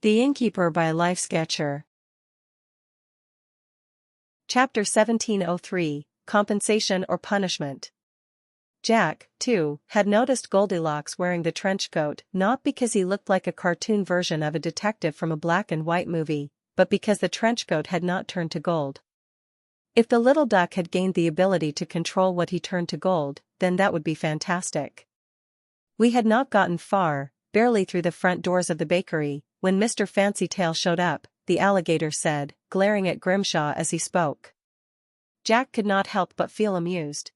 The Innkeeper by Life Sketcher. Chapter 1703, Compensation or Punishment. Jack, too, had noticed Goldilocks wearing the trench coat not because he looked like a cartoon version of a detective from a black and white movie, but because the trench coat had not turned to gold. If the little duck had gained the ability to control what he turned to gold, then that would be fantastic. We had not gotten far, barely through the front doors of the bakery, when Mr. Fancytail showed up, the alligator said, glaring at Grimshaw as he spoke. Jack could not help but feel amused.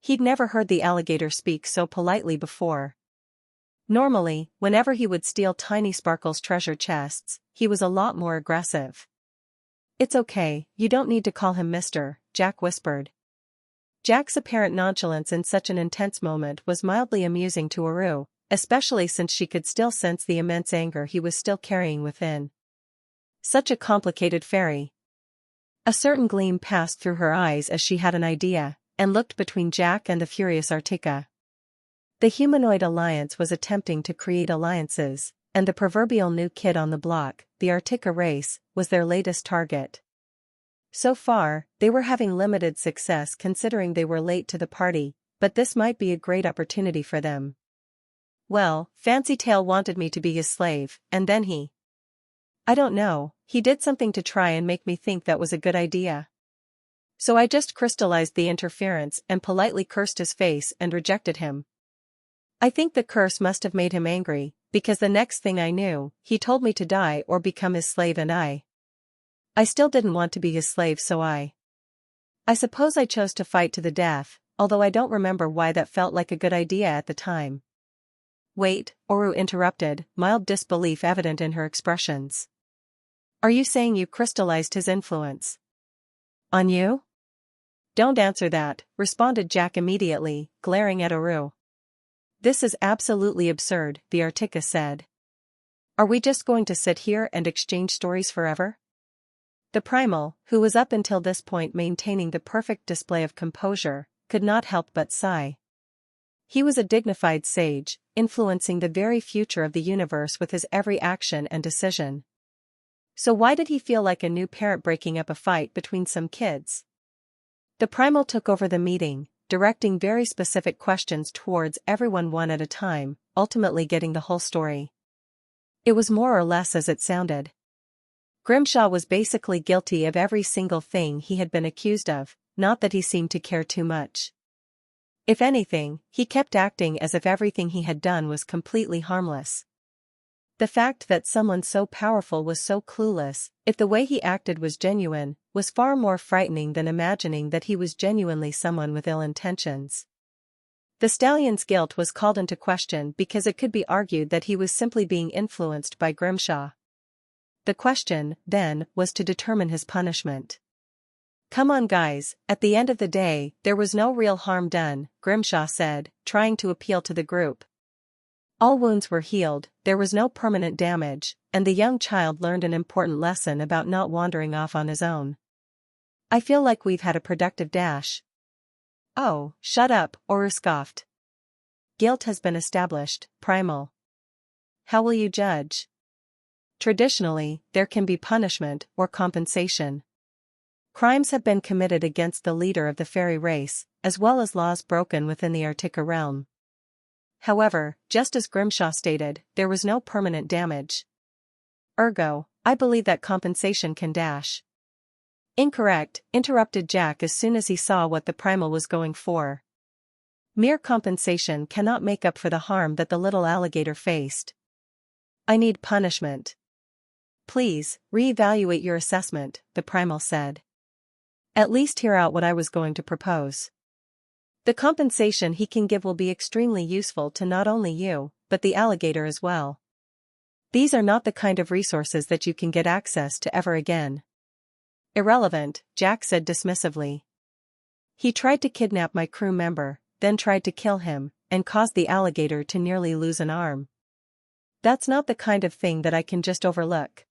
He'd never heard the alligator speak so politely before. Normally, whenever he would steal Tiny Sparkle's treasure chests, he was a lot more aggressive. "It's okay, you don't need to call him Mister," Jack whispered. Jack's apparent nonchalance in such an intense moment was mildly amusing to Aru, especially since she could still sense the immense anger he was still carrying within. Such a complicated fairy. A certain gleam passed through her eyes as she had an idea, and looked between Jack and the furious Artica. The humanoid alliance was attempting to create alliances, and the proverbial new kid on the block, the Artica race, was their latest target. So far, they were having limited success considering they were late to the party, but this might be a great opportunity for them. "Well, Fancytail wanted me to be his slave, and then I don't know, he did something to try and make me think that was a good idea. So I just crystallized the interference and politely cursed his face and rejected him. I think the curse must have made him angry, because the next thing I knew, he told me to die or become his slave, and I still didn't want to be his slave, so I suppose I chose to fight to the death, although I don't remember why that felt like a good idea at the time." "Wait," Oru interrupted, mild disbelief evident in her expressions. "Are you saying you crystallized his influence on you?" "Don't answer that," responded Jack immediately, glaring at Oru. "This is absolutely absurd," the Artica said. "Are we just going to sit here and exchange stories forever?" The primal, who was up until this point maintaining the perfect display of composure, could not help but sigh. He was a dignified sage, influencing the very future of the universe with his every action and decision. So why did he feel like a new parent breaking up a fight between some kids? The primal took over the meeting, directing very specific questions towards everyone one at a time, ultimately getting the whole story. It was more or less as it sounded. Grimshaw was basically guilty of every single thing he had been accused of, not that he seemed to care too much. If anything, he kept acting as if everything he had done was completely harmless. The fact that someone so powerful was so clueless, if the way he acted was genuine, was far more frightening than imagining that he was genuinely someone with ill intentions. The stallion's guilt was called into question because it could be argued that he was simply being influenced by Grimshaw. The question, then, was to determine his punishment. "Come on guys, at the end of the day, there was no real harm done," Grimshaw said, trying to appeal to the group. All wounds were healed, there was no permanent damage, and the young child learned an important lesson about not wandering off on his own. "I feel like we've had a productive dash." "Oh, shut up," Oru scoffed. "Guilt has been established, primal. How will you judge?" "Traditionally, there can be punishment or compensation. Crimes have been committed against the leader of the fairy race, as well as laws broken within the Artica realm. However, just as Grimshaw stated, there was no permanent damage. Ergo, I believe that compensation can dash." "Incorrect," interrupted Jack as soon as he saw what the primal was going for. "Mere compensation cannot make up for the harm that the little alligator faced. I need punishment." "Please, reevaluate your assessment," the primal said. "At least hear out what I was going to propose. The compensation he can give will be extremely useful to not only you, but the alligator as well. These are not the kind of resources that you can get access to ever again." "Irrelevant," Jack said dismissively. "He tried to kidnap my crew member, then tried to kill him, and caused the alligator to nearly lose an arm. That's not the kind of thing that I can just overlook.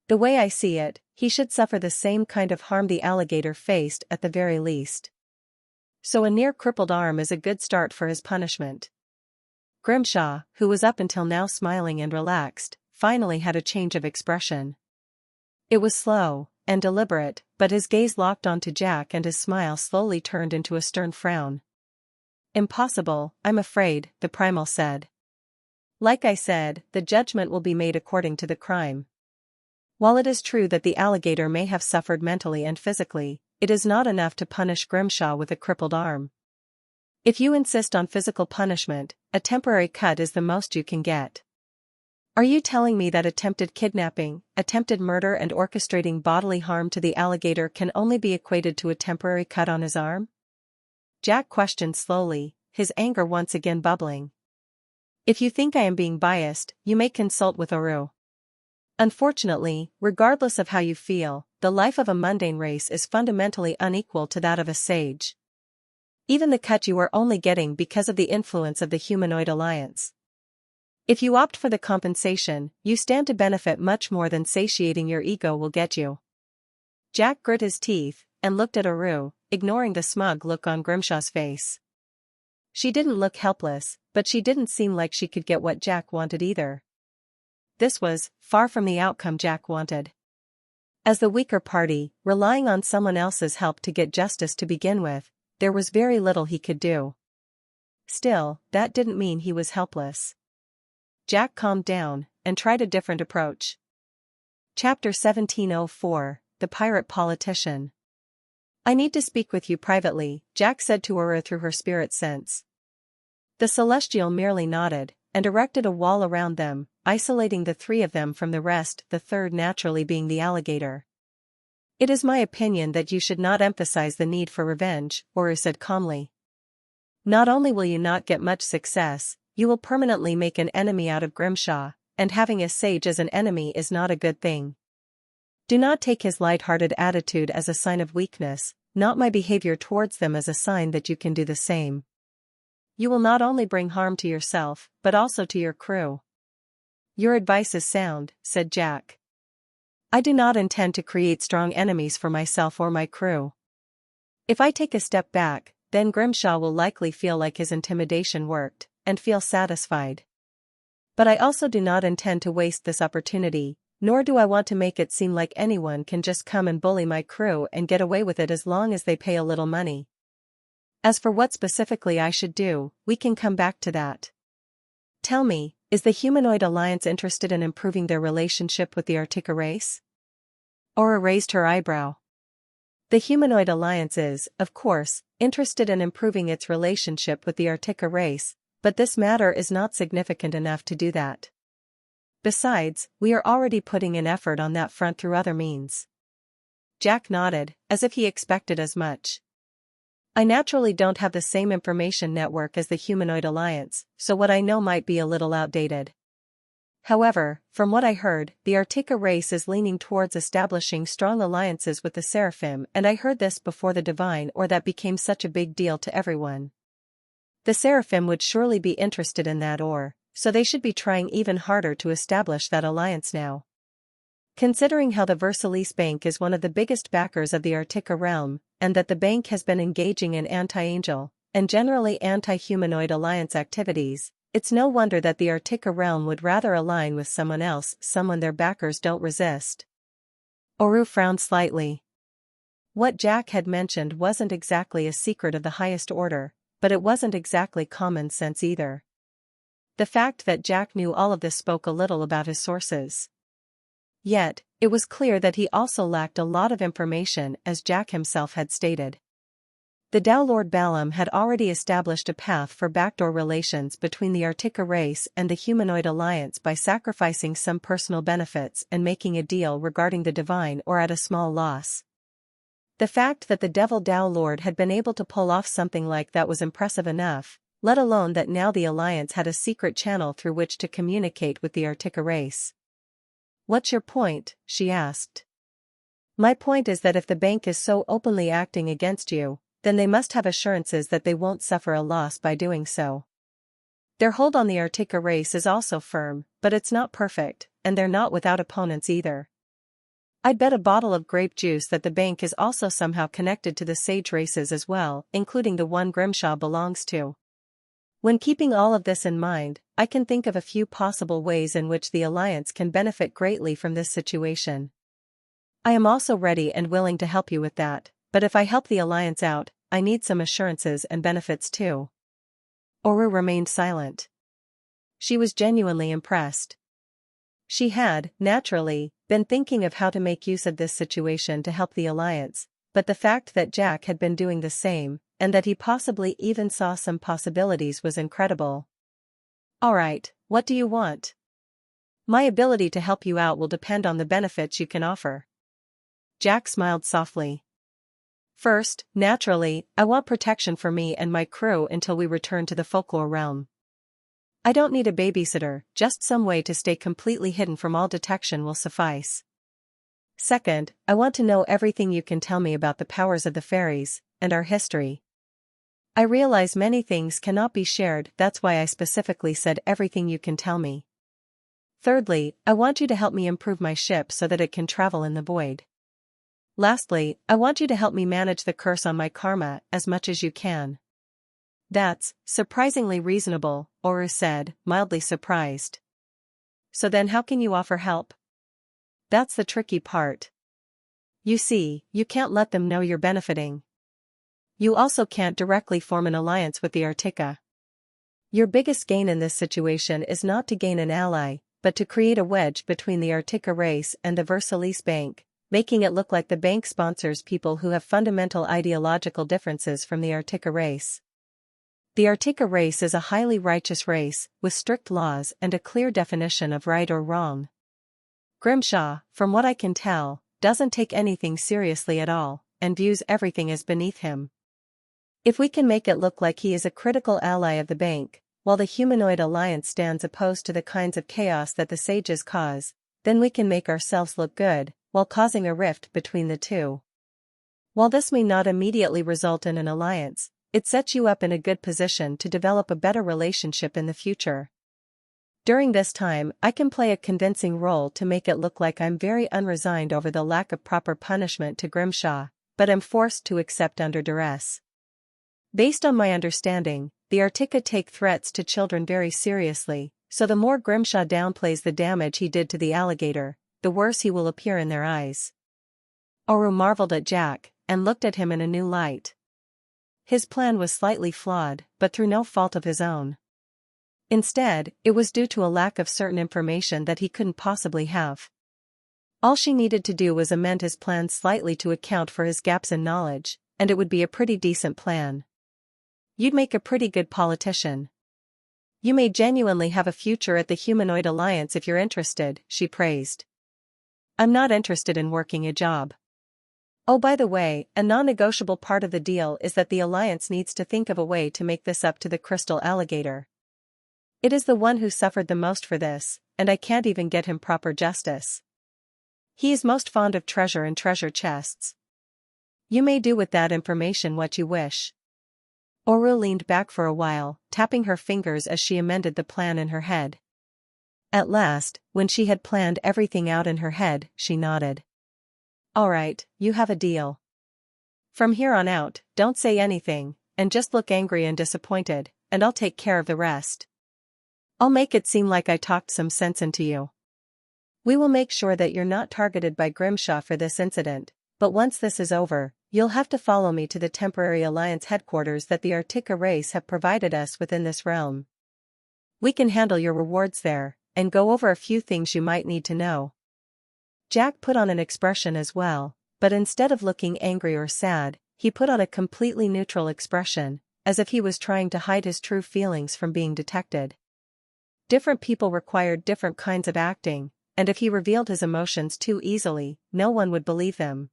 The way I see it, he should suffer the same kind of harm the alligator faced at the very least. So a near-crippled arm is a good start for his punishment." Grimshaw, who was up until now smiling and relaxed, finally had a change of expression. It was slow and deliberate, but his gaze locked onto Jack and his smile slowly turned into a stern frown. "Impossible, I'm afraid," the primal said. "Like I said, the judgment will be made according to the crime. While it is true that the alligator may have suffered mentally and physically, it is not enough to punish Grimshaw with a crippled arm. If you insist on physical punishment, a temporary cut is the most you can get." "Are you telling me that attempted kidnapping, attempted murder and orchestrating bodily harm to the alligator can only be equated to a temporary cut on his arm?" Jack questioned slowly, his anger once again bubbling. "If you think I am being biased, you may consult with Oru. Unfortunately, regardless of how you feel, the life of a mundane race is fundamentally unequal to that of a sage. Even the cut you are only getting because of the influence of the humanoid alliance. If you opt for the compensation, you stand to benefit much more than satiating your ego will get you." Jack grit his teeth and looked at Oru, ignoring the smug look on Grimshaw's face. She didn't look helpless, but she didn't seem like she could get what Jack wanted either. This was far from the outcome Jack wanted. As the weaker party, relying on someone else's help to get justice to begin with, there was very little he could do. Still, that didn't mean he was helpless. Jack calmed down and tried a different approach. Chapter 1704, The Pirate Politician. "I need to speak with you privately," Jack said to Aurora through her spirit sense. The Celestial merely nodded, and erected a wall around them, isolating the three of them from the rest, the third naturally being the alligator. "It is my opinion that you should not emphasize the need for revenge," Aurora said calmly. "Not only will you not get much success, you will permanently make an enemy out of Grimshaw, and having a sage as an enemy is not a good thing. Do not take his light-hearted attitude as a sign of weakness, not my behavior towards them as a sign that you can do the same. You will not only bring harm to yourself, but also to your crew." "Your advice is sound," said Jack. "I do not intend to create strong enemies for myself or my crew. If I take a step back, then Grimshaw will likely feel like his intimidation worked, and feel satisfied. But I also do not intend to waste this opportunity, nor do I want to make it seem like anyone can just come and bully my crew and get away with it as long as they pay a little money. As for what specifically I should do, we can come back to that. Tell me, is the Humanoid Alliance interested in improving their relationship with the Artica race?" Aura raised her eyebrow. "The Humanoid Alliance is, of course, interested in improving its relationship with the Artica race, but this matter is not significant enough to do that. Besides, we are already putting in effort on that front through other means." Jack nodded, as if he expected as much. "I naturally don't have the same information network as the Humanoid Alliance, so what I know might be a little outdated. However, from what I heard, the Artica race is leaning towards establishing strong alliances with the Seraphim, and I heard this before the Divine or that became such a big deal to everyone. The Seraphim would surely be interested in that so they should be trying even harder to establish that alliance now. Considering how the Versailles Bank is one of the biggest backers of the Artica realm, and that the bank has been engaging in anti-angel, and generally anti-humanoid alliance activities, it's no wonder that the Artica realm would rather align with someone else, someone their backers don't resist." Oru frowned slightly. What Jack had mentioned wasn't exactly a secret of the highest order, but it wasn't exactly common sense either. The fact that Jack knew all of this spoke a little about his sources. Yet, it was clear that he also lacked a lot of information, as Jack himself had stated. The Tao Lord Balaam had already established a path for backdoor relations between the Artica race and the Humanoid Alliance by sacrificing some personal benefits and making a deal regarding the Divine or at a small loss. The fact that the Devil Tao Lord had been able to pull off something like that was impressive enough, let alone that now the Alliance had a secret channel through which to communicate with the Artica race. "What's your point?" she asked. "My point is that if the bank is so openly acting against you, then they must have assurances that they won't suffer a loss by doing so. Their hold on the Artica race is also firm, but it's not perfect, and they're not without opponents either. I'd bet a bottle of grape juice that the bank is also somehow connected to the sage races as well, including the one Grimshaw belongs to." When keeping all of this in mind, I can think of a few possible ways in which the Alliance can benefit greatly from this situation. I am also ready and willing to help you with that, but if I help the Alliance out, I need some assurances and benefits too. Oru remained silent. She was genuinely impressed. She had, naturally, been thinking of how to make use of this situation to help the Alliance, but the fact that Jack had been doing the same, and that he possibly even saw some possibilities was incredible. Alright, what do you want? My ability to help you out will depend on the benefits you can offer. Jack smiled softly. First, naturally, I want protection for me and my crew until we return to the folklore realm. I don't need a babysitter, just some way to stay completely hidden from all detection will suffice. Second, I want to know everything you can tell me about the powers of the fairies, and our history. I realize many things cannot be shared, that's why I specifically said everything you can tell me. Thirdly, I want you to help me improve my ship so that it can travel in the void. Lastly, I want you to help me manage the curse on my karma as much as you can. That's surprisingly reasonable, Oru said, mildly surprised. So then how can you offer help? That's the tricky part. You see, you can't let them know you're benefiting. You also can't directly form an alliance with the Artica. Your biggest gain in this situation is not to gain an ally, but to create a wedge between the Artica race and the Versailles Bank, making it look like the bank sponsors people who have fundamental ideological differences from the Artica race. The Artica race is a highly righteous race, with strict laws and a clear definition of right or wrong. Grimshaw, from what I can tell, doesn't take anything seriously at all, and views everything as beneath him. If we can make it look like he is a critical ally of the bank, while the humanoid alliance stands opposed to the kinds of chaos that the sages cause, then we can make ourselves look good, while causing a rift between the two. While this may not immediately result in an alliance, it sets you up in a good position to develop a better relationship in the future. During this time, I can play a convincing role to make it look like I'm very unresigned over the lack of proper punishment to Grimshaw, but am forced to accept under duress. Based on my understanding, the Artica take threats to children very seriously, so the more Grimshaw downplays the damage he did to the alligator, the worse he will appear in their eyes. Oru marveled at Jack, and looked at him in a new light. His plan was slightly flawed, but through no fault of his own. Instead, it was due to a lack of certain information that he couldn't possibly have. All she needed to do was amend his plan slightly to account for his gaps in knowledge, and it would be a pretty decent plan. You'd make a pretty good politician. You may genuinely have a future at the Humanoid Alliance if you're interested, she praised. I'm not interested in working a job. Oh, by the way, a non-negotiable part of the deal is that the Alliance needs to think of a way to make this up to the crystal alligator. It is the one who suffered the most for this, and I can't even get him proper justice. He is most fond of treasure and treasure chests. You may do with that information what you wish. Oru leaned back for a while, tapping her fingers as she amended the plan in her head. At last, when she had planned everything out in her head, she nodded. Alright, you have a deal. From here on out, don't say anything, and just look angry and disappointed, and I'll take care of the rest. I'll make it seem like I talked some sense into you. We will make sure that you're not targeted by Grimshaw for this incident, but once this is over, you'll have to follow me to the temporary alliance headquarters that the Artica race have provided us within this realm. We can handle your rewards there, and go over a few things you might need to know. Jack put on an expression as well, but instead of looking angry or sad, he put on a completely neutral expression, as if he was trying to hide his true feelings from being detected. Different people required different kinds of acting, and if he revealed his emotions too easily, no one would believe them.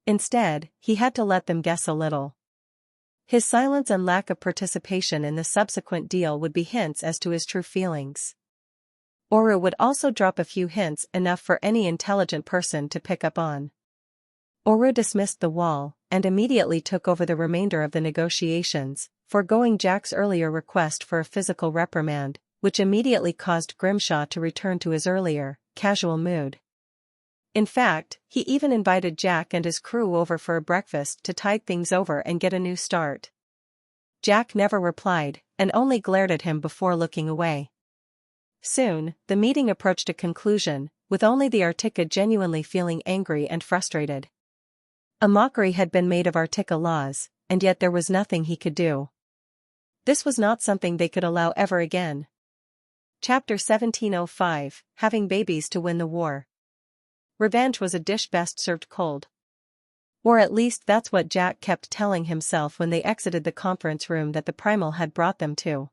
Instead, he had to let them guess a little. His silence and lack of participation in the subsequent deal would be hints as to his true feelings. Oru would also drop a few hints, enough for any intelligent person to pick up on. Oru dismissed the wall, and immediately took over the remainder of the negotiations, foregoing Jack's earlier request for a physical reprimand, which immediately caused Grimshaw to return to his earlier, casual mood. In fact, he even invited Jack and his crew over for a breakfast to tide things over and get a new start. Jack never replied, and only glared at him before looking away. Soon, the meeting approached a conclusion, with only the Artica genuinely feeling angry and frustrated. A mockery had been made of Artica laws, and yet there was nothing he could do. This was not something they could allow ever again. Chapter 1705, Having Babies to Win the War. Revenge was a dish best served cold. Or at least that's what Jack kept telling himself when they exited the conference room that the primal had brought them to.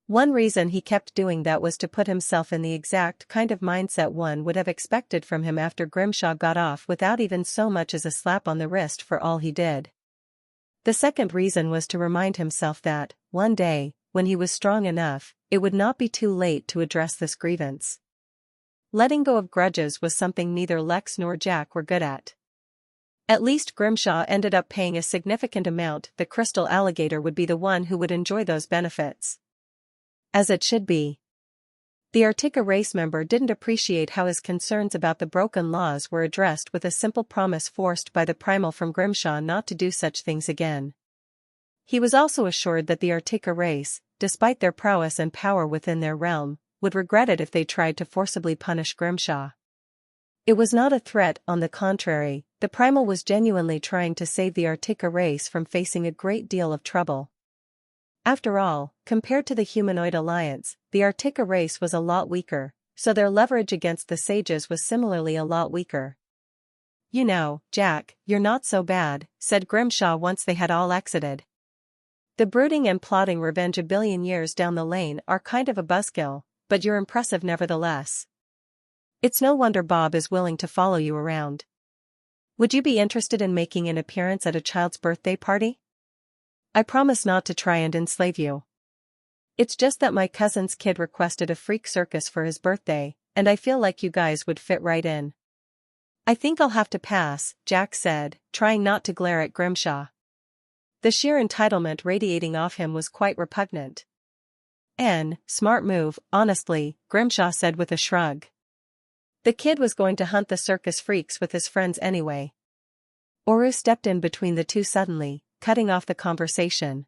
One reason he kept doing that was to put himself in the exact kind of mindset one would have expected from him after Grimshaw got off without even so much as a slap on the wrist for all he did. The second reason was to remind himself that, one day, when he was strong enough, it would not be too late to address this grievance. Letting go of grudges was something neither Lex nor Jack were good at. At least Grimshaw ended up paying a significant amount. The crystal alligator would be the one who would enjoy those benefits. As it should be. The Artica race member didn't appreciate how his concerns about the broken laws were addressed with a simple promise forced by the primal from Grimshaw not to do such things again. He was also assured that the Artica race, despite their prowess and power within their realm, would regret it if they tried to forcibly punish Grimshaw. It was not a threat, on the contrary, the primal was genuinely trying to save the Artica race from facing a great deal of trouble. After all, compared to the humanoid alliance, the Artica race was a lot weaker, so their leverage against the sages was similarly a lot weaker. "You know, Jack, you're not so bad," said Grimshaw once they had all exited. "The brooding and plotting revenge a billion years down the lane are kind of a buzzkill, but you're impressive nevertheless. It's no wonder Bob is willing to follow you around. Would you be interested in making an appearance at a child's birthday party? I promise not to try and enslave you. It's just that my cousin's kid requested a freak circus for his birthday, and I feel like you guys would fit right in." "I think I'll have to pass," Jack said, trying not to glare at Grimshaw. The sheer entitlement radiating off him was quite repugnant. Smart move, honestly," Grimshaw said with a shrug. The kid was going to hunt the circus freaks with his friends anyway. Oru stepped in between the two suddenly, cutting off the conversation.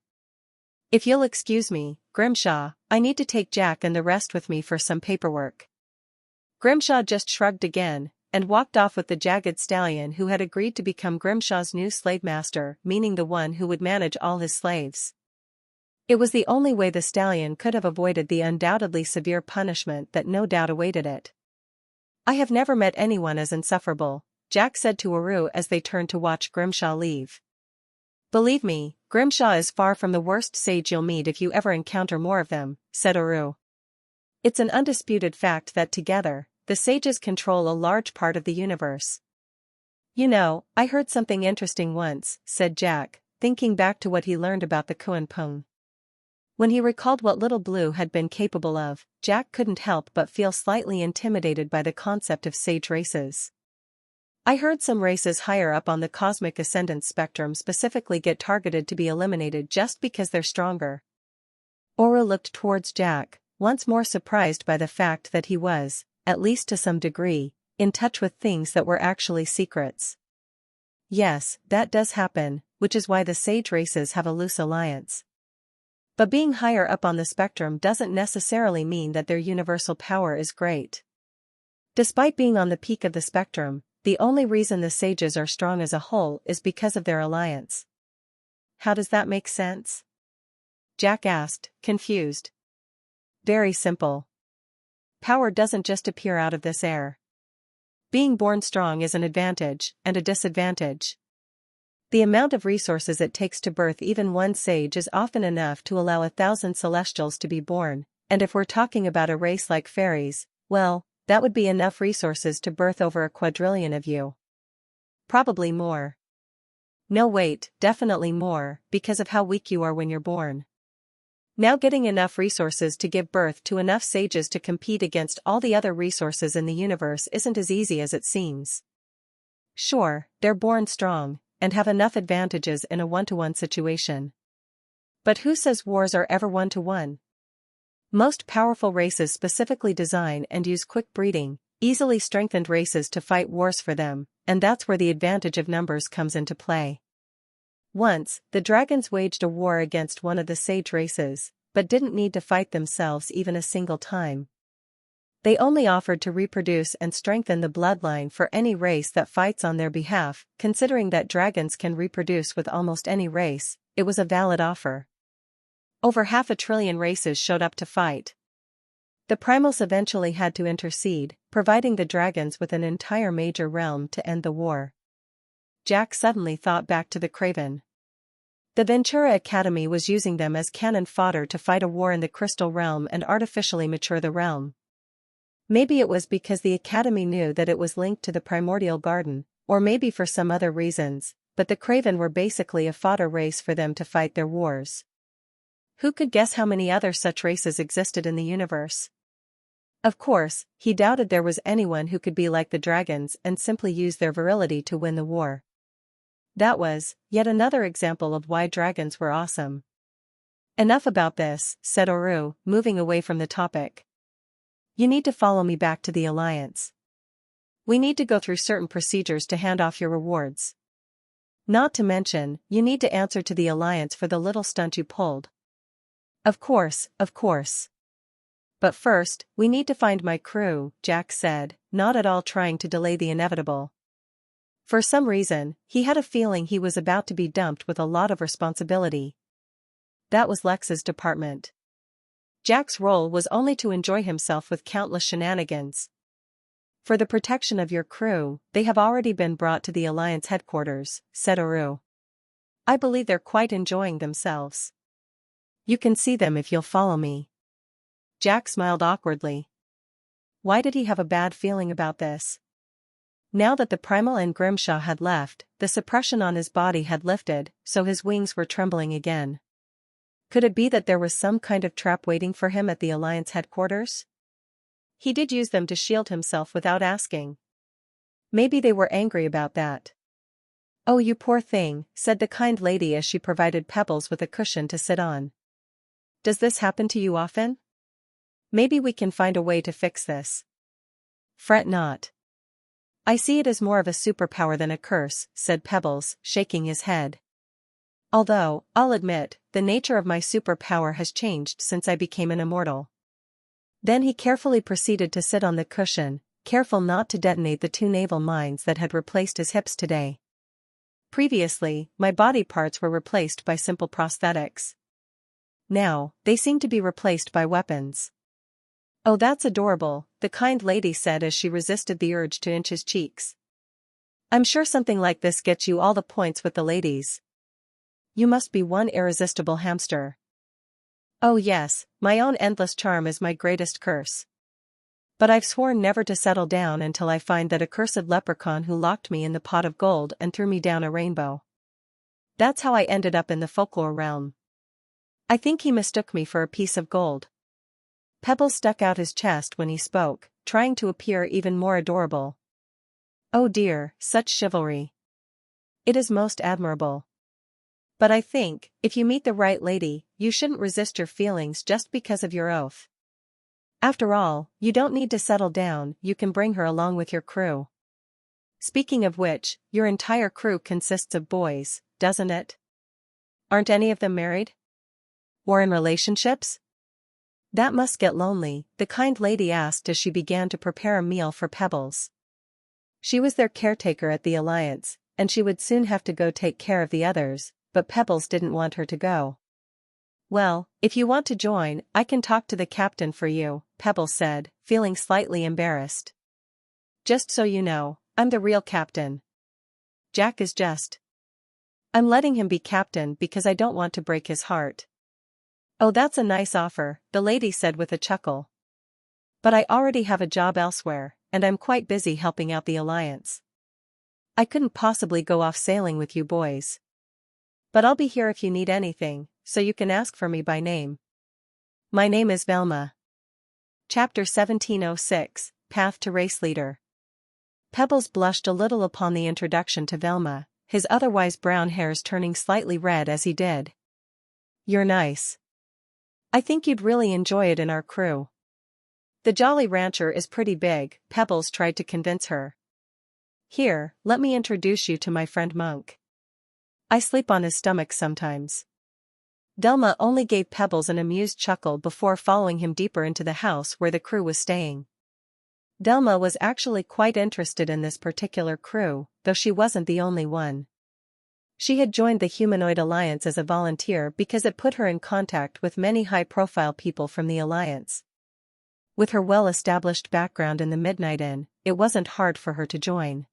"If you'll excuse me, Grimshaw, I need to take Jack and the rest with me for some paperwork." Grimshaw just shrugged again, and walked off with the jagged stallion who had agreed to become Grimshaw's new slave master, meaning the one who would manage all his slaves. It was the only way the stallion could have avoided the undoubtedly severe punishment that no doubt awaited it. "I have never met anyone as insufferable," Jack said to Oru as they turned to watch Grimshaw leave. "Believe me, Grimshaw is far from the worst sage you'll meet if you ever encounter more of them," said Oru. "It's an undisputed fact that together, the sages control a large part of the universe." "You know, I heard something interesting once," said Jack, thinking back to what he learned about the Kuan Pung. When he recalled what Little Blue had been capable of, Jack couldn't help but feel slightly intimidated by the concept of sage races. "I heard some races higher up on the cosmic ascendance spectrum specifically get targeted to be eliminated just because they're stronger." Oru looked towards Jack, once more surprised by the fact that he was, at least to some degree, in touch with things that were actually secrets. "Yes, that does happen, which is why the sage races have a loose alliance. But being higher up on the spectrum doesn't necessarily mean that their universal power is great. Despite being on the peak of the spectrum, the only reason the sages are strong as a whole is because of their alliance." "How does that make sense?" Jack asked, confused. "Very simple. Power doesn't just appear out of this air. Being born strong is an advantage and a disadvantage. The amount of resources it takes to birth even one sage is often enough to allow 1,000 celestials to be born, and if we're talking about a race like fairies, well, that would be enough resources to birth over a quadrillion of you. Probably more. No wait, definitely more, because of how weak you are when you're born. Now getting enough resources to give birth to enough sages to compete against all the other resources in the universe isn't as easy as it seems. Sure, they're born strong, and have enough advantages in a one-to-one situation. But who says wars are ever one-to-one? Most powerful races specifically design and use quick breeding, easily strengthened races to fight wars for them, and that's where the advantage of numbers comes into play. Once, the dragons waged a war against one of the sage races, but didn't need to fight themselves even a single time. They only offered to reproduce and strengthen the bloodline for any race that fights on their behalf. Considering that dragons can reproduce with almost any race, it was a valid offer. Over 500 billion races showed up to fight. The primals eventually had to intercede, providing the dragons with an entire major realm to end the war. Jack suddenly thought back to the Craven. The Ventura Academy was using them as cannon fodder to fight a war in the Crystal Realm and artificially mature the realm. Maybe it was because the Academy knew that it was linked to the Primordial Garden, or maybe for some other reasons, but the Craven were basically a fodder race for them to fight their wars. Who could guess how many other such races existed in the universe? Of course, he doubted there was anyone who could be like the dragons and simply use their virility to win the war. That was yet another example of why dragons were awesome. Enough about this, said Oru, moving away from the topic. You need to follow me back to the Alliance. We need to go through certain procedures to hand off your rewards. Not to mention, you need to answer to the Alliance for the little stunt you pulled. Of course, of course. But first, we need to find my crew, Jack said, not at all trying to delay the inevitable. For some reason, he had a feeling he was about to be dumped with a lot of responsibility. That was Lex's department. Jack's role was only to enjoy himself with countless shenanigans. For the protection of your crew, they have already been brought to the Alliance headquarters, said Oru. I believe they're quite enjoying themselves. You can see them if you'll follow me. Jack smiled awkwardly. Why did he have a bad feeling about this? Now that the Primal and Grimshaw had left, the suppression on his body had lifted, so his wings were trembling again. Could it be that there was some kind of trap waiting for him at the Alliance headquarters? He did use them to shield himself without asking. Maybe they were angry about that. Oh, you poor thing, said the kind lady as she provided Pebbles with a cushion to sit on. Does this happen to you often? Maybe we can find a way to fix this. Fret not. I see it as more of a superpower than a curse, said Pebbles, shaking his head. Although, I'll admit, the nature of my superpower has changed since I became an immortal. Then he carefully proceeded to sit on the cushion, careful not to detonate the 2 naval mines that had replaced his hips today. Previously, my body parts were replaced by simple prosthetics. Now, they seem to be replaced by weapons. Oh, that's adorable, the kind lady said as she resisted the urge to inch his cheeks. I'm sure something like this gets you all the points with the ladies. You must be one irresistible hamster. Oh yes, my own endless charm is my greatest curse. But I've sworn never to settle down until I find that accursed leprechaun who locked me in the pot of gold and threw me down a rainbow. That's how I ended up in the folklore realm. I think he mistook me for a piece of gold. Pebbles stuck out his chest when he spoke, trying to appear even more adorable. Oh dear, such chivalry. It is most admirable. But I think, if you meet the right lady, you shouldn't resist your feelings just because of your oath. After all, you don't need to settle down, you can bring her along with your crew. Speaking of which, your entire crew consists of boys, doesn't it? Aren't any of them married? Or in relationships? That must get lonely, the kind lady asked as she began to prepare a meal for Pebbles. She was their caretaker at the Alliance, and she would soon have to go take care of the others, but Pebbles didn't want her to go. Well, if you want to join, I can talk to the captain for you, Pebbles said, feeling slightly embarrassed. Just so you know, I'm the real captain. Jack is just. I'm letting him be captain because I don't want to break his heart. Oh, that's a nice offer, the lady said with a chuckle. But I already have a job elsewhere, and I'm quite busy helping out the Alliance. I couldn't possibly go off sailing with you boys. But I'll be here if you need anything, so you can ask for me by name. My name is Velma. Chapter 1706, Path to Race Leader. Pebbles blushed a little upon the introduction to Velma, his otherwise brown hairs turning slightly red as he did. You're nice. I think you'd really enjoy it in our crew. The Jolly Rancher is pretty big, Pebbles tried to convince her. Here, let me introduce you to my friend Monk. I sleep on his stomach sometimes. Delma only gave Pebbles an amused chuckle before following him deeper into the house where the crew was staying. Delma was actually quite interested in this particular crew, though she wasn't the only one. She had joined the Humanoid Alliance as a volunteer because it put her in contact with many high-profile people from the Alliance. With her well-established background in the Midnight Inn, it wasn't hard for her to join.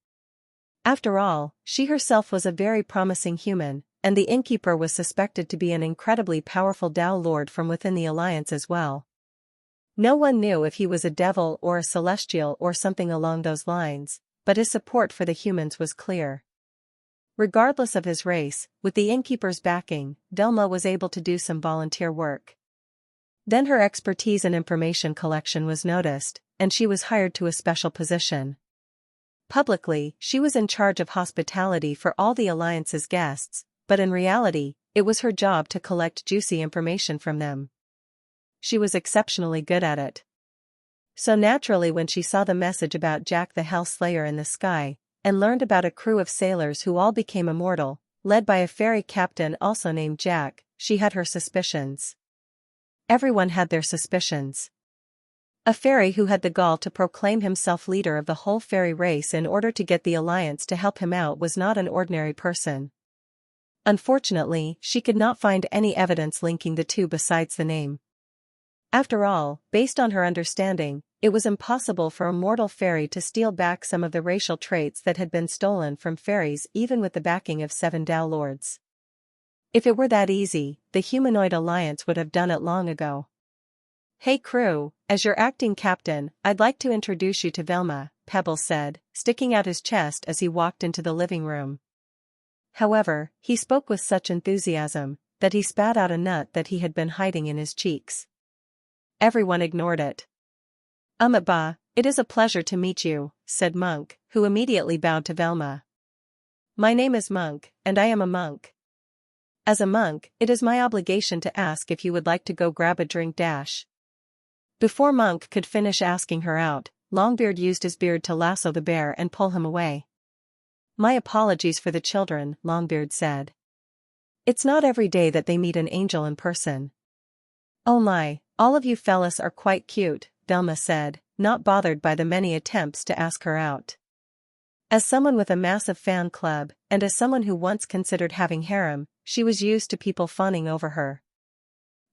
After all, she herself was a very promising human, and the Innkeeper was suspected to be an incredibly powerful Tao Lord from within the Alliance as well. No one knew if he was a devil or a celestial or something along those lines, but his support for the humans was clear. Regardless of his race, with the Innkeeper's backing, Delma was able to do some volunteer work. Then her expertise in information collection was noticed, and she was hired to a special position. Publicly, she was in charge of hospitality for all the Alliance's guests, but in reality, it was her job to collect juicy information from them. She was exceptionally good at it. So naturally, when she saw the message about Jack the Hellslayer in the sky, and learned about a crew of sailors who all became immortal, led by a ferry captain also named Jack, she had her suspicions. Everyone had their suspicions. A fairy who had the gall to proclaim himself leader of the whole fairy race in order to get the Alliance to help him out was not an ordinary person. Unfortunately, she could not find any evidence linking the two besides the name. After all, based on her understanding, it was impossible for a mortal fairy to steal back some of the racial traits that had been stolen from fairies even with the backing of 7 Tao Lords. If it were that easy, the Humanoid Alliance would have done it long ago. "Hey crew, as your acting captain, I'd like to introduce you to Velma," Pebbles said, sticking out his chest as he walked into the living room. However, he spoke with such enthusiasm that he spat out a nut that he had been hiding in his cheeks. Everyone ignored it. Bah, it is a pleasure to meet you," said Monk, who immediately bowed to Velma. "My name is Monk, and I am a monk. As a monk, it is my obligation to ask if you would like to go grab a drink dash." Before Monk could finish asking her out, Longbeard used his beard to lasso the bear and pull him away. "My apologies for the children," Longbeard said. "It's not every day that they meet an angel in person." "Oh my, all of you fellas are quite cute," Velma said, not bothered by the many attempts to ask her out. As someone with a massive fan club, and as someone who once considered having harem, she was used to people fawning over her.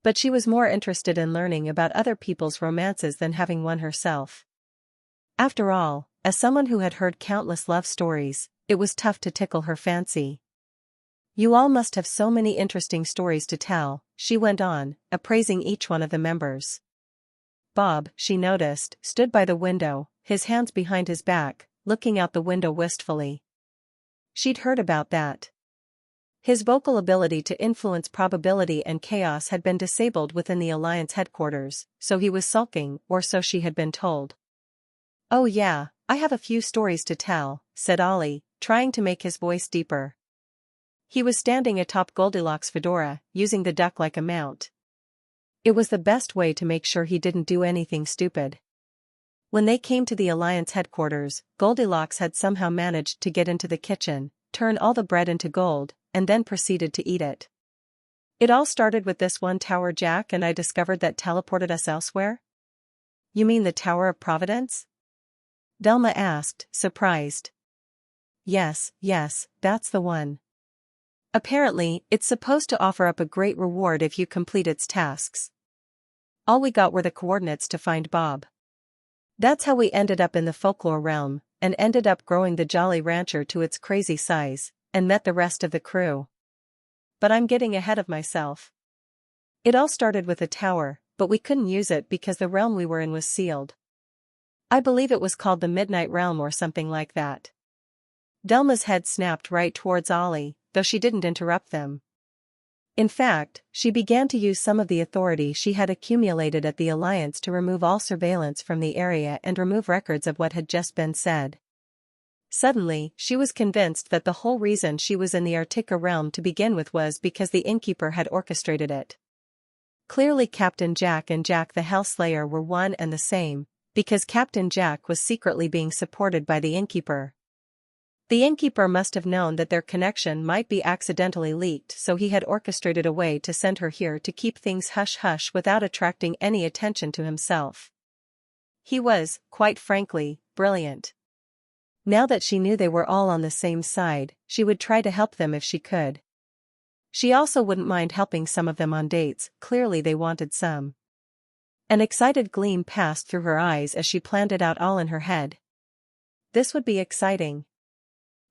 But she was more interested in learning about other people's romances than having one herself. After all, as someone who had heard countless love stories, it was tough to tickle her fancy. "You all must have so many interesting stories to tell," she went on, appraising each one of the members. Bob, she noticed, stood by the window, his hands behind his back, looking out the window wistfully. She'd heard about that. His vocal ability to influence probability and chaos had been disabled within the Alliance headquarters, so he was sulking, or so she had been told. "Oh yeah, I have a few stories to tell," said Ollie, trying to make his voice deeper. He was standing atop Goldilocks' fedora, using the duck like a mount. It was the best way to make sure he didn't do anything stupid. When they came to the Alliance headquarters, Goldilocks had somehow managed to get into the kitchen, turn all the bread into gold, and then proceeded to eat it. "It all started with this one tower Jack and I discovered that teleported us elsewhere?" "You mean the Tower of Providence?" Delma asked, surprised. Yes, that's the one. Apparently, it's supposed to offer up a great reward if you complete its tasks. All we got were the coordinates to find Bob. That's how we ended up in the folklore realm, and ended up growing the Jolly Rancher to its crazy size, and met the rest of the crew. But I'm getting ahead of myself. It all started with a tower, but we couldn't use it because the realm we were in was sealed. I believe it was called the Midnight Realm or something like that. Delma's head snapped right towards Ollie, though she didn't interrupt them. In fact, she began to use some of the authority she had accumulated at the Alliance to remove all surveillance from the area and remove records of what had just been said. Suddenly, she was convinced that the whole reason she was in the Artica realm to begin with was because the Innkeeper had orchestrated it. Clearly Captain Jack and Jack the Hellslayer were one and the same, because Captain Jack was secretly being supported by the Innkeeper. The innkeeper must have known that their connection might be accidentally leaked, so he had orchestrated a way to send her here to keep things hush-hush without attracting any attention to himself. He was, quite frankly, brilliant. Now that she knew they were all on the same side, she would try to help them if she could. She also wouldn't mind helping some of them on dates, clearly they wanted some. An excited gleam passed through her eyes as she planned it out all in her head. This would be exciting.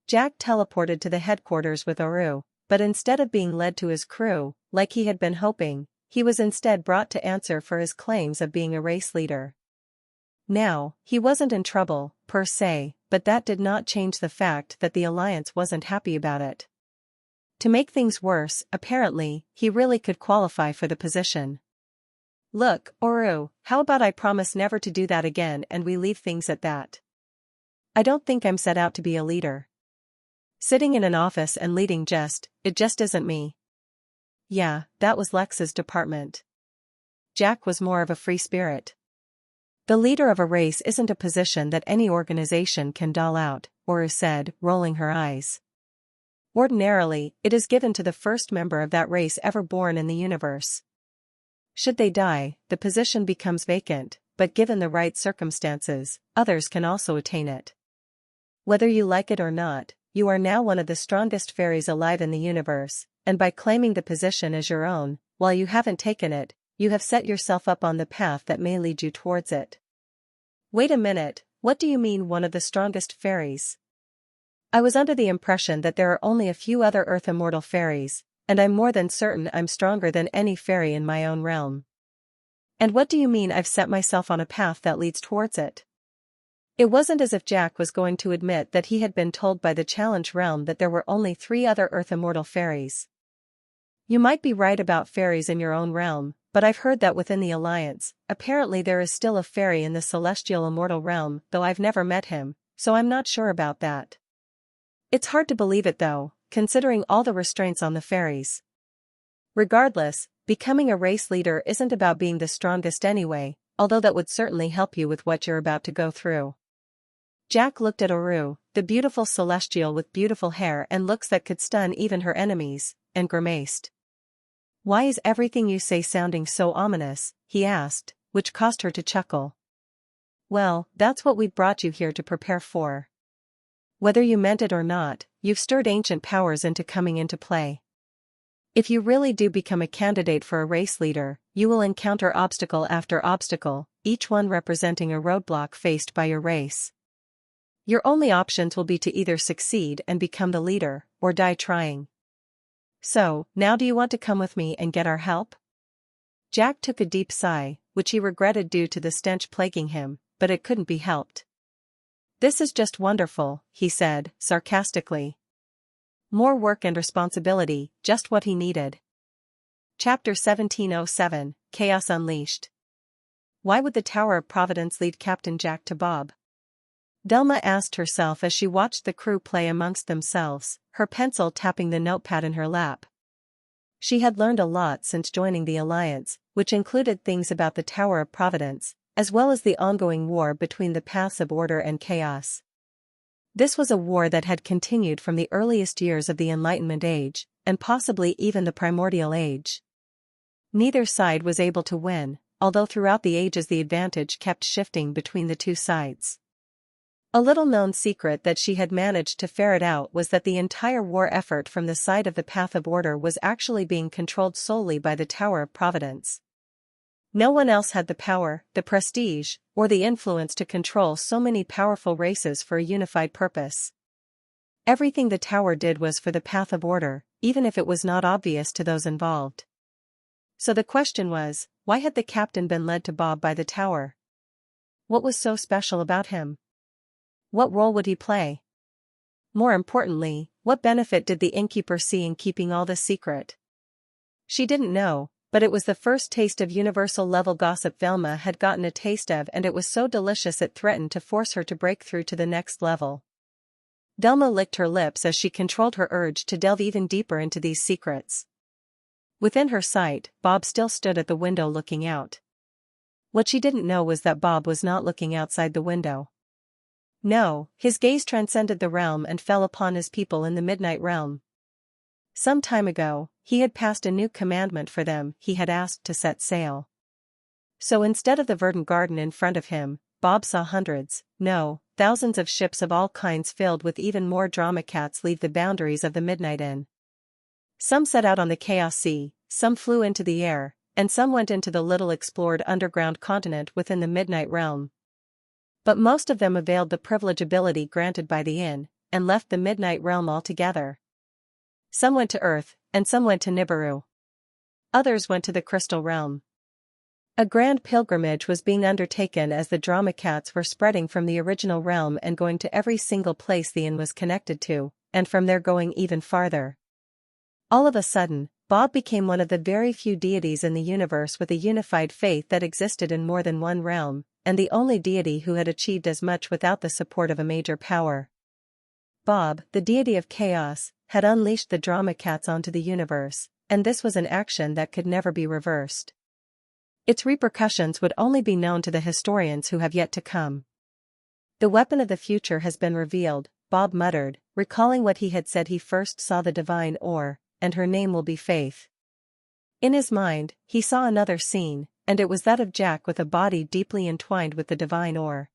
Jack teleported to the headquarters with Oru, but instead of being led to his crew, like he had been hoping, he was instead brought to answer for his claims of being a race leader. Now, he wasn't in trouble, per se, but that did not change the fact that the Alliance wasn't happy about it. To make things worse, apparently, he really could qualify for the position. Look, Oru, how about I promise never to do that again and we leave things at that? I don't think I'm set out to be a leader. Sitting in an office and leading it just isn't me. Yeah, that was Lex's department. Jack was more of a free spirit. The leader of a race isn't a position that any organization can dole out, Oru said, rolling her eyes. Ordinarily, it is given to the first member of that race ever born in the universe. Should they die, the position becomes vacant, but given the right circumstances, others can also attain it. Whether you like it or not, you are now one of the strongest fairies alive in the universe, and by claiming the position as your own, while you haven't taken it, you have set yourself up on the path that may lead you towards it. Wait a minute, what do you mean one of the strongest fairies? I was under the impression that there are only a few other Earth immortal fairies, and I'm more than certain I'm stronger than any fairy in my own realm. And what do you mean I've set myself on a path that leads towards it? It wasn't as if Jack was going to admit that he had been told by the challenge realm that there were only 3 other Earth immortal fairies. You might be right about fairies in your own realm, but I've heard that within the Alliance, apparently there is still a fairy in the celestial immortal realm, though I've never met him, so I'm not sure about that. It's hard to believe it though, considering all the restraints on the fairies. Regardless, becoming a race leader isn't about being the strongest anyway, although that would certainly help you with what you're about to go through. Jack looked at Oru, the beautiful celestial with beautiful hair and looks that could stun even her enemies, and grimaced. Why is everything you say sounding so ominous? He asked, which caused her to chuckle. Well, that's what we've brought you here to prepare for. Whether you meant it or not, you've stirred ancient powers into coming into play. If you really do become a candidate for a race leader, you will encounter obstacle after obstacle, each one representing a roadblock faced by your race. Your only options will be to either succeed and become the leader, or die trying. So, now do you want to come with me and get our help? Jack took a deep sigh, which he regretted due to the stench plaguing him, but it couldn't be helped. This is just wonderful, he said, sarcastically. More work and responsibility, just what he needed. Chapter 1707, Chaos Unleashed. Why would the Tower of Providence lead Captain Jack to Bob? Delma asked herself as she watched the crew play amongst themselves, her pencil tapping the notepad in her lap. She had learned a lot since joining the Alliance, which included things about the Tower of Providence, as well as the ongoing war between the paths of order and chaos. This was a war that had continued from the earliest years of the Enlightenment Age, and possibly even the Primordial Age. Neither side was able to win, although throughout the ages the advantage kept shifting between the two sides. A little-known secret that she had managed to ferret out was that the entire war effort from the side of the Path of Order was actually being controlled solely by the Tower of Providence. No one else had the power, the prestige, or the influence to control so many powerful races for a unified purpose. Everything the Tower did was for the Path of Order, even if it was not obvious to those involved. So the question was, why had the captain been led to Bob by the Tower? What was so special about him? What role would he play? More importantly, what benefit did the innkeeper see in keeping all this secret? She didn't know, but it was the first taste of universal-level gossip Velma had gotten a taste of, and it was so delicious it threatened to force her to break through to the next level. Delma licked her lips as she controlled her urge to delve even deeper into these secrets. Within her sight, Bob still stood at the window looking out. What she didn't know was that Bob was not looking outside the window. No, his gaze transcended the realm and fell upon his people in the midnight realm. Some time ago, he had passed a new commandment for them. He had asked to set sail. So instead of the verdant garden in front of him, Bob saw hundreds, no, thousands of ships of all kinds filled with even more drama cats leave the boundaries of the Midnight Inn. Some set out on the Chaos Sea, some flew into the air, and some went into the little explored underground continent within the Midnight Realm. But most of them availed the privilegeability granted by the inn, and left the Midnight Realm altogether. Some went to Earth, and some went to Nibiru. Others went to the Crystal Realm. A grand pilgrimage was being undertaken as the drama cats were spreading from the original realm and going to every single place the inn was connected to, and from there going even farther. All of a sudden, Bob became one of the very few deities in the universe with a unified faith that existed in more than one realm, and the only deity who had achieved as much without the support of a major power. Bob, the deity of chaos, had unleashed the drama cats onto the universe, and this was an action that could never be reversed. Its repercussions would only be known to the historians who have yet to come. The weapon of the future has been revealed, Bob muttered, recalling what he had said he first saw the divine ore, and her name will be Faith. In his mind, he saw another scene, and it was that of Jack with a body deeply entwined with the divine ore.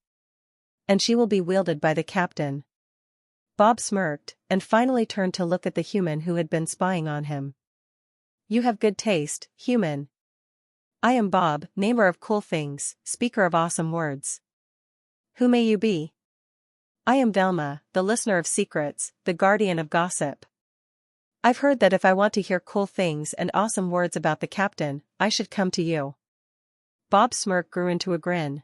And she will be wielded by the captain. Bob smirked, and finally turned to look at the human who had been spying on him. You have good taste, human. I am Bob, namer of cool things, speaker of awesome words. Who may you be? I am Velma, the listener of secrets, the guardian of gossip. I've heard that if I want to hear cool things and awesome words about the captain, I should come to you. Bob's smirk grew into a grin.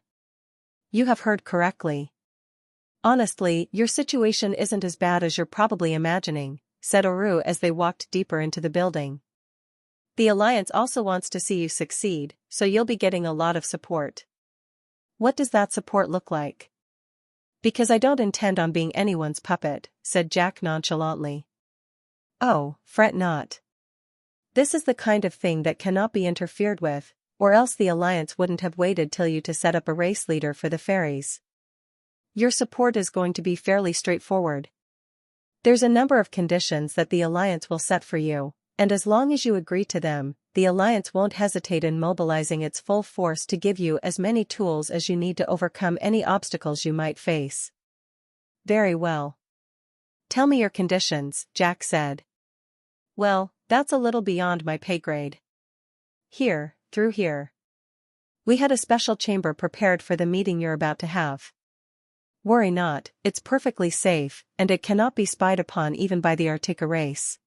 You have heard correctly. Honestly, your situation isn't as bad as you're probably imagining, said Aru as they walked deeper into the building. The Alliance also wants to see you succeed, so you'll be getting a lot of support. What does that support look like? Because I don't intend on being anyone's puppet, said Jack nonchalantly. Oh, fret not. This is the kind of thing that cannot be interfered with, or else the Alliance wouldn't have waited till you to set up a race leader for the fairies. Your support is going to be fairly straightforward. There's a number of conditions that the Alliance will set for you, and as long as you agree to them, the Alliance won't hesitate in mobilizing its full force to give you as many tools as you need to overcome any obstacles you might face. Very well. Tell me your conditions, Jack said. Well, that's a little beyond my pay grade. Here, through here. We had a special chamber prepared for the meeting you're about to have. Worry not, it's perfectly safe, and it cannot be spied upon even by the Artica race.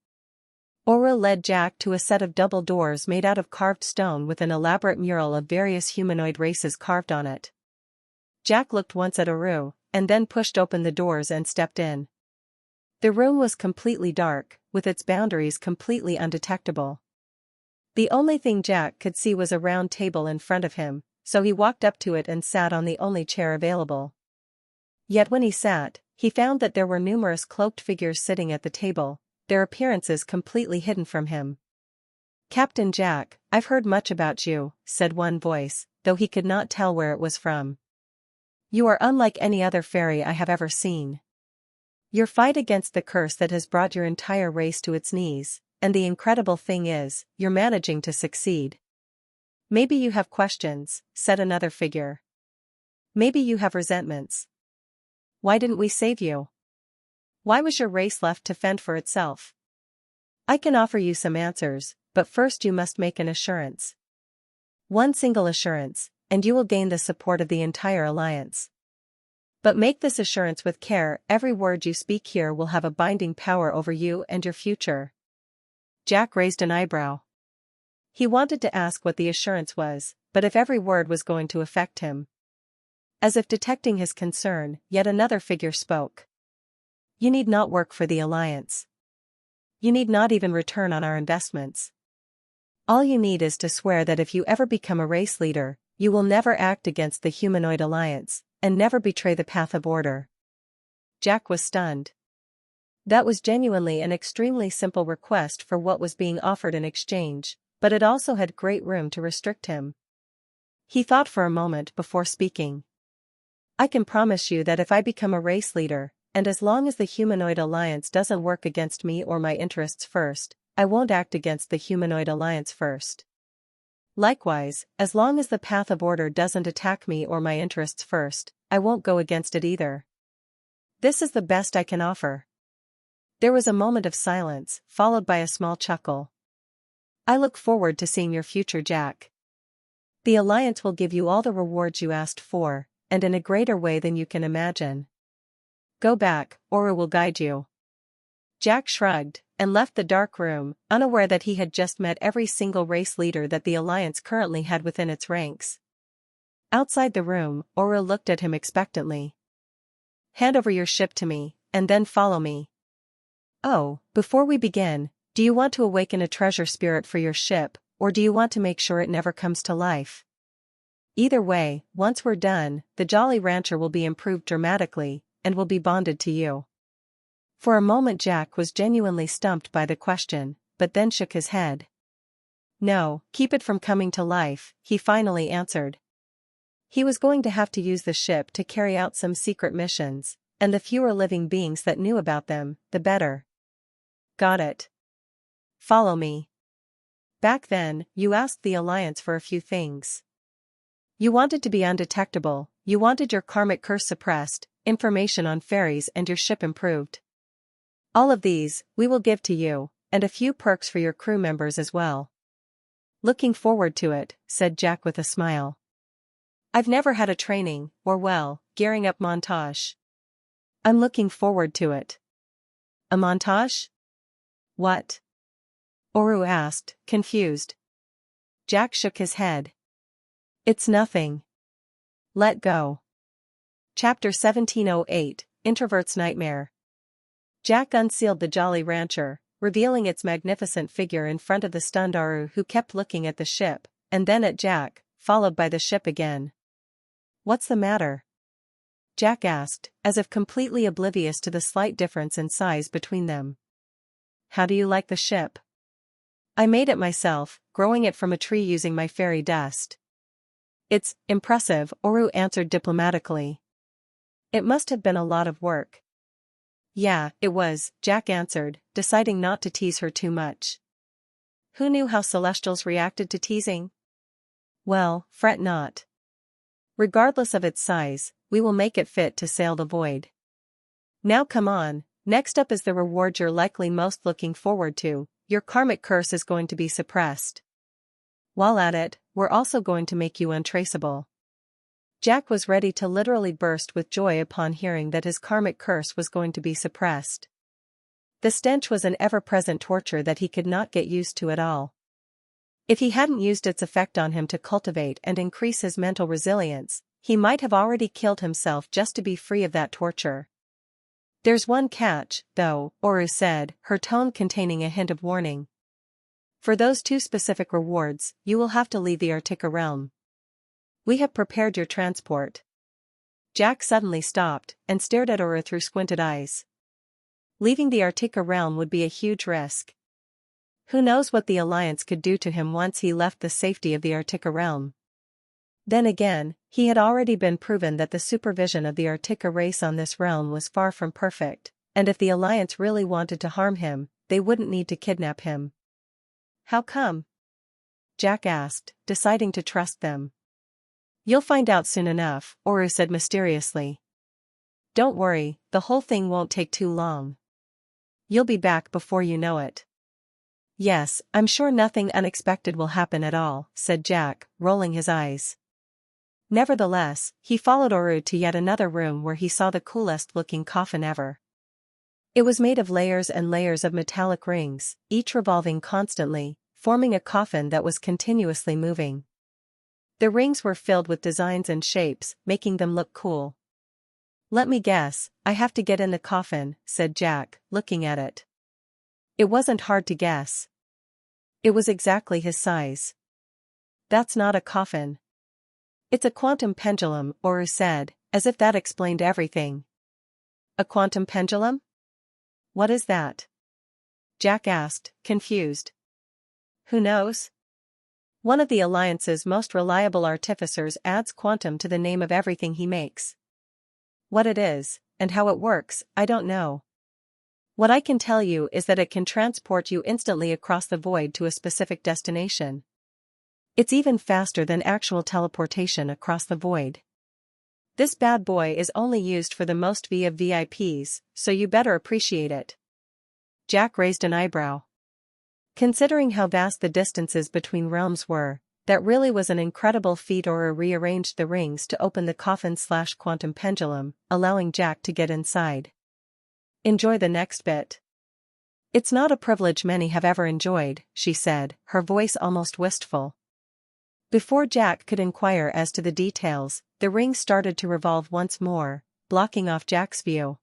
Aura led Jack to a set of double doors made out of carved stone with an elaborate mural of various humanoid races carved on it. Jack looked once at Aru, and then pushed open the doors and stepped in. The room was completely dark, with its boundaries completely undetectable. The only thing Jack could see was a round table in front of him, so he walked up to it and sat on the only chair available. Yet when he sat, he found that there were numerous cloaked figures sitting at the table, their appearances completely hidden from him. Captain Jack, I've heard much about you, said one voice, though he could not tell where it was from. You are unlike any other fairy I have ever seen. Your fight against the curse that has brought your entire race to its knees, and the incredible thing is, you're managing to succeed. Maybe you have questions, said another figure. Maybe you have resentments. Why didn't we save you? Why was your race left to fend for itself? I can offer you some answers, but first you must make an assurance. One single assurance, and you will gain the support of the entire Alliance. But make this assurance with care, every word you speak here will have a binding power over you and your future. Jack raised an eyebrow. He wanted to ask what the assurance was, but if every word was going to affect him. As if detecting his concern, yet another figure spoke. You need not work for the Alliance. You need not even return on our investments. All you need is to swear that if you ever become a race leader, you will never act against the humanoid alliance, and never betray the path of order. Jack was stunned. That was genuinely an extremely simple request for what was being offered in exchange, but it also had great room to restrict him. He thought for a moment before speaking. I can promise you that if I become a race leader, and as long as the humanoid alliance doesn't work against me or my interests first, I won't act against the humanoid alliance first. Likewise, as long as the path of order doesn't attack me or my interests first, I won't go against it either. This is the best I can offer. There was a moment of silence, followed by a small chuckle. I look forward to seeing your future, Jack. The Alliance will give you all the rewards you asked for, and in a greater way than you can imagine. Go back, Oru will guide you. Jack shrugged, and left the dark room, unaware that he had just met every single race leader that the Alliance currently had within its ranks. Outside the room, Oru looked at him expectantly. Hand over your ship to me, and then follow me. Oh, before we begin, do you want to awaken a treasure spirit for your ship, or do you want to make sure it never comes to life? Either way, once we're done, the Jolly Rancher will be improved dramatically, and will be bonded to you. For a moment Jack was genuinely stumped by the question, but then shook his head. No, keep it from coming to life, he finally answered. He was going to have to use the ship to carry out some secret missions, and the fewer living beings that knew about them, the better. Got it. Follow me. Back then, you asked the Alliance for a few things. You wanted to be undetectable, you wanted your karmic curse suppressed, information on fairies and your ship improved. All of these, we will give to you, and a few perks for your crew members as well. Looking forward to it, said Jack with a smile. I've never had a training, or gearing up montage. I'm looking forward to it. A montage? What? Oru asked, confused. Jack shook his head. It's nothing. Let go. Chapter 1708, Introvert's Nightmare. Jack unsealed the Jolly Rancher, revealing its magnificent figure in front of the stunned Oru, who kept looking at the ship, and then at Jack, followed by the ship again. What's the matter? Jack asked, as if completely oblivious to the slight difference in size between them. How do you like the ship? I made it myself, growing it from a tree using my fairy dust. It's impressive, Oru answered diplomatically. It must have been a lot of work. Yeah, it was, Jack answered, deciding not to tease her too much. Who knew how Celestials reacted to teasing? Well, fret not. Regardless of its size, we will make it fit to sail the void. Now come on, next up is the reward you're likely most looking forward to. Your karmic curse is going to be suppressed. While at it, we're also going to make you untraceable. Jack was ready to literally burst with joy upon hearing that his karmic curse was going to be suppressed. The stench was an ever-present torture that he could not get used to at all. If he hadn't used its effect on him to cultivate and increase his mental resilience, he might have already killed himself just to be free of that torture. There's one catch, though, Oru said, her tone containing a hint of warning. For those two specific rewards, you will have to leave the Artica realm. We have prepared your transport. Jack suddenly stopped, and stared at Oru through squinted eyes. Leaving the Artica realm would be a huge risk. Who knows what the Alliance could do to him once he left the safety of the Artica realm. Then again, he had already been proven that the supervision of the Artica race on this realm was far from perfect, and if the Alliance really wanted to harm him, they wouldn't need to kidnap him. How come? Jack asked, deciding to trust them. You'll find out soon enough, Oru said mysteriously. Don't worry, the whole thing won't take too long. You'll be back before you know it. Yes, I'm sure nothing unexpected will happen at all, said Jack, rolling his eyes. Nevertheless, he followed Oru to yet another room where he saw the coolest-looking coffin ever. It was made of layers and layers of metallic rings, each revolving constantly, forming a coffin that was continuously moving. The rings were filled with designs and shapes, making them look cool. Let me guess, I have to get in the coffin, said Jack, looking at it. It wasn't hard to guess. It was exactly his size. That's not a coffin. It's a quantum pendulum, Oru said, as if that explained everything. A quantum pendulum? What is that? Jack asked, confused. Who knows? One of the Alliance's most reliable artificers adds quantum to the name of everything he makes. What it is, and how it works, I don't know. What I can tell you is that it can transport you instantly across the void to a specific destination. It's even faster than actual teleportation across the void. This bad boy is only used for the most VIPs, so you better appreciate it. Jack raised an eyebrow. Considering how vast the distances between realms were, that really was an incredible feat. Aura rearranged the rings to open the coffin/quantum pendulum, allowing Jack to get inside. Enjoy the next bit. It's not a privilege many have ever enjoyed, she said, her voice almost wistful. Before Jack could inquire as to the details, the rings started to revolve once more, blocking off Jack's view.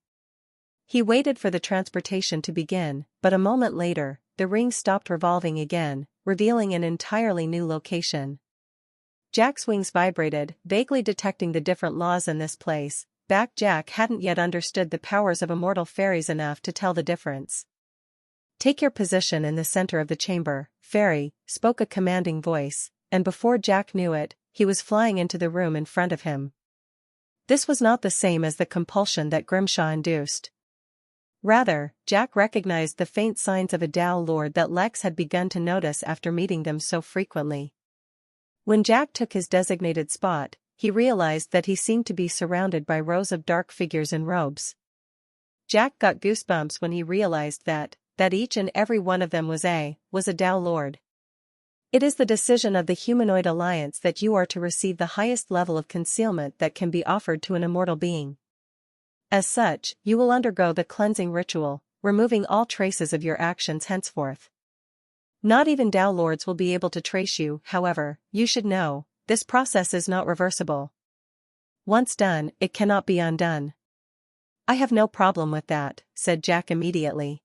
He waited for the transportation to begin, but a moment later, the rings stopped revolving again, revealing an entirely new location. Jack's wings vibrated, vaguely detecting the different laws in this place. Jack hadn't yet understood the powers of immortal fairies enough to tell the difference. Take your position in the center of the chamber, fairy, spoke a commanding voice, and before Jack knew it, he was flying into the room in front of him. This was not the same as the compulsion that Grimshaw induced. Rather, Jack recognized the faint signs of a Tao Lord that Lex had begun to notice after meeting them so frequently. When Jack took his designated spot, he realized that he seemed to be surrounded by rows of dark figures in robes. Jack got goosebumps when he realized that each and every one of them was a Tao Lord. It is the decision of the humanoid alliance that you are to receive the highest level of concealment that can be offered to an immortal being. As such, you will undergo the cleansing ritual, removing all traces of your actions henceforth. Not even Tao Lords will be able to trace you. However, you should know, this process is not reversible. Once done, it cannot be undone. I have no problem with that, said Jack immediately.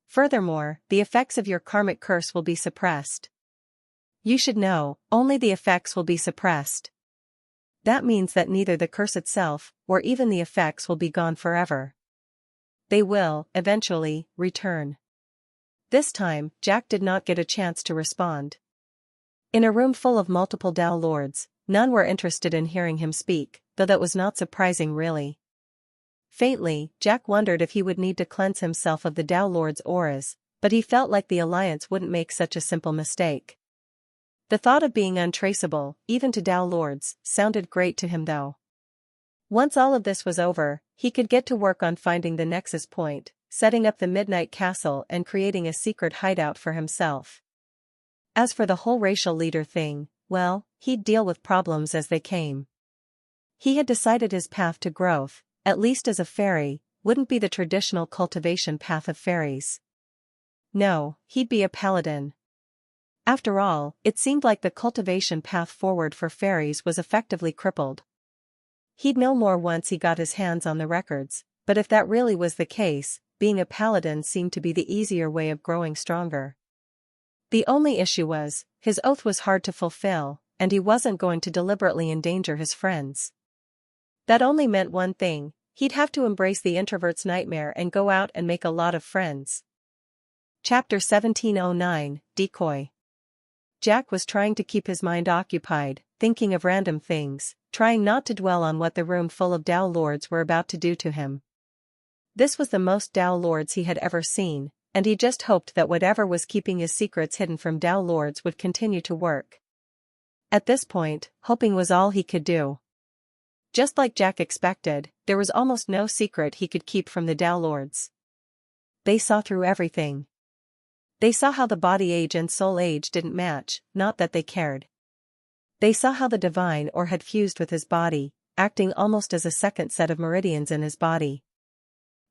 Furthermore, the effects of your karmic curse will be suppressed. You should know, only the effects will be suppressed. That means that neither the curse itself, or even the effects will be gone forever. They will, eventually, return. This time, Jack did not get a chance to respond. In a room full of multiple Tao Lords, none were interested in hearing him speak, though that was not surprising really. Faintly, Jack wondered if he would need to cleanse himself of the Tao Lord's auras, but he felt like the Alliance wouldn't make such a simple mistake. The thought of being untraceable, even to Tao Lords, sounded great to him though. Once all of this was over, he could get to work on finding the nexus point, setting up the Midnight Castle and creating a secret hideout for himself. As for the whole racial leader thing, well, he'd deal with problems as they came. He had decided his path to growth, at least as a fairy, wouldn't be the traditional cultivation path of fairies. No, he'd be a paladin. After all, it seemed like the cultivation path forward for fairies was effectively crippled. He'd know more once he got his hands on the records, but if that really was the case, being a paladin seemed to be the easier way of growing stronger. The only issue was, his oath was hard to fulfill, and he wasn't going to deliberately endanger his friends. That only meant one thing, he'd have to embrace the introvert's nightmare and go out and make a lot of friends. Chapter 1709, Decoy. Jack was trying to keep his mind occupied, thinking of random things, trying not to dwell on what the room full of Tao Lords were about to do to him. This was the most Tao Lords he had ever seen, and he just hoped that whatever was keeping his secrets hidden from Tao Lords would continue to work. At this point, hoping was all he could do. Just like Jack expected, there was almost no secret he could keep from the Tao Lords. They saw through everything. They saw how the body age and soul age didn't match, not that they cared. They saw how the divine or had fused with his body, acting almost as a second set of meridians in his body.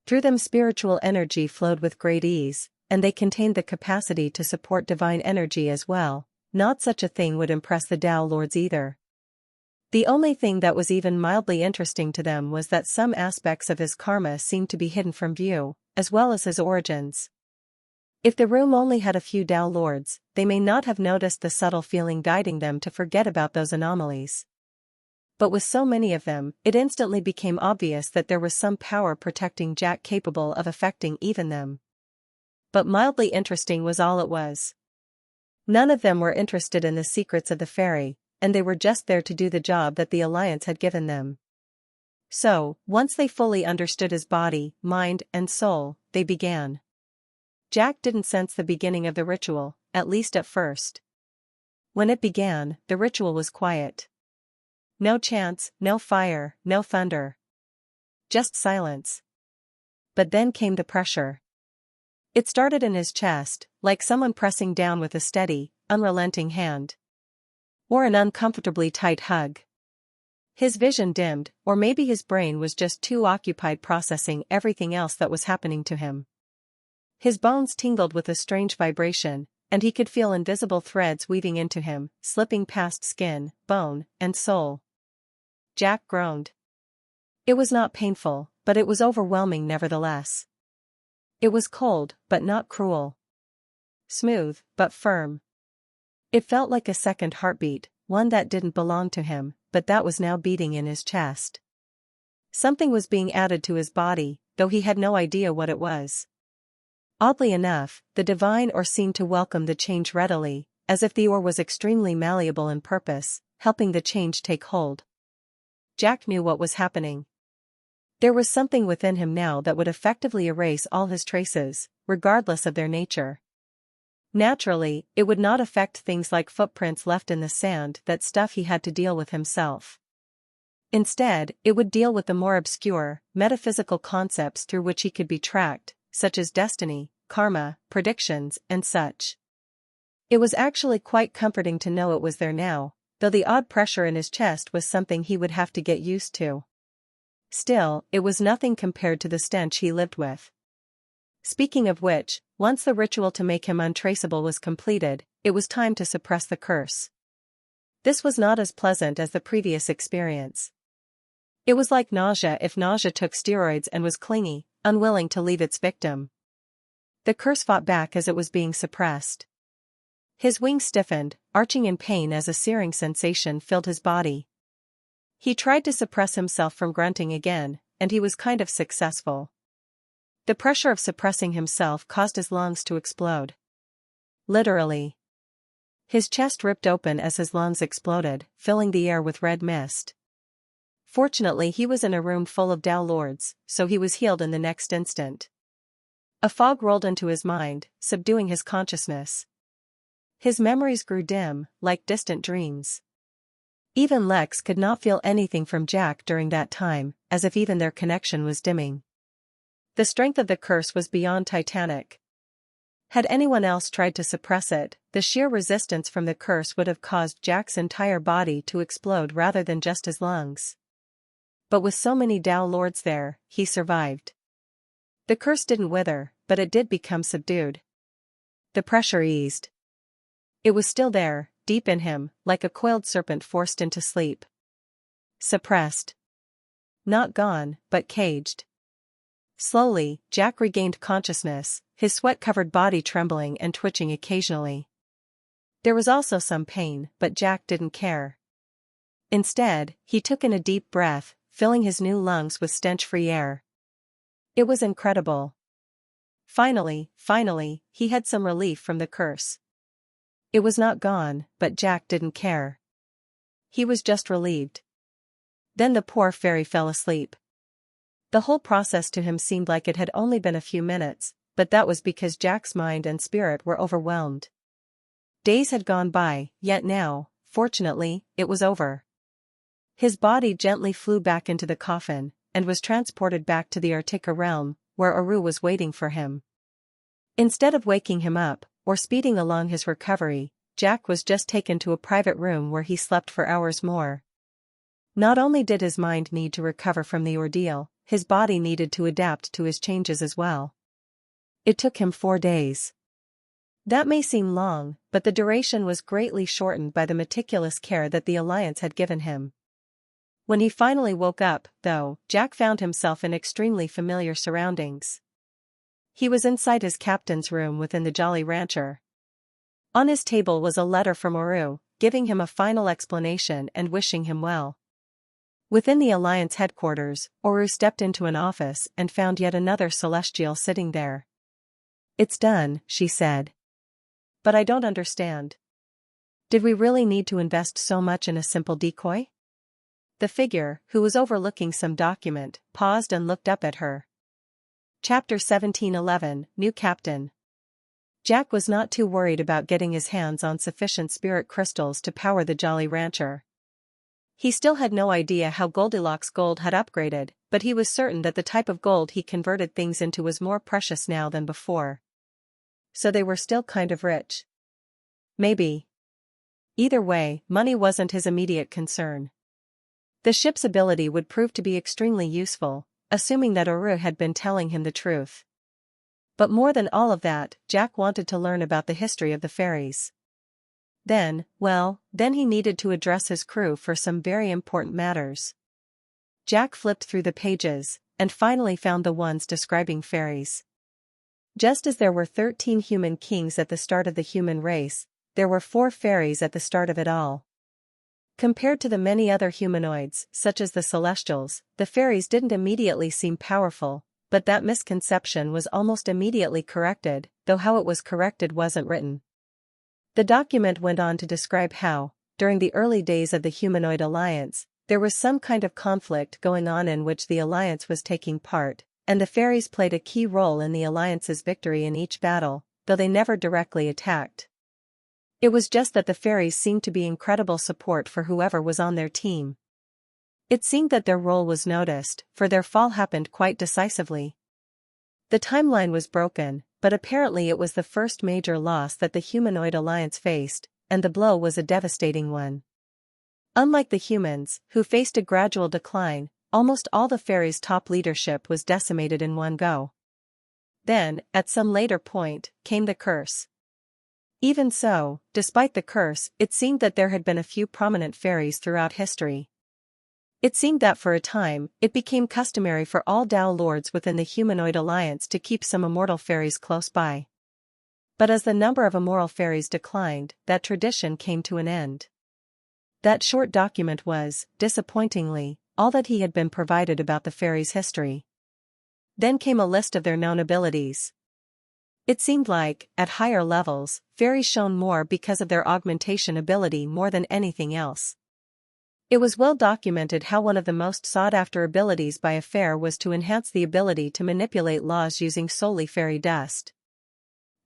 Through them spiritual energy flowed with great ease, and they contained the capacity to support divine energy as well. Not such a thing would impress the Tao Lords either. The only thing that was even mildly interesting to them was that some aspects of his karma seemed to be hidden from view, as well as his origins. If the room only had a few Tao Lords, they may not have noticed the subtle feeling guiding them to forget about those anomalies. But with so many of them, it instantly became obvious that there was some power protecting Jack capable of affecting even them. But mildly interesting was all it was. None of them were interested in the secrets of the fairy, and they were just there to do the job that the Alliance had given them. So, once they fully understood his body, mind, and soul, they began. Jack didn't sense the beginning of the ritual, at least at first. When it began, the ritual was quiet. No chants, no fire, no thunder. Just silence. But then came the pressure. It started in his chest, like someone pressing down with a steady, unrelenting hand. Or an uncomfortably tight hug. His vision dimmed, or maybe his brain was just too occupied processing everything else that was happening to him. His bones tingled with a strange vibration, and he could feel invisible threads weaving into him, slipping past skin, bone, and soul. Jack groaned. It was not painful, but it was overwhelming nevertheless. It was cold, but not cruel. Smooth, but firm. It felt like a second heartbeat, one that didn't belong to him, but that was now beating in his chest. Something was being added to his body, though he had no idea what it was. Oddly enough, the divine ore seemed to welcome the change readily, as if the ore was extremely malleable in purpose, helping the change take hold. Jack knew what was happening. There was something within him now that would effectively erase all his traces, regardless of their nature. Naturally, it would not affect things like footprints left in the sand, that stuff he had to deal with himself. Instead, it would deal with the more obscure, metaphysical concepts through which he could be tracked, such as destiny, karma, predictions, and such. It was actually quite comforting to know it was there now, though the odd pressure in his chest was something he would have to get used to. Still, it was nothing compared to the stench he lived with. Speaking of which, once the ritual to make him untraceable was completed, it was time to suppress the curse. This was not as pleasant as the previous experience. It was like nausea if nausea took steroids and was clingy, unwilling to leave its victim. The curse fought back as it was being suppressed. His wings stiffened, arching in pain as a searing sensation filled his body. He tried to suppress himself from grunting again, and he was kind of successful. The pressure of suppressing himself caused his lungs to explode. Literally. His chest ripped open as his lungs exploded, filling the air with red mist. Fortunately, he was in a room full of Dao lords, so he was healed in the next instant. A fog rolled into his mind, subduing his consciousness. His memories grew dim, like distant dreams. Even Lex could not feel anything from Jack during that time, as if even their connection was dimming. The strength of the curse was beyond titanic. Had anyone else tried to suppress it, the sheer resistance from the curse would have caused Jack's entire body to explode rather than just his lungs. But with so many Dao lords there, he survived. The curse didn't wither, but it did become subdued. The pressure eased. It was still there, deep in him, like a coiled serpent forced into sleep. Suppressed. Not gone, but caged. Slowly, Jack regained consciousness, his sweat-covered body trembling and twitching occasionally. There was also some pain, but Jack didn't care. Instead, he took in a deep breath, filling his new lungs with stench-free air. It was incredible. Finally, he had some relief from the curse. It was not gone, but Jack didn't care. He was just relieved. Then the poor fairy fell asleep. The whole process to him seemed like it had only been a few minutes, but that was because Jack's mind and spirit were overwhelmed. Days had gone by, yet now, fortunately, it was over. His body gently flew back into the coffin, and was transported back to the Artika realm, where Aru was waiting for him. Instead of waking him up, or speeding along his recovery, Jack was just taken to a private room where he slept for hours more. Not only did his mind need to recover from the ordeal, his body needed to adapt to his changes as well. It took him 4 days. That may seem long, but the duration was greatly shortened by the meticulous care that the Alliance had given him. When he finally woke up, though, Jack found himself in extremely familiar surroundings. He was inside his captain's room within the Jolly Rancher. On his table was a letter from Aru, giving him a final explanation and wishing him well. Within the Alliance headquarters, Aru stepped into an office and found yet another celestial sitting there. "It's done," she said. "But I don't understand. Did we really need to invest so much in a simple decoy?" The figure, who was overlooking some document, paused and looked up at her. Chapter 1711, New Captain. Jack was not too worried about getting his hands on sufficient spirit crystals to power the Jolly Rancher. He still had no idea how Goldilocks' gold had upgraded, but he was certain that the type of gold he converted things into was more precious now than before. So they were still kind of rich. Maybe. Either way, money wasn't his immediate concern. The ship's ability would prove to be extremely useful, assuming that Uru had been telling him the truth. But more than all of that, Jack wanted to learn about the history of the fairies. Then he needed to address his crew for some very important matters. Jack flipped through the pages, and finally found the ones describing fairies. Just as there were 13 human kings at the start of the human race, there were 4 fairies at the start of it all. Compared to the many other humanoids, such as the Celestials, the fairies didn't immediately seem powerful, but that misconception was almost immediately corrected, though how it was corrected wasn't written. The document went on to describe how, during the early days of the humanoid alliance, there was some kind of conflict going on in which the alliance was taking part, and the fairies played a key role in the alliance's victory in each battle, though they never directly attacked. It was just that the fairies seemed to be incredible support for whoever was on their team. It seemed that their role was noticed, for their fall happened quite decisively. The timeline was broken, but apparently it was the first major loss that the humanoid alliance faced, and the blow was a devastating one. Unlike the humans, who faced a gradual decline, almost all the fairies' top leadership was decimated in one go. Then, at some later point, came the curse. Even so, despite the curse, it seemed that there had been a few prominent fairies throughout history. It seemed that for a time, it became customary for all Tao lords within the humanoid alliance to keep some immortal fairies close by. But as the number of immoral fairies declined, that tradition came to an end. That short document was, disappointingly, all that he had been provided about the fairies' history. Then came a list of their known abilities. It seemed like, at higher levels, fairies shone more because of their augmentation ability more than anything else. It was well documented how one of the most sought-after abilities by a fair was to enhance the ability to manipulate laws using solely fairy dust.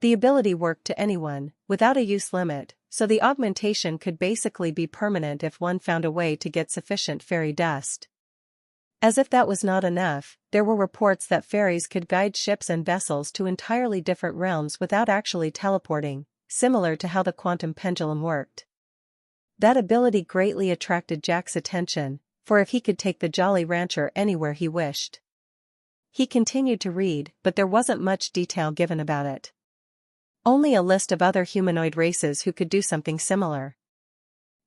The ability worked to anyone, without a use limit, so the augmentation could basically be permanent if one found a way to get sufficient fairy dust. As if that was not enough, there were reports that fairies could guide ships and vessels to entirely different realms without actually teleporting, similar to how the quantum pendulum worked. That ability greatly attracted Jack's attention, for if he could take the Jolly Rancher anywhere he wished. He continued to read, but there wasn't much detail given about it. Only a list of other humanoid races who could do something similar.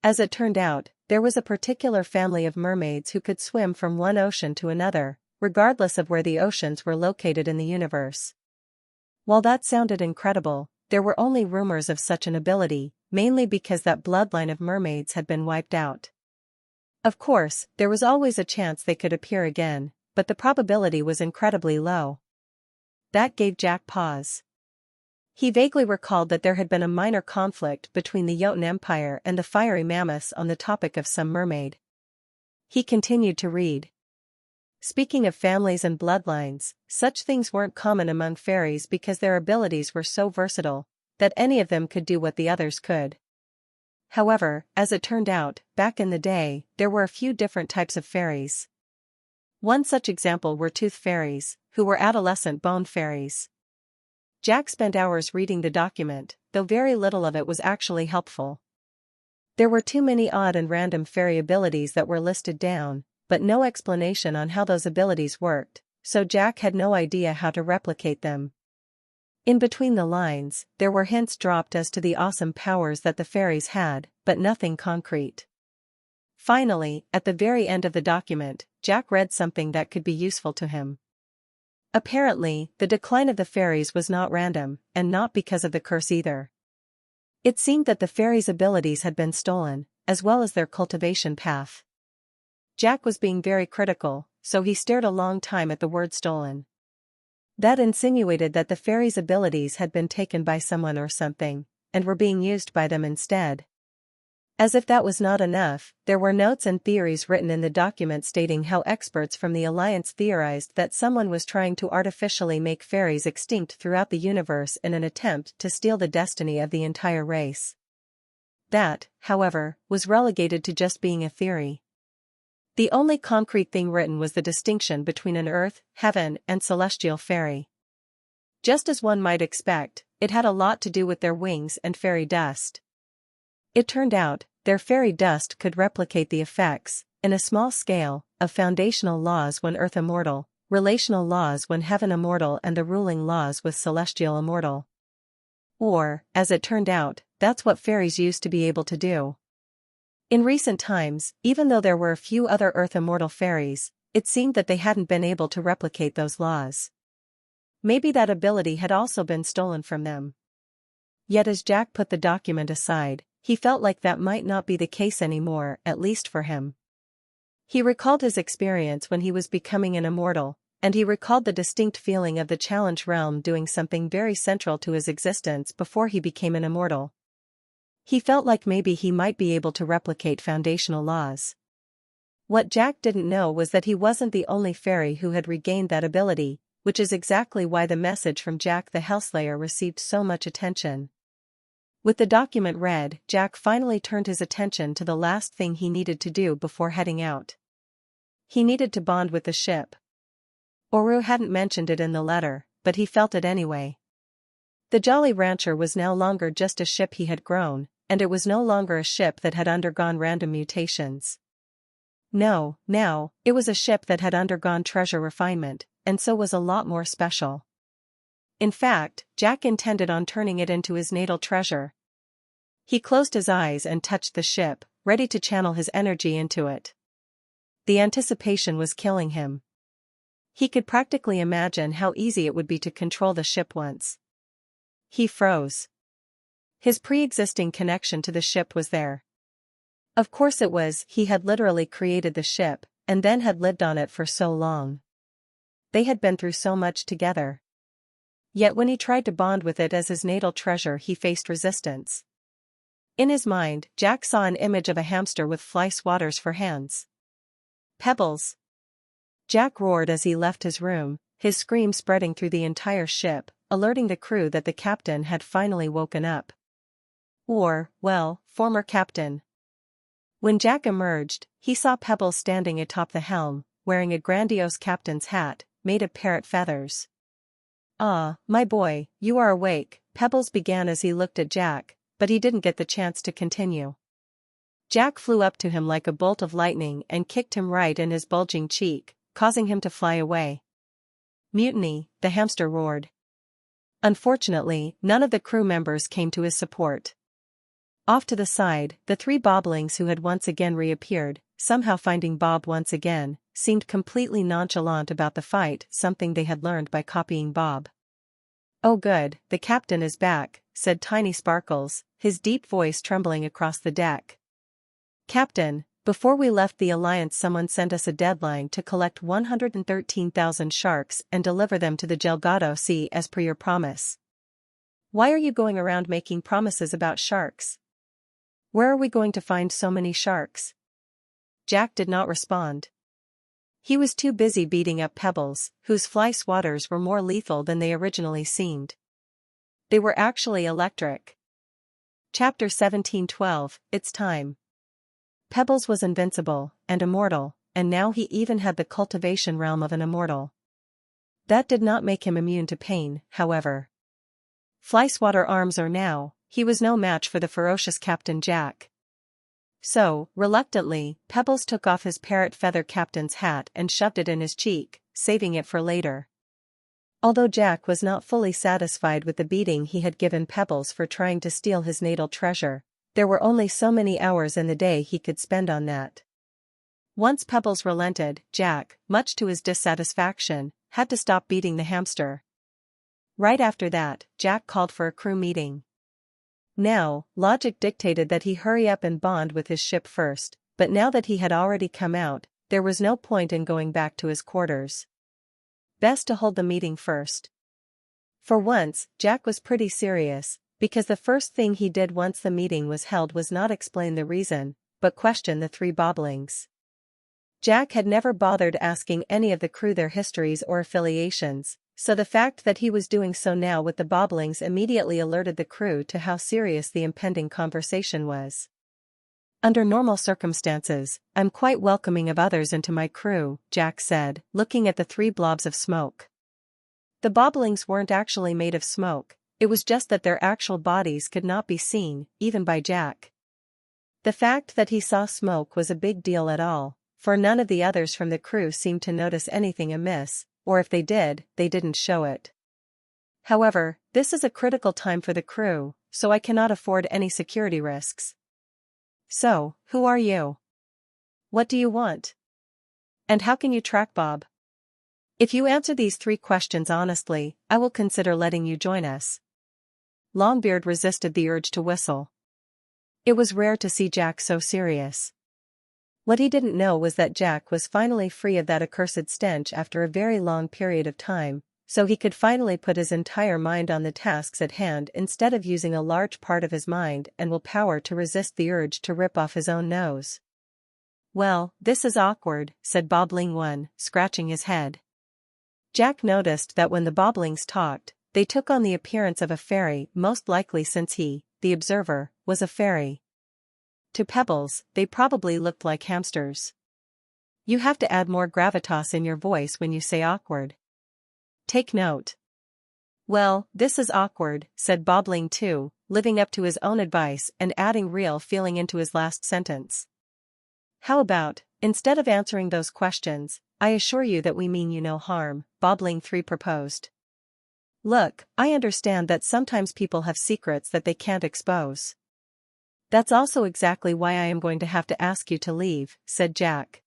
As it turned out, there was a particular family of mermaids who could swim from one ocean to another, regardless of where the oceans were located in the universe. While that sounded incredible, there were only rumors of such an ability, mainly because that bloodline of mermaids had been wiped out. Of course, there was always a chance they could appear again, but the probability was incredibly low. That gave Jack pause. He vaguely recalled that there had been a minor conflict between the Jotun Empire and the fiery mammoths on the topic of some mermaid. He continued to read. Speaking of families and bloodlines, such things weren't common among fairies because their abilities were so versatile that any of them could do what the others could. However, as it turned out, back in the day, there were a few different types of fairies. One such example were tooth fairies, who were adolescent bone fairies. Jack spent hours reading the document, though very little of it was actually helpful. There were too many odd and random fairy abilities that were listed down, but no explanation on how those abilities worked, so Jack had no idea how to replicate them. In between the lines, there were hints dropped as to the awesome powers that the fairies had, but nothing concrete. Finally, at the very end of the document, Jack read something that could be useful to him. Apparently, the decline of the fairies was not random, and not because of the curse either. It seemed that the fairies' abilities had been stolen, as well as their cultivation path. Jack was being very critical, so he stared a long time at the word stolen. That insinuated that the fairies' abilities had been taken by someone or something, and were being used by them instead. As if that was not enough, there were notes and theories written in the document stating how experts from the Alliance theorized that someone was trying to artificially make fairies extinct throughout the universe in an attempt to steal the destiny of the entire race. That, however, was relegated to just being a theory. The only concrete thing written was the distinction between an earth, heaven, and celestial fairy. Just as one might expect, it had a lot to do with their wings and fairy dust. It turned out, their fairy dust could replicate the effects, in a small scale, of foundational laws when earth immortal, relational laws when heaven immortal, and the ruling laws with celestial immortal. Or, as it turned out, that's what fairies used to be able to do. In recent times, even though there were a few other earth immortal fairies, it seemed that they hadn't been able to replicate those laws. Maybe that ability had also been stolen from them. Yet as Jack put the document aside, he felt like that might not be the case anymore, at least for him. He recalled his experience when he was becoming an immortal, and he recalled the distinct feeling of the challenge realm doing something very central to his existence before he became an immortal. He felt like maybe he might be able to replicate foundational laws. What Jack didn't know was that he wasn't the only fairy who had regained that ability, which is exactly why the message from Jack the Hellslayer received so much attention. With the document read, Jack finally turned his attention to the last thing he needed to do before heading out. He needed to bond with the ship. Oru hadn't mentioned it in the letter, but he felt it anyway. The Jolly Rancher was no longer just a ship he had grown, and it was no longer a ship that had undergone random mutations. No, now, it was a ship that had undergone treasure refinement, and so was a lot more special. In fact, Jack intended on turning it into his natal treasure. He closed his eyes and touched the ship, ready to channel his energy into it. The anticipation was killing him. He could practically imagine how easy it would be to control the ship once. He froze. His pre-existing connection to the ship was there. Of course it was, he had literally created the ship, and then had lived on it for so long. They had been through so much together. Yet when he tried to bond with it as his natal treasure, he faced resistance. In his mind, Jack saw an image of a hamster with fly swatters for hands. Pebbles! Jack roared as he left his room, his scream spreading through the entire ship, alerting the crew that the captain had finally woken up. Or, well, former captain. When Jack emerged, he saw Pebbles standing atop the helm, wearing a grandiose captain's hat, made of parrot feathers. "Ah, my boy, you are awake," Pebbles began as he looked at Jack, but he didn't get the chance to continue. Jack flew up to him like a bolt of lightning and kicked him right in his bulging cheek, causing him to fly away. "Mutiny," the hamster roared. Unfortunately, none of the crew members came to his support. Off to the side, the three boblings who had once again reappeared, somehow finding Bob once again, seemed completely nonchalant about the fight, something they had learned by copying Bob. "Oh good, the captain is back," said Tiny Sparkles, his deep voice trembling across the deck. "Captain, before we left the Alliance someone sent us a deadline to collect 113,000 sharks and deliver them to the Gelgado Sea as per your promise. Why are you going around making promises about sharks? Where are we going to find so many sharks?" Jack did not respond. He was too busy beating up Pebbles, whose fly swatters were more lethal than they originally seemed. They were actually electric. Chapter 17:12, It's Time. Pebbles was invincible, and immortal, and now he even had the cultivation realm of an immortal. That did not make him immune to pain, however. Fly swatter arms or now, he was no match for the ferocious Captain Jack. So, reluctantly, Pebbles took off his parrot feather captain's hat and shoved it in his cheek, saving it for later. Although Jack was not fully satisfied with the beating he had given Pebbles for trying to steal his natal treasure, there were only so many hours in the day he could spend on that. Once Pebbles relented, Jack, much to his dissatisfaction, had to stop beating the hamster. Right after that, Jack called for a crew meeting. Now, logic dictated that he hurry up and bond with his ship first, but now that he had already come out, there was no point in going back to his quarters. Best to hold the meeting first. For once, Jack was pretty serious, because the first thing he did once the meeting was held was not explain the reason, but question the three boblings. Jack had never bothered asking any of the crew their histories or affiliations, so the fact that he was doing so now with the boblings immediately alerted the crew to how serious the impending conversation was. Under normal circumstances, I'm quite welcoming of others into my crew, Jack said, looking at the three blobs of smoke. The boblings weren't actually made of smoke, it was just that their actual bodies could not be seen, even by Jack. The fact that he saw smoke was a big deal at all, for none of the others from the crew seemed to notice anything amiss, or if they did, they didn't show it. However, this is a critical time for the crew, so I cannot afford any security risks. So, who are you? What do you want? And how can you track Bob? If you answer these three questions honestly, I will consider letting you join us. Longbeard resisted the urge to whistle. It was rare to see Jack so serious. What he didn't know was that Jack was finally free of that accursed stench after a very long period of time, so he could finally put his entire mind on the tasks at hand instead of using a large part of his mind and willpower to resist the urge to rip off his own nose. Well, this is awkward, said Bobling 1, scratching his head. Jack noticed that when the boblings talked, they took on the appearance of a fairy, most likely since he, the observer, was a fairy. To Pebbles, they probably looked like hamsters. You have to add more gravitas in your voice when you say awkward. Take note. Well, this is awkward, said Bobling 2, living up to his own advice and adding real feeling into his last sentence. How about, instead of answering those questions, I assure you that we mean you no harm, Bobling 3 proposed. Look, I understand that sometimes people have secrets that they can't expose. That's also exactly why I am going to have to ask you to leave, said Jack.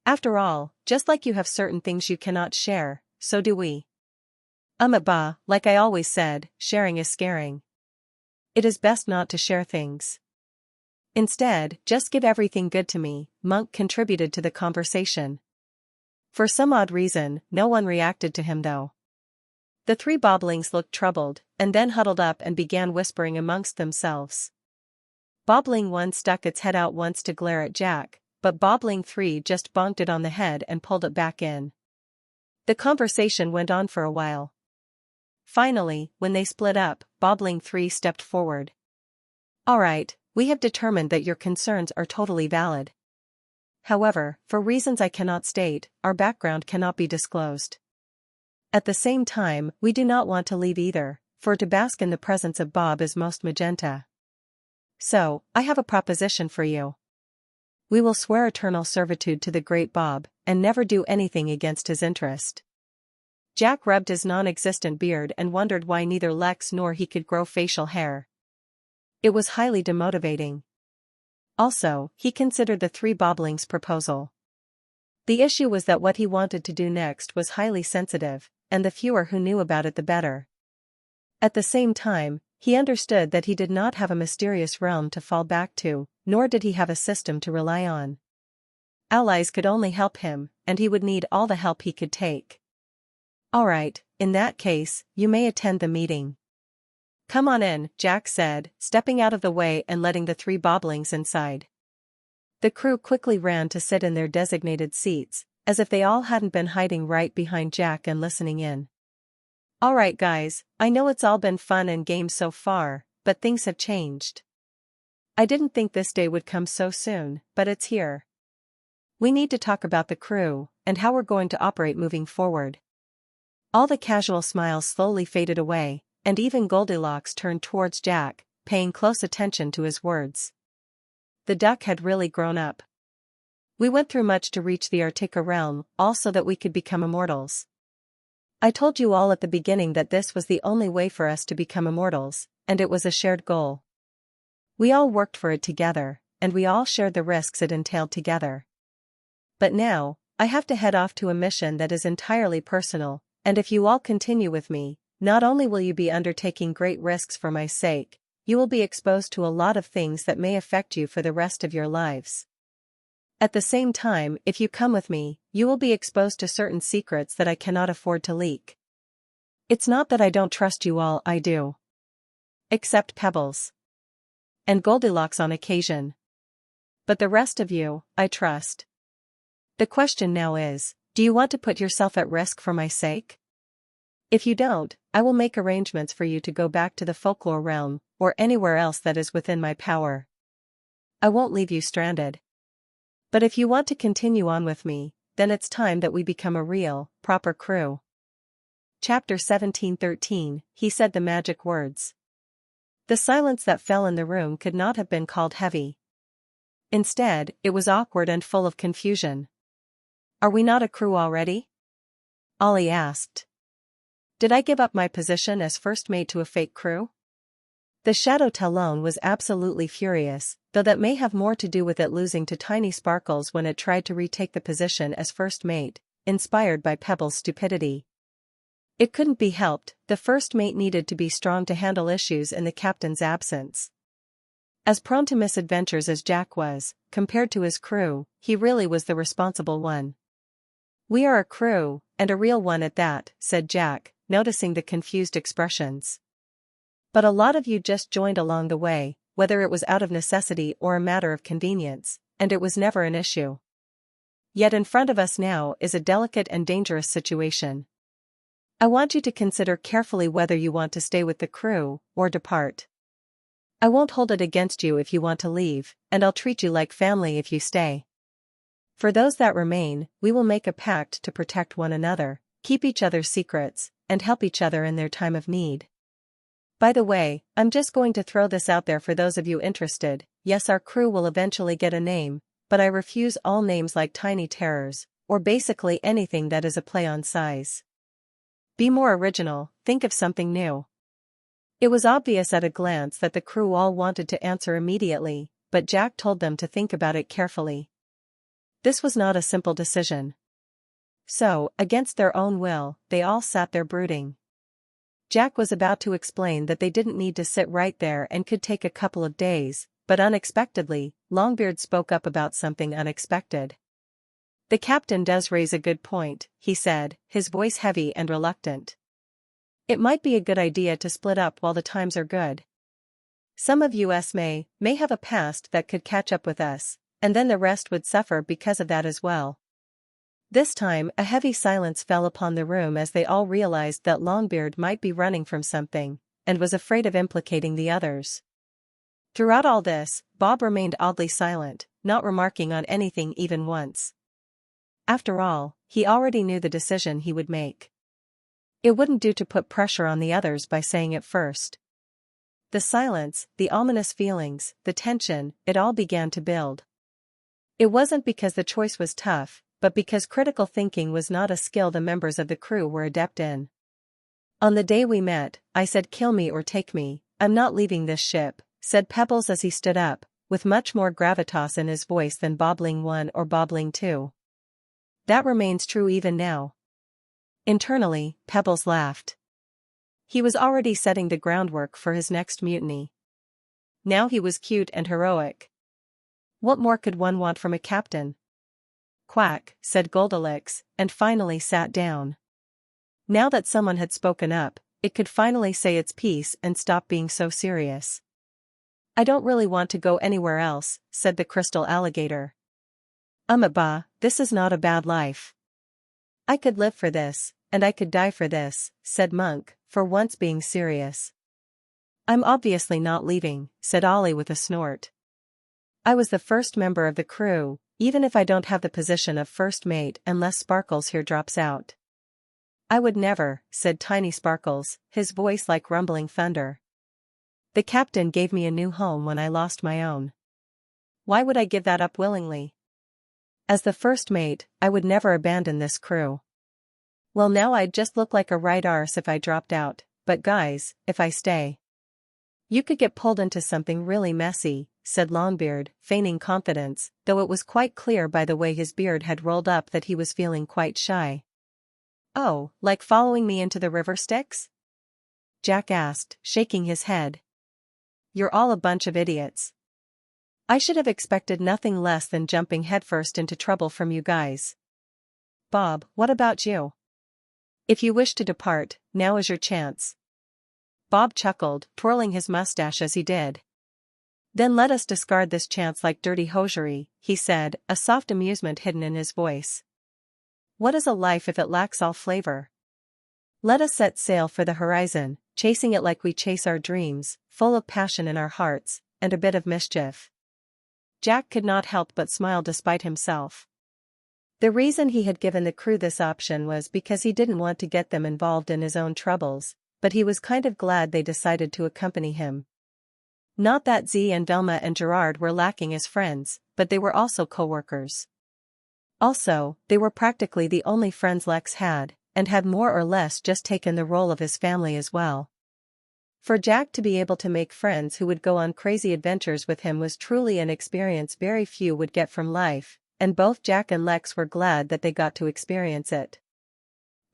After all, just like you have certain things you cannot share, so do we. Bah, like I always said, sharing is scaring. It is best not to share things. Instead, just give everything good to me, Monk contributed to the conversation. For some odd reason, no one reacted to him though. The three boblings looked troubled, and then huddled up and began whispering amongst themselves. Bobling 1 stuck its head out once to glare at Jack, but Bobling 3 just bonked it on the head and pulled it back in. The conversation went on for a while. Finally, when they split up, Bobling 3 stepped forward. All right, we have determined that your concerns are totally valid. However, for reasons I cannot state, our background cannot be disclosed. At the same time, we do not want to leave either, for to bask in the presence of Bob is most magenta. So, I have a proposition for you. We will swear eternal servitude to the great Bob, and never do anything against his interest. Jack rubbed his non-existent beard and wondered why neither Lex nor he could grow facial hair. It was highly demotivating. Also, he considered the three boblings' proposal. The issue was that what he wanted to do next was highly sensitive, and the fewer who knew about it the better. At the same time, he understood that he did not have a mysterious realm to fall back to, nor did he have a system to rely on. Allies could only help him, and he would need all the help he could take. All right, in that case, you may attend the meeting. Come on in, Jack said, stepping out of the way and letting the three boblings inside. The crew quickly ran to sit in their designated seats, as if they all hadn't been hiding right behind Jack and listening in. All right guys, I know it's all been fun and games so far, but things have changed. I didn't think this day would come so soon, but it's here. We need to talk about the crew, and how we're going to operate moving forward. All the casual smiles slowly faded away, and even Goldilocks turned towards Jack, paying close attention to his words. The duck had really grown up. We went through much to reach the Artica realm, all so that we could become immortals. I told you all at the beginning that this was the only way for us to become immortals, and it was a shared goal. We all worked for it together, and we all shared the risks it entailed together. But now, I have to head off to a mission that is entirely personal, and if you all continue with me, not only will you be undertaking great risks for my sake, you will be exposed to a lot of things that may affect you for the rest of your lives. At the same time, if you come with me, you will be exposed to certain secrets that I cannot afford to leak. It's not that I don't trust you all, I do. Except Pebbles. And Goldilocks on occasion. But the rest of you, I trust. The question now is, do you want to put yourself at risk for my sake? If you don't, I will make arrangements for you to go back to the folklore realm, or anywhere else that is within my power. I won't leave you stranded. But if you want to continue on with me, then it's time that we become a real, proper crew. Chapter 17:13, he said the magic words. The silence that fell in the room could not have been called heavy. Instead, it was awkward and full of confusion. Are we not a crew already? Ollie asked. Did I give up my position as first mate to a fake crew? The Shadow Talon was absolutely furious, though that may have more to do with it losing to Tiny Sparkles when it tried to retake the position as first mate, inspired by Pebble's stupidity. It couldn't be helped, the first mate needed to be strong to handle issues in the captain's absence. As prone to misadventures as Jack was, compared to his crew, he really was the responsible one. We are a crew, and a real one at that, said Jack, noticing the confused expressions. But a lot of you just joined along the way, whether it was out of necessity or a matter of convenience, and it was never an issue. Yet in front of us now is a delicate and dangerous situation. I want you to consider carefully whether you want to stay with the crew, or depart. I won't hold it against you if you want to leave, and I'll treat you like family if you stay. For those that remain, we will make a pact to protect one another, keep each other's secrets, and help each other in their time of need. By the way, I'm just going to throw this out there for those of you interested. Yes, our crew will eventually get a name, but I refuse all names like Tiny Terrors, or basically anything that is a play on size. Be more original, think of something new. It was obvious at a glance that the crew all wanted to answer immediately, but Jack told them to think about it carefully. This was not a simple decision. So, against their own will, they all sat there brooding. Jack was about to explain that they didn't need to sit right there and could take a couple of days, but unexpectedly, Longbeard spoke up about something unexpected. The captain does raise a good point, he said, his voice heavy and reluctant. It might be a good idea to split up while the times are good. Some of us may have a past that could catch up with us, and then the rest would suffer because of that as well. This time a heavy silence fell upon the room as they all realized that Longbeard might be running from something, and was afraid of implicating the others. Throughout all this, Bob remained oddly silent, not remarking on anything even once. After all, he already knew the decision he would make. It wouldn't do to put pressure on the others by saying it first. The silence, the ominous feelings, the tension, it all began to build. It wasn't because the choice was tough, but because critical thinking was not a skill the members of the crew were adept in. On the day we met, I said kill me or take me, I'm not leaving this ship, said Pebbles as he stood up, with much more gravitas in his voice than Bobbling 1 or Bobbling 2. That remains true even now. Internally, Pebbles laughed. He was already setting the groundwork for his next mutiny. Now he was cute and heroic. What more could one want from a captain? Quack, said Goldilocks, and finally sat down. Now that someone had spoken up, it could finally say its piece and stop being so serious. I don't really want to go anywhere else, said the crystal alligator. Bah, this is not a bad life. I could live for this, and I could die for this, said Monk, for once being serious. I'm obviously not leaving, said Ollie with a snort. I was the first member of the crew, even if I don't have the position of first mate unless Sparkles here drops out. I would never, said Tiny Sparkles, his voice like rumbling thunder. The captain gave me a new home when I lost my own. Why would I give that up willingly? As the first mate, I would never abandon this crew. Well, now I'd just look like a right arse if I dropped out, but guys, if I stay, you could get pulled into something really messy, said Longbeard, feigning confidence, though it was quite clear by the way his beard had rolled up that he was feeling quite shy. Oh, like following me into the river Styx? Jack asked, shaking his head. You're all a bunch of idiots. I should have expected nothing less than jumping headfirst into trouble from you guys. Bob, what about you? If you wish to depart, now is your chance. Bob chuckled, twirling his mustache as he did. Then let us discard this chance like dirty hosiery, he said, a soft amusement hidden in his voice. What is a life if it lacks all flavor? Let us set sail for the horizon, chasing it like we chase our dreams, full of passion in our hearts, and a bit of mischief. Jack could not help but smile despite himself. The reason he had given the crew this option was because he didn't want to get them involved in his own troubles, but he was kind of glad they decided to accompany him. Not that Z and Velma and Gerard were lacking as friends, but they were also co-workers. Also, they were practically the only friends Lex had, and had more or less just taken the role of his family as well. For Jack to be able to make friends who would go on crazy adventures with him was truly an experience very few would get from life, and both Jack and Lex were glad that they got to experience it.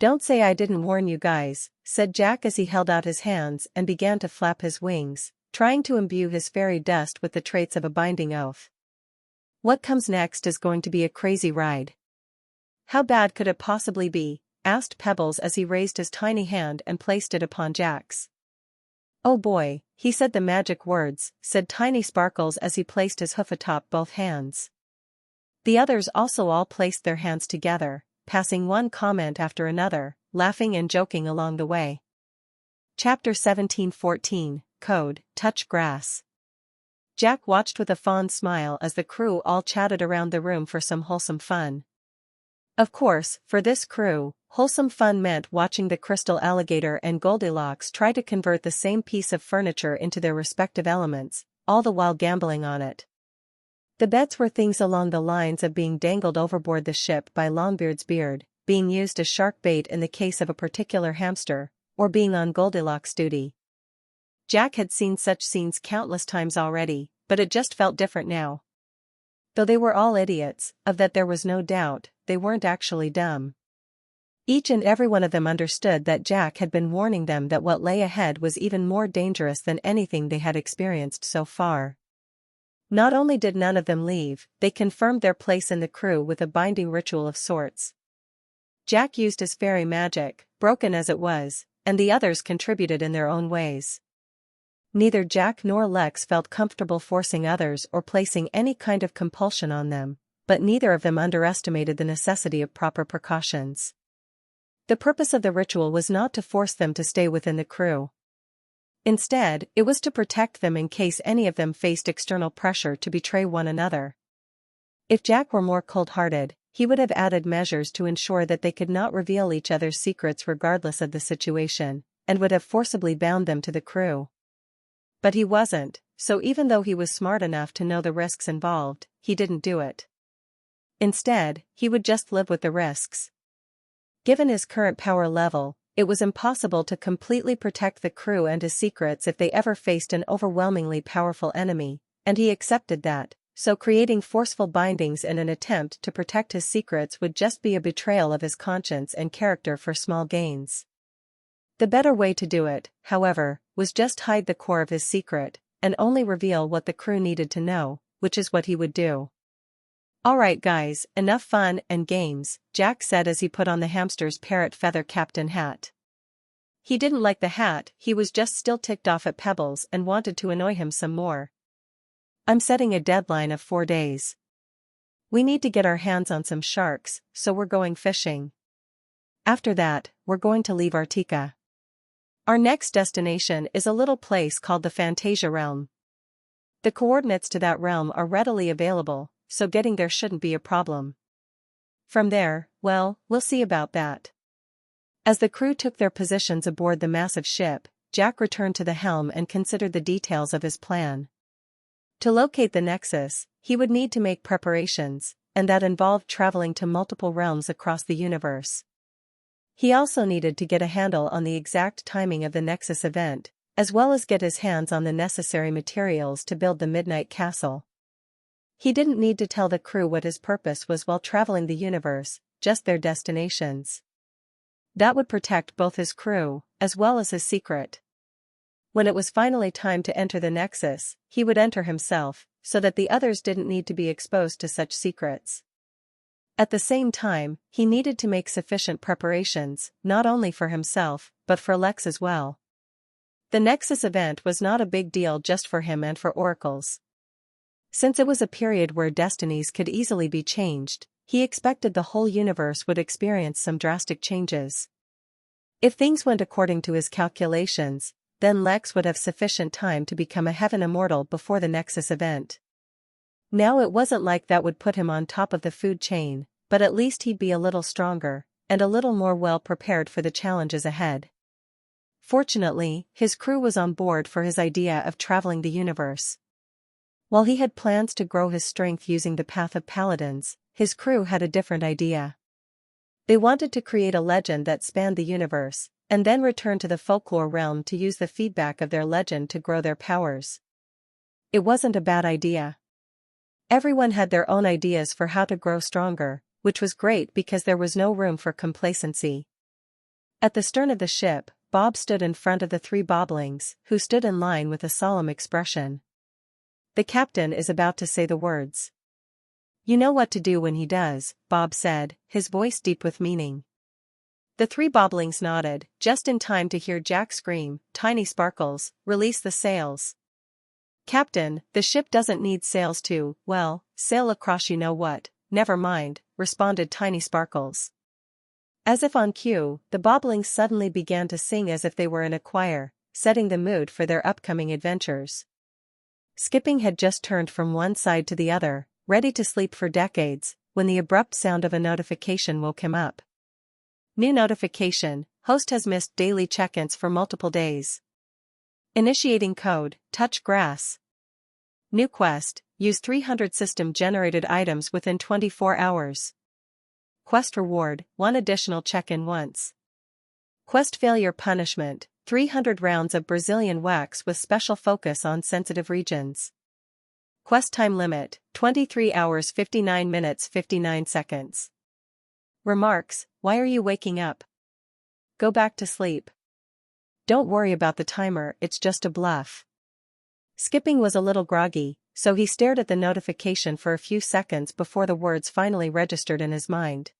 Don't say I didn't warn you guys, said Jack as he held out his hands and began to flap his wings, trying to imbue his fairy dust with the traits of a binding oath. What comes next is going to be a crazy ride. How bad could it possibly be? Asked Pebbles as he raised his tiny hand and placed it upon Jack's. Oh boy, he said the magic words, said Tiny Sparkles as he placed his hoof atop both hands. The others also all placed their hands together, passing one comment after another, laughing and joking along the way. Chapter 17:14, Code, Touch Grass. Jack watched with a fond smile as the crew all chatted around the room for some wholesome fun. Of course, for this crew, wholesome fun meant watching the crystal alligator and Goldilocks try to convert the same piece of furniture into their respective elements, all the while gambling on it. The bets were things along the lines of being dangled overboard the ship by Longbeard's beard, being used as shark bait in the case of a particular hamster, or being on Goldilocks duty. Jack had seen such scenes countless times already, but it just felt different now. Though they were all idiots, of that there was no doubt, they weren't actually dumb. Each and every one of them understood that Jack had been warning them that what lay ahead was even more dangerous than anything they had experienced so far. Not only did none of them leave, they confirmed their place in the crew with a binding ritual of sorts. Jack used his fairy magic, broken as it was, and the others contributed in their own ways. Neither Jack nor Lex felt comfortable forcing others or placing any kind of compulsion on them, but neither of them underestimated the necessity of proper precautions. The purpose of the ritual was not to force them to stay within the crew. Instead, it was to protect them in case any of them faced external pressure to betray one another. If Jack were more cold-hearted, he would have added measures to ensure that they could not reveal each other's secrets regardless of the situation, and would have forcibly bound them to the crew. But he wasn't, so even though he was smart enough to know the risks involved, he didn't do it. Instead, he would just live with the risks. Given his current power level, it was impossible to completely protect the crew and his secrets if they ever faced an overwhelmingly powerful enemy, and he accepted that, so creating forceful bindings in an attempt to protect his secrets would just be a betrayal of his conscience and character for small gains. The better way to do it, however, was just hide the core of his secret, and only reveal what the crew needed to know, which is what he would do. Alright guys, enough fun and games, Jack said as he put on the hamster's parrot feather captain hat. He didn't like the hat, he was just still ticked off at Pebbles and wanted to annoy him some more. I'm setting a deadline of 4 days. We need to get our hands on some sharks, so we're going fishing. After that, we're going to leave Artica. Our next destination is a little place called the Fantasia Realm. The coordinates to that realm are readily available, so getting there shouldn't be a problem. From there, well, we'll see about that. As the crew took their positions aboard the massive ship, Jack returned to the helm and considered the details of his plan. To locate the Nexus, he would need to make preparations, and that involved traveling to multiple realms across the universe. He also needed to get a handle on the exact timing of the Nexus event, as well as get his hands on the necessary materials to build the Midnight Castle. He didn't need to tell the crew what his purpose was while traveling the universe, just their destinations. That would protect both his crew, as well as his secret. When it was finally time to enter the Nexus, he would enter himself, so that the others didn't need to be exposed to such secrets. At the same time, he needed to make sufficient preparations, not only for himself, but for Lex as well. The Nexus event was not a big deal just for him and for oracles. Since it was a period where destinies could easily be changed, he expected the whole universe would experience some drastic changes. If things went according to his calculations, then Lex would have sufficient time to become a heaven immortal before the Nexus event. Now it wasn't like that would put him on top of the food chain, but at least he'd be a little stronger, and a little more well prepared for the challenges ahead. Fortunately, his crew was on board for his idea of traveling the universe. While he had plans to grow his strength using the path of paladins, his crew had a different idea. They wanted to create a legend that spanned the universe, and then return to the folklore realm to use the feedback of their legend to grow their powers. It wasn't a bad idea. Everyone had their own ideas for how to grow stronger, which was great because there was no room for complacency. At the stern of the ship, Bob stood in front of the three boblings, who stood in line with a solemn expression. The captain is about to say the words. "You know what to do when he does," Bob said, his voice deep with meaning. The three boblings nodded, just in time to hear Jack scream, "Tiny Sparkles, release the sails." "Captain, the ship doesn't need sails to, well, sail across you know what, never mind," responded Tiny Sparkles. As if on cue, the boblings suddenly began to sing as if they were in a choir, setting the mood for their upcoming adventures. Skipping had just turned from one side to the other, ready to sleep for decades, when the abrupt sound of a notification woke him up. New notification: host has missed daily check-ins for multiple days. Initiating code: touch grass. New quest: use 300 system-generated items within 24 hours. Quest reward: 1 additional check-in once. Quest failure punishment: 300 rounds of Brazilian wax with special focus on sensitive regions. Quest time limit: 23 hours 59 minutes 59 seconds. Remarks: why are you waking up? Go back to sleep. Don't worry about the timer, it's just a bluff. Skipping was a little groggy, so he stared at the notification for a few seconds before the words finally registered in his mind.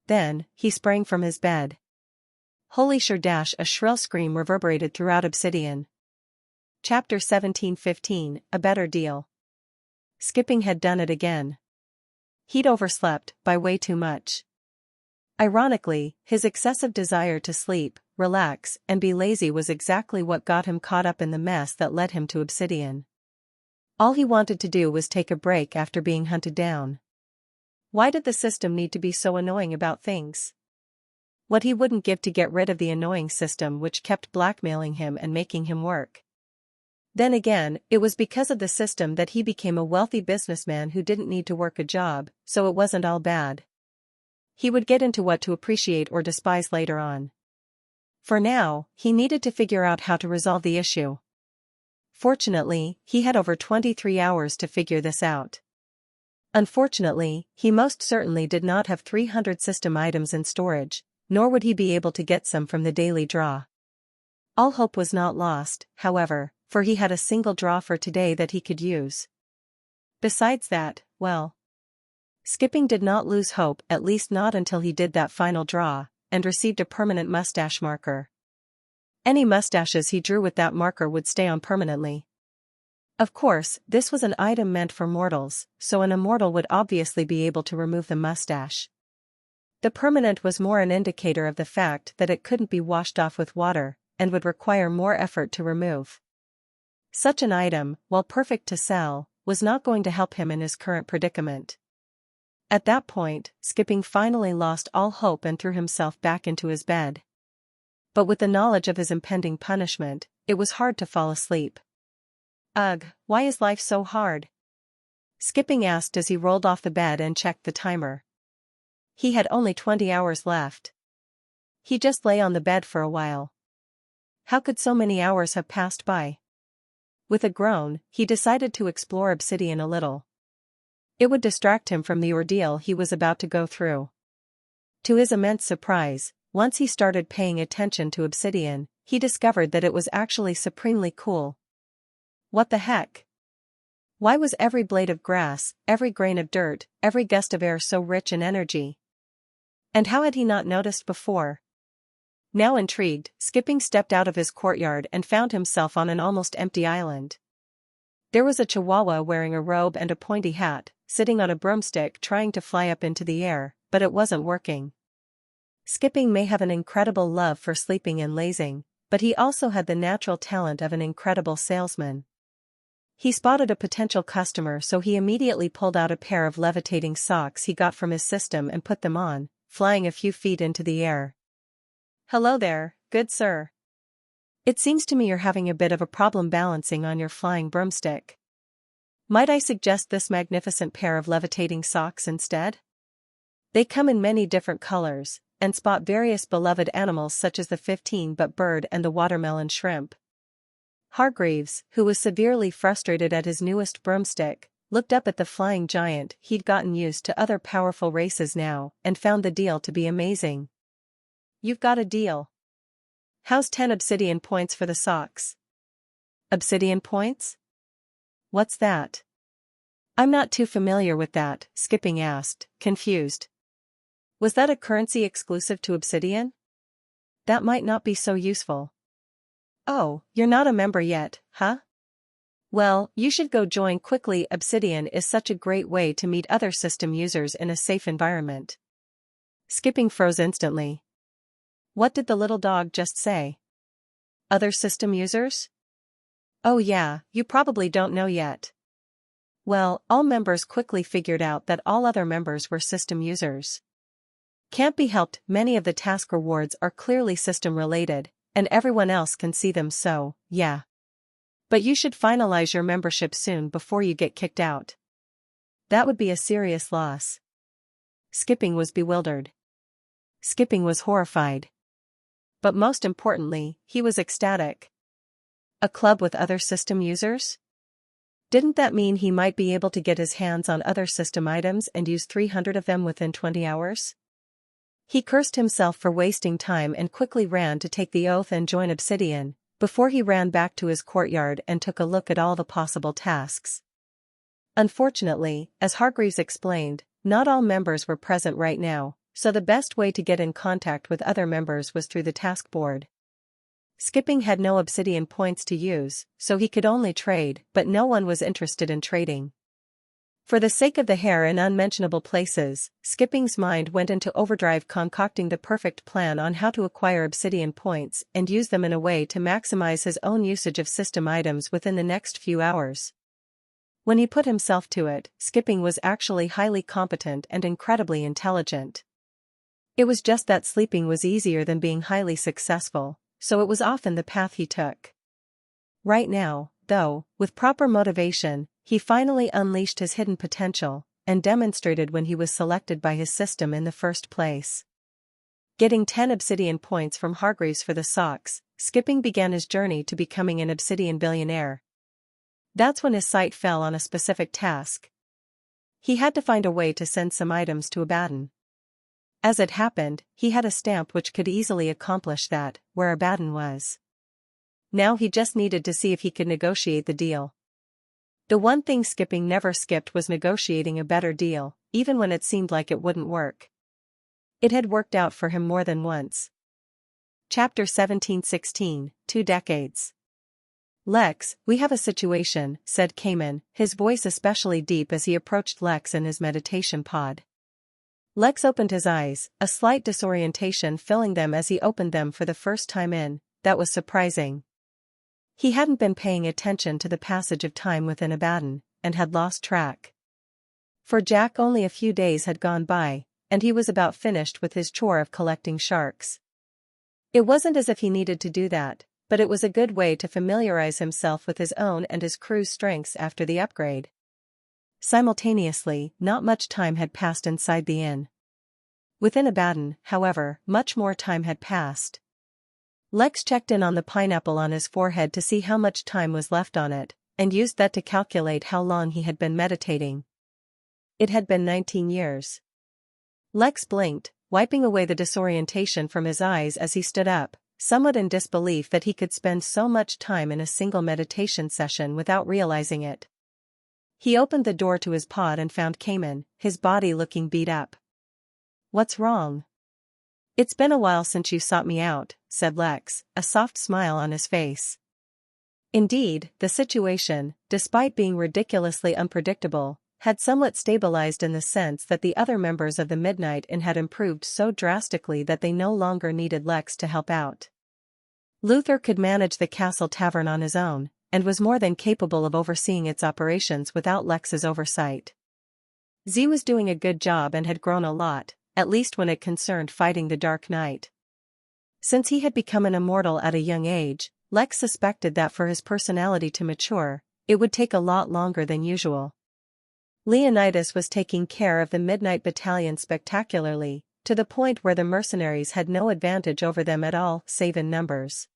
Then, he sprang from his bed. Holy sure dash! A shrill scream reverberated throughout Obsidian. Chapter 1715, A Better Deal. Skipping had done it again. He'd overslept, by way too much. Ironically, his excessive desire to sleep, relax, and be lazy was exactly what got him caught up in the mess that led him to Obsidian. All he wanted to do was take a break after being hunted down. Why did the system need to be so annoying about things? What he wouldn't give to get rid of the annoying system which kept blackmailing him and making him work. Then again, it was because of the system that he became a wealthy businessman who didn't need to work a job, so it wasn't all bad. He would get into what to appreciate or despise later on. For now, he needed to figure out how to resolve the issue. Fortunately, he had over 23 hours to figure this out. Unfortunately, he most certainly did not have 300 system items in storage, nor would he be able to get some from the daily draw. All hope was not lost, however, for he had a single draw for today that he could use. Besides that, well, Skipping did not lose hope, at least not until he did that final draw, and received a permanent mustache marker. Any mustaches he drew with that marker would stay on permanently. Of course, this was an item meant for mortals, so an immortal would obviously be able to remove the mustache. The permanent was more an indicator of the fact that it couldn't be washed off with water, and would require more effort to remove. Such an item, while perfect to sell, was not going to help him in his current predicament. At that point, Skipping finally lost all hope and threw himself back into his bed. But with the knowledge of his impending punishment, it was hard to fall asleep. Ugh, why is life so hard? Skipping asked as he rolled off the bed and checked the timer. He had only 20 hours left. He just lay on the bed for a while. How could so many hours have passed by? With a groan, he decided to explore Obsidian a little. It would distract him from the ordeal he was about to go through. To his immense surprise, once he started paying attention to Obsidian, he discovered that it was actually supremely cool. What the heck? Why was every blade of grass, every grain of dirt, every gust of air so rich in energy? And how had he not noticed before? Now intrigued, Skipping stepped out of his courtyard and found himself on an almost empty island. There was a chihuahua wearing a robe and a pointy hat, sitting on a broomstick trying to fly up into the air, but it wasn't working. Skipping may have an incredible love for sleeping and lazing, but he also had the natural talent of an incredible salesman. He spotted a potential customer, so he immediately pulled out a pair of levitating socks he got from his system and put them on, flying a few feet into the air. "Hello there, good sir. It seems to me you're having a bit of a problem balancing on your flying broomstick. Might I suggest this magnificent pair of levitating socks instead? They come in many different colors, and spot various beloved animals such as the 15-but bird and the watermelon shrimp." Hargreaves, who was severely frustrated at his newest broomstick, looked up at the flying giant. He'd gotten used to other powerful races now, and found the deal to be amazing. "You've got a deal. How's 10 obsidian points for the socks?" "Obsidian points? What's that?" "I'm not too familiar with that," Skipping asked, confused. "Was that a currency exclusive to obsidian? That might not be so useful." "Oh, you're not a member yet, huh? Well, you should go join quickly. Obsidian is such a great way to meet other system users in a safe environment." Skipping froze instantly. What did the little dog just say? Other system users? Oh yeah, you probably don't know yet. Well, all members quickly figured out that all other members were system users. Can't be helped, many of the task rewards are clearly system-related, and everyone else can see them, so, yeah. But you should finalize your membership soon before you get kicked out. That would be a serious loss. Skipping was bewildered. Skipping was horrified. But most importantly, he was ecstatic. A club with other system users? Didn't that mean he might be able to get his hands on other system items and use 300 of them within 20 hours? He cursed himself for wasting time and quickly ran to take the oath and join Obsidian, before he ran back to his courtyard and took a look at all the possible tasks. Unfortunately, as Hargreaves explained, not all members were present right now, so the best way to get in contact with other members was through the task board. Skipping had no obsidian points to use, so he could only trade, but no one was interested in trading. For the sake of the hair in unmentionable places, Skipping's mind went into overdrive, concocting the perfect plan on how to acquire obsidian points and use them in a way to maximize his own usage of system items within the next few hours. When he put himself to it, Skipping was actually highly competent and incredibly intelligent. It was just that sleeping was easier than being highly successful, so it was often the path he took. Right now, though, with proper motivation, he finally unleashed his hidden potential, and demonstrated when he was selected by his system in the first place. Getting 10 obsidian points from Hargreaves for the socks, Skipping began his journey to becoming an obsidian billionaire. That's when his sight fell on a specific task. He had to find a way to send some items to Abaddon. As it happened, he had a stamp which could easily accomplish that, where Abaddon was. Now he just needed to see if he could negotiate the deal. The one thing Skipping never skipped was negotiating a better deal, even when it seemed like it wouldn't work. It had worked out for him more than once. Chapter 1716, 2 Decades. "Lex, we have a situation," said Cayman, his voice especially deep as he approached Lex in his meditation pod. Lex opened his eyes, a slight disorientation filling them as he opened them for the first time that was surprising. He hadn't been paying attention to the passage of time within Abaddon, and had lost track. For Jack only a few days had gone by, and he was about finished with his chore of collecting sharks. It wasn't as if he needed to do that, but it was a good way to familiarize himself with his own and his crew's strengths after the upgrade. Simultaneously, not much time had passed inside the inn. Within Abaddon, however, much more time had passed. Lex checked in on the pineapple on his forehead to see how much time was left on it, and used that to calculate how long he had been meditating. It had been 19 years. Lex blinked, wiping away the disorientation from his eyes as he stood up, somewhat in disbelief that he could spend so much time in a single meditation session without realizing it. He opened the door to his pod and found Cayman, his body looking beat up. "What's wrong?" It's been a while since you sought me out, said Lex, a soft smile on his face. Indeed, the situation, despite being ridiculously unpredictable, had somewhat stabilized in the sense that the other members of the Midnight Inn had improved so drastically that they no longer needed Lex to help out. Luther could manage the castle tavern on his own, and was more than capable of overseeing its operations without Lex's oversight. Z was doing a good job and had grown a lot, at least when it concerned fighting the Dark Knight. Since he had become an immortal at a young age, Lex suspected that for his personality to mature, it would take a lot longer than usual. Leonidas was taking care of the Midnight Battalion spectacularly, to the point where the mercenaries had no advantage over them at all, save in numbers.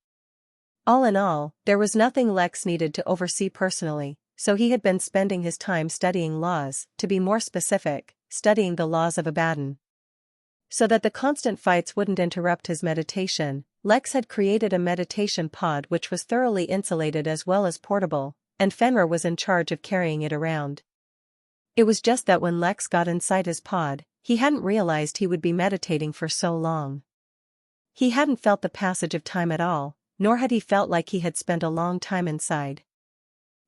All in all, there was nothing Lex needed to oversee personally, so he had been spending his time studying laws, to be more specific, studying the laws of Abaddon. So that the constant fights wouldn't interrupt his meditation, Lex had created a meditation pod which was thoroughly insulated as well as portable, and Fenrir was in charge of carrying it around. It was just that when Lex got inside his pod, he hadn't realized he would be meditating for so long. He hadn't felt the passage of time at all, nor had he felt like he had spent a long time inside.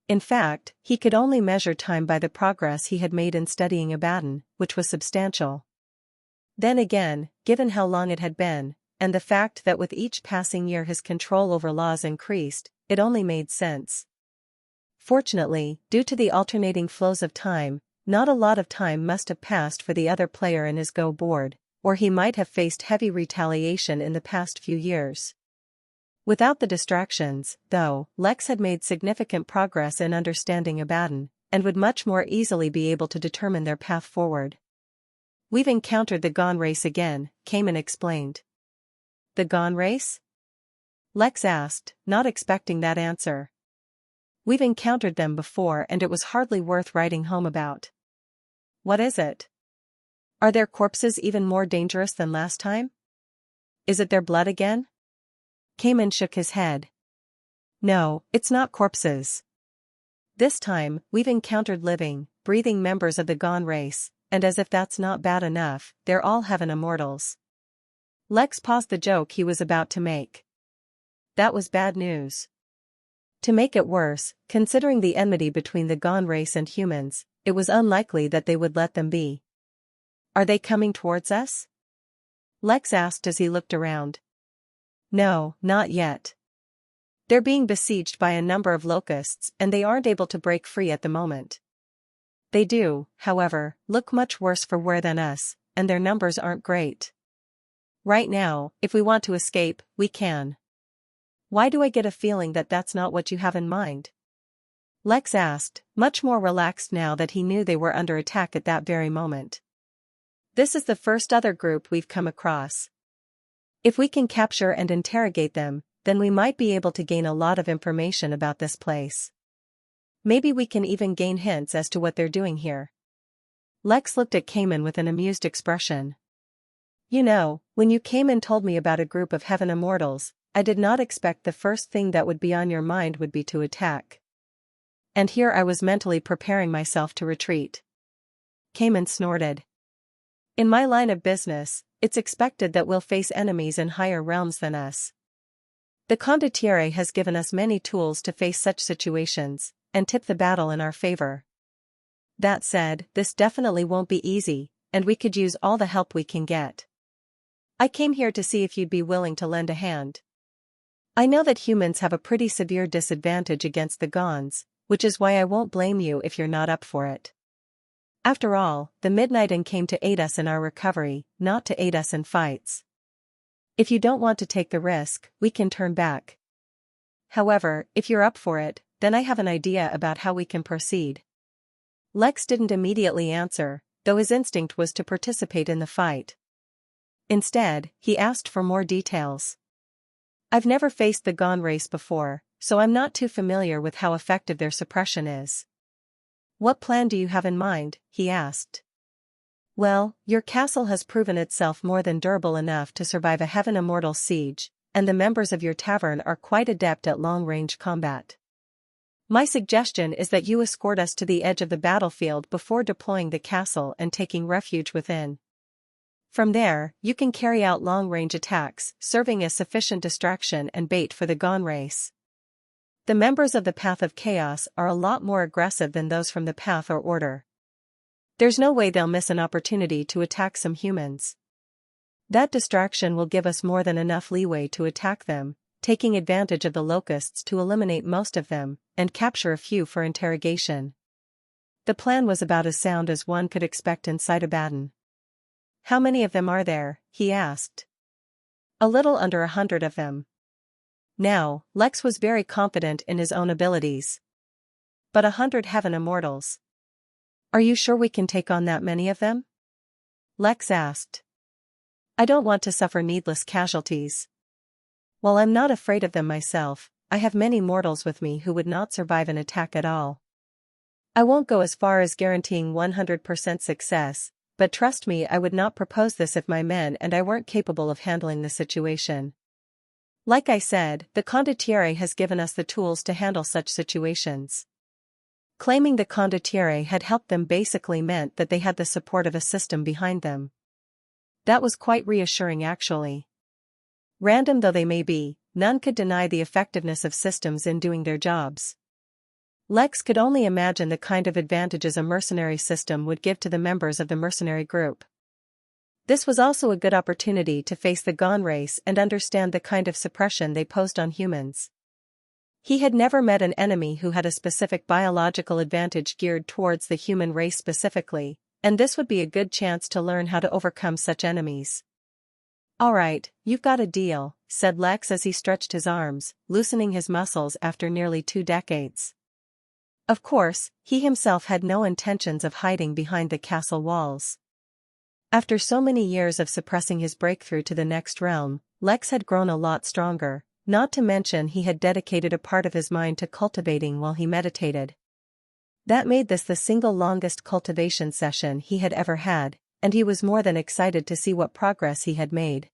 In fact, he could only measure time by the progress he had made in studying Abaddon, which was substantial. Then again, given how long it had been, and the fact that with each passing year his control over laws increased, it only made sense. Fortunately, due to the alternating flows of time, not a lot of time must have passed for the other player in his Go board, or he might have faced heavy retaliation in the past few years. Without the distractions, though, Lex had made significant progress in understanding Abaddon, and would much more easily be able to determine their path forward. We've encountered the Gone race again, Cayman explained. The Gone race? Lex asked, not expecting that answer. We've encountered them before and it was hardly worth writing home about. What is it? Are their corpses even more dangerous than last time? Is it their blood again? Cayman shook his head. No, it's not corpses. This time, we've encountered living, breathing members of the Gone race, and as if that's not bad enough, they're all heaven immortals. Lex paused the joke he was about to make. That was bad news. To make it worse, considering the enmity between the Gone race and humans, it was unlikely that they would let them be. Are they coming towards us? Lex asked as he looked around. No, not yet. They're being besieged by a number of locusts and they aren't able to break free at the moment. They do, however, look much worse for wear than us, and their numbers aren't great. Right now, if we want to escape, we can. Why do I get a feeling that that's not what you have in mind? Lex asked, much more relaxed now that he knew they were under attack at that very moment. This is the first other group we've come across. If we can capture and interrogate them, then we might be able to gain a lot of information about this place. Maybe we can even gain hints as to what they're doing here. Lex looked at Cayman with an amused expression. You know, when you came and told me about a group of heaven immortals, I did not expect the first thing that would be on your mind would be to attack. And here I was mentally preparing myself to retreat. Cayman snorted. In my line of business, it's expected that we'll face enemies in higher realms than us. The condottiere has given us many tools to face such situations, and tip the battle in our favor. That said, this definitely won't be easy, and we could use all the help we can get. I came here to see if you'd be willing to lend a hand. I know that humans have a pretty severe disadvantage against the Gones, which is why I won't blame you if you're not up for it. After all, the Midnight Inn came to aid us in our recovery, not to aid us in fights. If you don't want to take the risk, we can turn back. However, if you're up for it, then I have an idea about how we can proceed. Lex didn't immediately answer, though his instinct was to participate in the fight. Instead, he asked for more details. I've never faced the Gone race before, so I'm not too familiar with how effective their suppression is. What plan do you have in mind? He asked. Well, your castle has proven itself more than durable enough to survive a heaven immortal siege, and the members of your tavern are quite adept at long-range combat. My suggestion is that you escort us to the edge of the battlefield before deploying the castle and taking refuge within. From there, you can carry out long-range attacks, serving as sufficient distraction and bait for the Gone race. The members of the Path of Chaos are a lot more aggressive than those from the Path or Order. There's no way they'll miss an opportunity to attack some humans. That distraction will give us more than enough leeway to attack them, taking advantage of the locusts to eliminate most of them, and capture a few for interrogation. The plan was about as sound as one could expect inside a baton. How many of them are there? He asked. A little under 100 of them. Now, Lex was very confident in his own abilities. But 100 heaven immortals. Are you sure we can take on that many of them? Lex asked. I don't want to suffer needless casualties. While I'm not afraid of them myself, I have many mortals with me who would not survive an attack at all. I won't go as far as guaranteeing 100% success, but trust me, I would not propose this if my men and I weren't capable of handling the situation. Like I said, the condottiere has given us the tools to handle such situations. Claiming the condottiere had helped them basically meant that they had the support of a system behind them. That was quite reassuring actually. Random though they may be, none could deny the effectiveness of systems in doing their jobs. Lex could only imagine the kind of advantages a mercenary system would give to the members of the mercenary group. This was also a good opportunity to face the Gone race and understand the kind of suppression they posed on humans. He had never met an enemy who had a specific biological advantage geared towards the human race specifically, and this would be a good chance to learn how to overcome such enemies. Alright, you've got a deal, said Lex as he stretched his arms, loosening his muscles after nearly 2 decades. Of course, he himself had no intentions of hiding behind the castle walls. After so many years of suppressing his breakthrough to the next realm, Lex had grown a lot stronger, not to mention he had dedicated a part of his mind to cultivating while he meditated. That made this the single longest cultivation session he had ever had, and he was more than excited to see what progress he had made.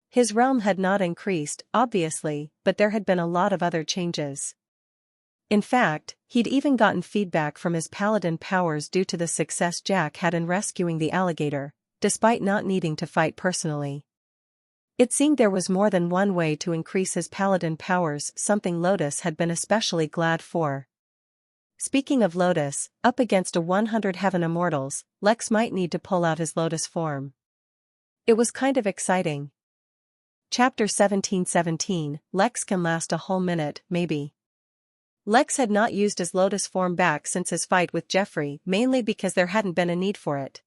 His realm had not increased, obviously, but there had been a lot of other changes. In fact, he'd even gotten feedback from his paladin powers due to the success Jack had in rescuing the alligator, despite not needing to fight personally. It seemed there was more than one way to increase his paladin powers, something Lotus had been especially glad for. Speaking of Lotus, up against a 100 heaven immortals, Lex might need to pull out his Lotus form. It was kind of exciting. Chapter 1717, Lex can last a whole minute, maybe. Lex had not used his Lotus form back since his fight with Jeffrey, mainly because there hadn't been a need for it.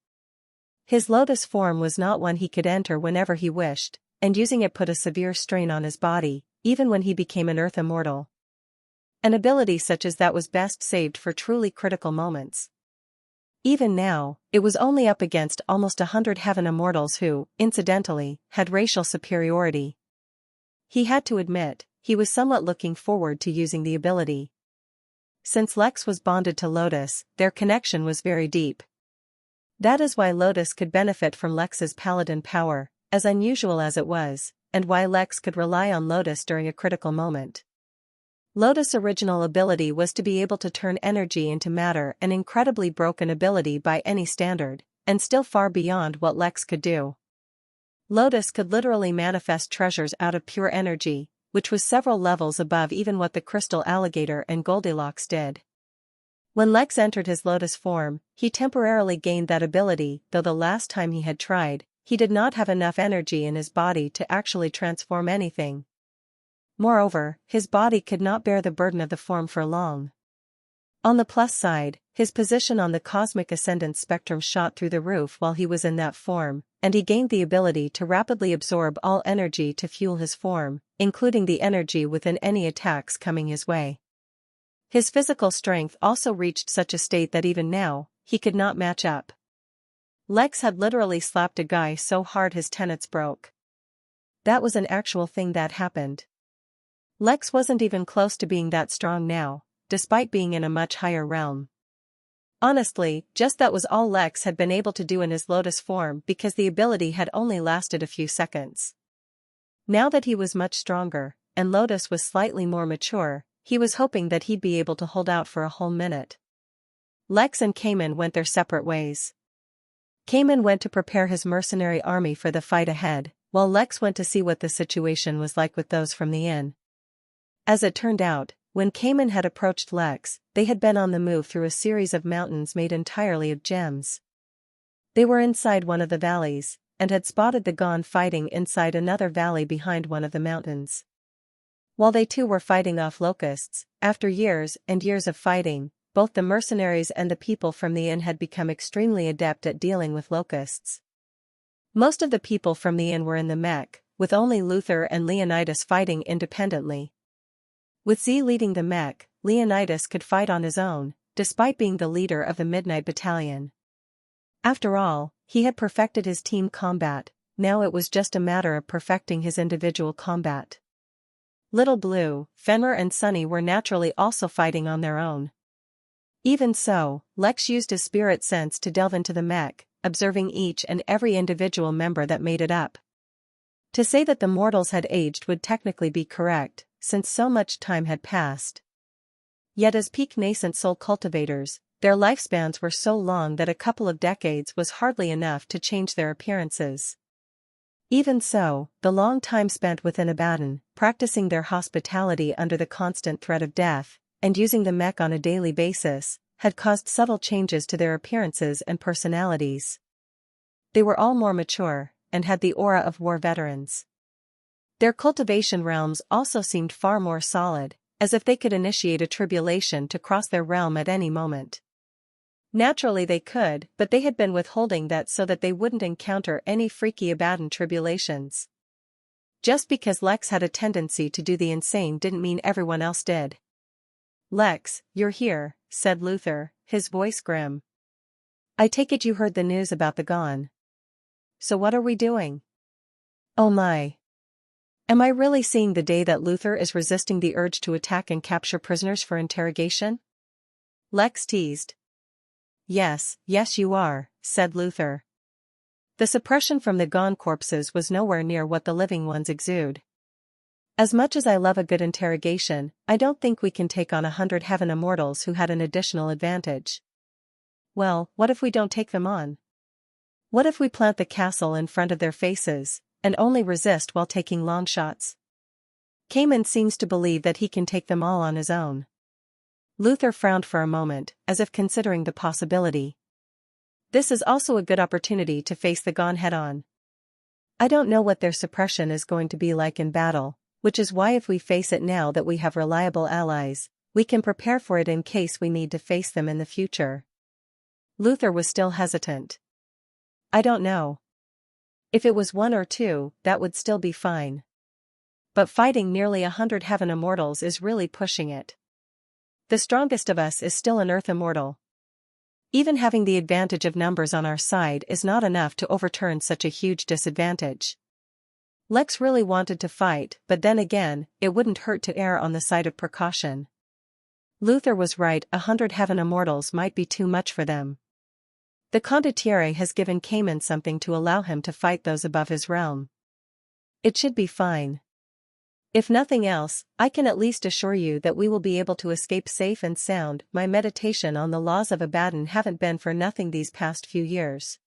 His Lotus form was not one he could enter whenever he wished, and using it put a severe strain on his body, even when he became an Earth immortal. An ability such as that was best saved for truly critical moments. Even now, it was only up against almost 100 heaven immortals who, incidentally, had racial superiority. He had to admit, he was somewhat looking forward to using the ability. Since Lex was bonded to Lotus, their connection was very deep. That is why Lotus could benefit from Lex's paladin power, as unusual as it was, and why Lex could rely on Lotus during a critical moment. Lotus' original ability was to be able to turn energy into matter, an incredibly broken ability by any standard, and still far beyond what Lex could do. Lotus could literally manifest treasures out of pure energy, which was several levels above even what the crystal alligator and Goldilocks did. When Lex entered his Lotus form, he temporarily gained that ability, though the last time he had tried, he did not have enough energy in his body to actually transform anything. Moreover, his body could not bear the burden of the form for long. On the plus side, his position on the cosmic ascendance spectrum shot through the roof while he was in that form, and he gained the ability to rapidly absorb all energy to fuel his form, including the energy within any attacks coming his way. His physical strength also reached such a state that even now, he could not match up. Lex had literally slapped a guy so hard his tenets broke. That was an actual thing that happened. Lex wasn't even close to being that strong now, despite being in a much higher realm. Honestly, just that was all Lex had been able to do in his Lotus form because the ability had only lasted a few seconds. Now that he was much stronger, and Lotus was slightly more mature, he was hoping that he'd be able to hold out for a whole minute. Lex and Cayman went their separate ways. Cayman went to prepare his mercenary army for the fight ahead, while Lex went to see what the situation was like with those from the inn. As it turned out, when Cayman had approached Lex, they had been on the move through a series of mountains made entirely of gems. They were inside one of the valleys, and had spotted the Gon fighting inside another valley behind one of the mountains. While they too were fighting off locusts, after years and years of fighting, both the mercenaries and the people from the inn had become extremely adept at dealing with locusts. Most of the people from the inn were in the mech, with only Luther and Leonidas fighting independently. With Z leading the mech, Leonidas could fight on his own, despite being the leader of the Midnight Battalion. After all, he had perfected his team combat, now it was just a matter of perfecting his individual combat. Little Blue, Fenrir and Sunny were naturally also fighting on their own. Even so, Lex used his spirit sense to delve into the mech, observing each and every individual member that made it up. To say that the mortals had aged would technically be correct, since so much time had passed. Yet as peak nascent soul cultivators, their lifespans were so long that a couple of decades was hardly enough to change their appearances. Even so, the long time spent within Abaddon, practicing their hospitality under the constant threat of death, and using the mech on a daily basis, had caused subtle changes to their appearances and personalities. They were all more mature, and had the aura of war veterans. Their cultivation realms also seemed far more solid, as if they could initiate a tribulation to cross their realm at any moment. Naturally they could, but they had been withholding that so that they wouldn't encounter any freaky Abaddon tribulations. Just because Lex had a tendency to do the insane didn't mean everyone else did. "Lex, you're here," said Luther, his voice grim. "I take it you heard the news about the Gon. So what are we doing?" "Oh my. Am I really seeing the day that Luther is resisting the urge to attack and capture prisoners for interrogation?" Lex teased. Yes you are," said Luther. The suppression from the Gon corpses was nowhere near what the living ones exude. "As much as I love a good interrogation, I don't think we can take on 100 heaven immortals who had an additional advantage." "Well, what if we don't take them on? What if we plant the castle in front of their faces, and only resist while taking long shots?" Cayman seems to believe that he can take them all on his own. Luther frowned for a moment, as if considering the possibility. This is also a good opportunity to face the Gon head-on. I don't know what their suppression is going to be like in battle, which is why if we face it now that we have reliable allies, we can prepare for it in case we need to face them in the future. Luther was still hesitant. "I don't know. If it was 1 or 2, that would still be fine. But fighting nearly 100 heaven immortals is really pushing it. The strongest of us is still an earth immortal. Even having the advantage of numbers on our side is not enough to overturn such a huge disadvantage." Lex really wanted to fight, but then again, it wouldn't hurt to err on the side of precaution. Luther was right, 100 heaven immortals might be too much for them. The condottiere has given Cayman something to allow him to fight those above his realm. It should be fine. If nothing else, I can at least assure you that we will be able to escape safe and sound. My meditation on the laws of Abaddon haven't been for nothing these past few years.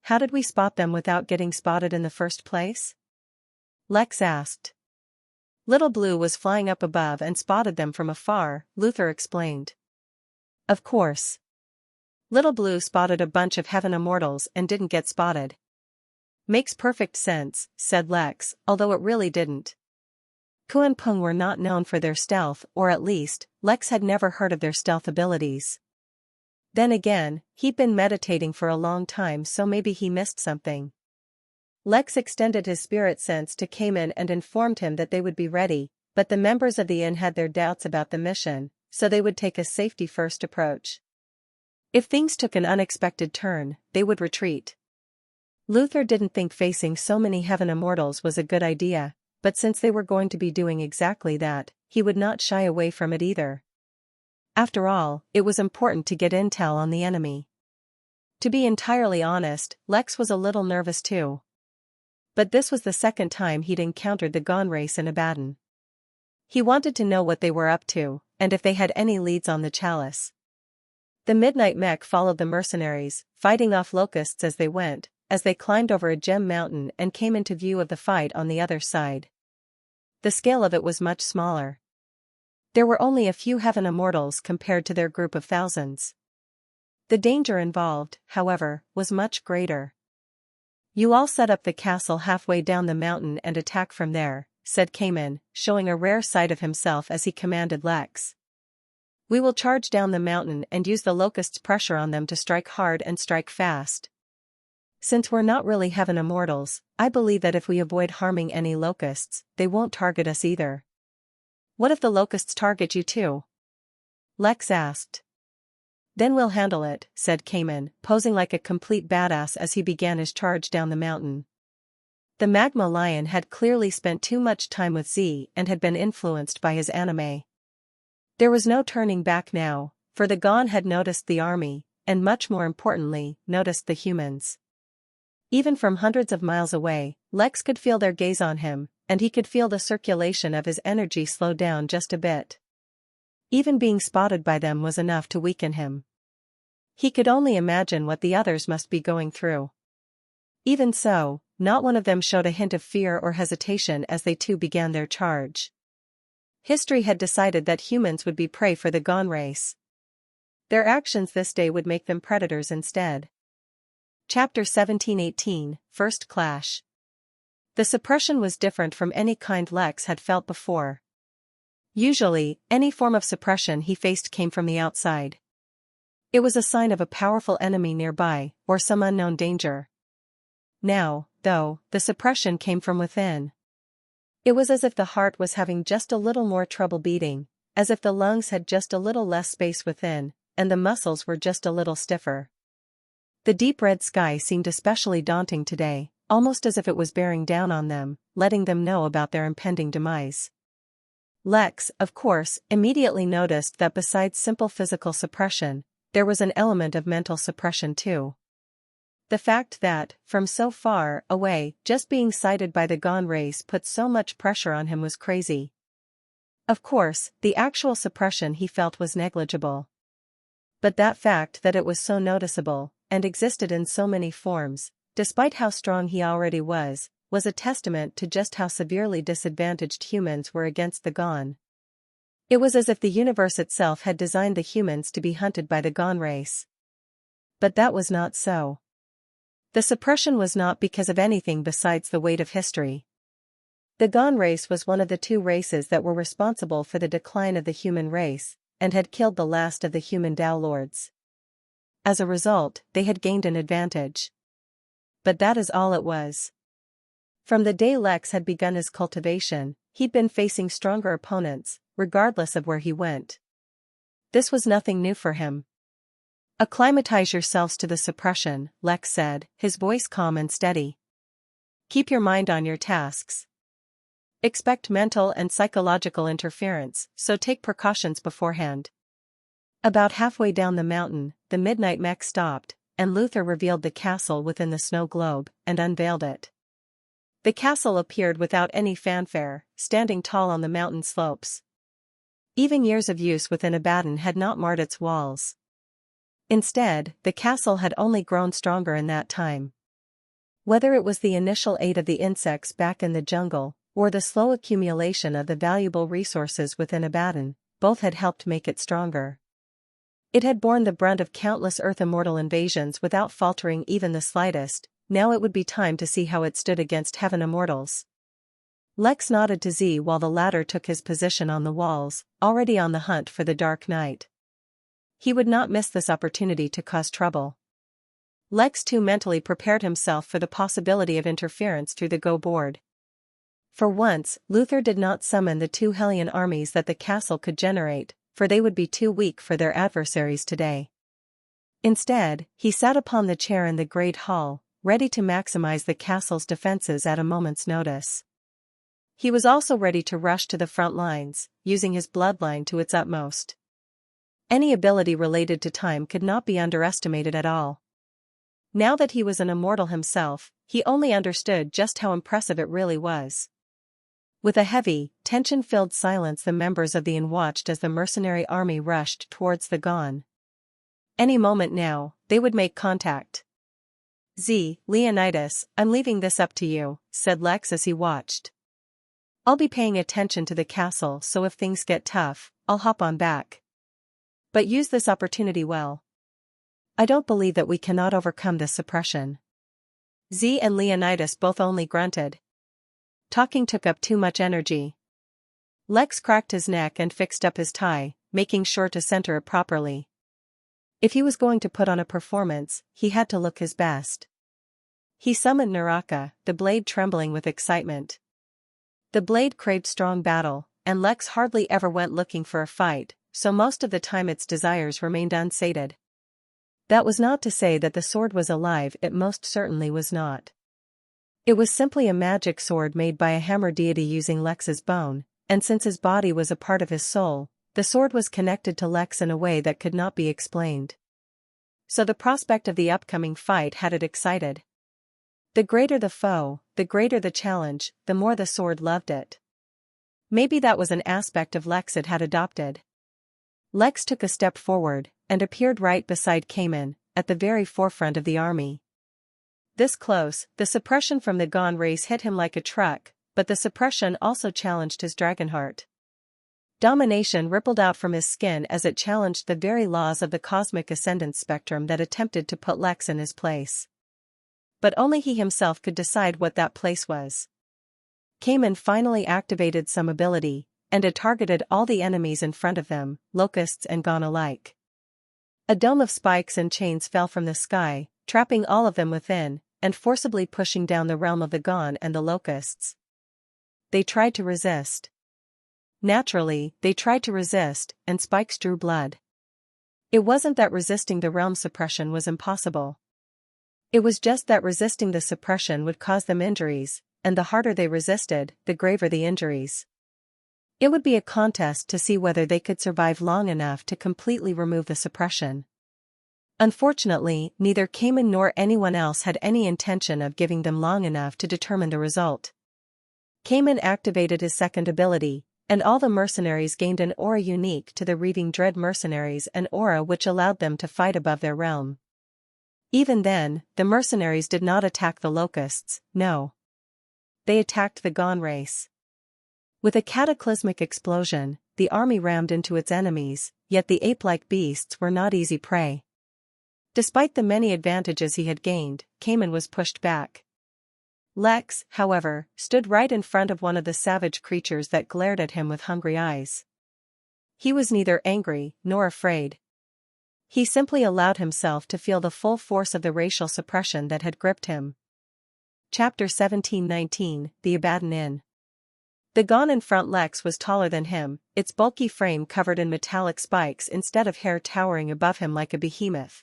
How did we spot them without getting spotted in the first place?" Lex asked. "Little Blue was flying up above and spotted them from afar," Luther explained. "Of course. Little Blue spotted a bunch of heaven immortals and didn't get spotted." "Makes perfect sense," said Lex, although it really didn't. Kuan Pung were not known for their stealth, or at least, Lex had never heard of their stealth abilities. Then again, he'd been meditating for a long time, so maybe he missed something. Lex extended his spirit sense to Cayman and informed him that they would be ready, but the members of the inn had their doubts about the mission, so they would take a safety-first approach. If things took an unexpected turn, they would retreat. Luther didn't think facing so many heaven immortals was a good idea, but since they were going to be doing exactly that, he would not shy away from it either. After all, it was important to get intel on the enemy. To be entirely honest, Lex was a little nervous too. But this was the second time he'd encountered the Gon race in Abaddon. He wanted to know what they were up to, and if they had any leads on the chalice. The midnight mech followed the mercenaries, fighting off locusts as they climbed over a gem mountain and came into view of the fight on the other side. The scale of it was much smaller. There were only a few heaven immortals compared to their group of thousands. The danger involved, however, was much greater. "You all set up the castle halfway down the mountain and attack from there," said Cayman, showing a rare side of himself as he commanded Lex. "We will charge down the mountain and use the locusts' pressure on them to strike hard and strike fast. Since we're not really heaven immortals, I believe that if we avoid harming any locusts, they won't target us either." "What if the locusts target you too?" Lex asked. "Then we'll handle it," said Cayman, posing like a complete badass as he began his charge down the mountain. The magma lion had clearly spent too much time with Z and had been influenced by his anime. There was no turning back now, for the Gon had noticed the army, and much more importantly, noticed the humans. Even from hundreds of miles away, Lex could feel their gaze on him, and he could feel the circulation of his energy slow down just a bit. Even being spotted by them was enough to weaken him. He could only imagine what the others must be going through. Even so, not one of them showed a hint of fear or hesitation as they too began their charge. History had decided that humans would be prey for the Gon race. Their actions this day would make them predators instead. Chapter 1718, First Clash. The suppression was different from any kind Lex had felt before. Usually, any form of suppression he faced came from the outside. It was a sign of a powerful enemy nearby, or some unknown danger. Now, though, the suppression came from within. It was as if the heart was having just a little more trouble beating, as if the lungs had just a little less space within, and the muscles were just a little stiffer. The deep red sky seemed especially daunting today, almost as if it was bearing down on them, letting them know about their impending demise. Lex, of course, immediately noticed that besides simple physical suppression, there was an element of mental suppression too. The fact that, from so far away, just being sighted by the Gon race put so much pressure on him was crazy. Of course, the actual suppression he felt was negligible. But that fact that it was so noticeable, and existed in so many forms, despite how strong he already was a testament to just how severely disadvantaged humans were against the Gon. It was as if the universe itself had designed the humans to be hunted by the Gon race. But that was not so. The suppression was not because of anything besides the weight of history. The Gon race was one of the two races that were responsible for the decline of the human race, and had killed the last of the human Dao Lords. As a result, they had gained an advantage. But that is all it was. From the day Lex had begun his cultivation, he'd been facing stronger opponents, regardless of where he went. This was nothing new for him. "Acclimatize yourselves to the suppression," Lex said, his voice calm and steady. "Keep your mind on your tasks. Expect mental and psychological interference, so take precautions beforehand." About halfway down the mountain, the midnight mech stopped, and Luther revealed the castle within the snow globe, and unveiled it. The castle appeared without any fanfare, standing tall on the mountain slopes. Even years of use within Abaddon had not marred its walls. Instead, the castle had only grown stronger in that time. Whether it was the initial aid of the insects back in the jungle, or the slow accumulation of the valuable resources within Abaddon, both had helped make it stronger. It had borne the brunt of countless Earth immortal invasions without faltering even the slightest. Now it would be time to see how it stood against heaven immortals. Lex nodded to Z while the latter took his position on the walls, already on the hunt for the Dark Knight. He would not miss this opportunity to cause trouble. Lex too mentally prepared himself for the possibility of interference through the Go board. For once, Luther did not summon the two Hellion armies that the castle could generate, for they would be too weak for their adversaries today. Instead, he sat upon the chair in the Great Hall, ready to maximize the castle's defenses at a moment's notice. He was also ready to rush to the front lines, using his bloodline to its utmost. Any ability related to time could not be underestimated at all. Now that he was an immortal himself, he only understood just how impressive it really was. With a heavy, tension-filled silence the members of the Inn watched as the mercenary army rushed towards the Gon. Any moment now, they would make contact. Leonidas, I'm leaving this up to you, said Lex as he watched. I'll be paying attention to the castle, so if things get tough, I'll hop on back. But use this opportunity well. I don't believe that we cannot overcome this suppression. And Leonidas both only grunted. Talking took up too much energy. Lex cracked his neck and fixed up his tie, making sure to center it properly. If he was going to put on a performance, he had to look his best. He summoned Naraka, the blade trembling with excitement. The blade craved strong battle, and Lex hardly ever went looking for a fight, so most of the time its desires remained unsated. That was not to say that the sword was alive, it most certainly was not. It was simply a magic sword made by a hammer deity using Lex's bone, and since his body was a part of his soul, the sword was connected to Lex in a way that could not be explained. So the prospect of the upcoming fight had it excited. The greater the foe, the greater the challenge, the more the sword loved it. Maybe that was an aspect of Lex it had adopted. Lex took a step forward, and appeared right beside Cayman, at the very forefront of the army. This close, the suppression from the gone race hit him like a truck, but the suppression also challenged his dragonheart. Domination rippled out from his skin as it challenged the very laws of the cosmic ascendance spectrum that attempted to put Lex in his place. But only he himself could decide what that place was. Cayman finally activated some ability, and it targeted all the enemies in front of them, locusts and gone alike. A dome of spikes and chains fell from the sky, trapping all of them within, and forcibly pushing down the realm of the gone and the locusts. They tried to resist. Naturally, they tried to resist, and spikes drew blood. It wasn't that resisting the realm suppression was impossible. It was just that resisting the suppression would cause them injuries, and the harder they resisted, the graver the injuries. It would be a contest to see whether they could survive long enough to completely remove the suppression. Unfortunately, neither Cayman nor anyone else had any intention of giving them long enough to determine the result. Cayman activated his second ability, and all the mercenaries gained an aura unique to the Reaving Dread mercenaries, an aura which allowed them to fight above their realm. Even then, the mercenaries did not attack the locusts, no. They attacked the gone race. With a cataclysmic explosion, the army rammed into its enemies, yet the ape-like beasts were not easy prey. Despite the many advantages he had gained, Cayman was pushed back. Lex, however, stood right in front of one of the savage creatures that glared at him with hungry eyes. He was neither angry nor afraid. He simply allowed himself to feel the full force of the racial suppression that had gripped him. Chapter 17:19, The Abaddon Inn. The gone in front Lex was taller than him, its bulky frame covered in metallic spikes instead of hair towering above him like a behemoth.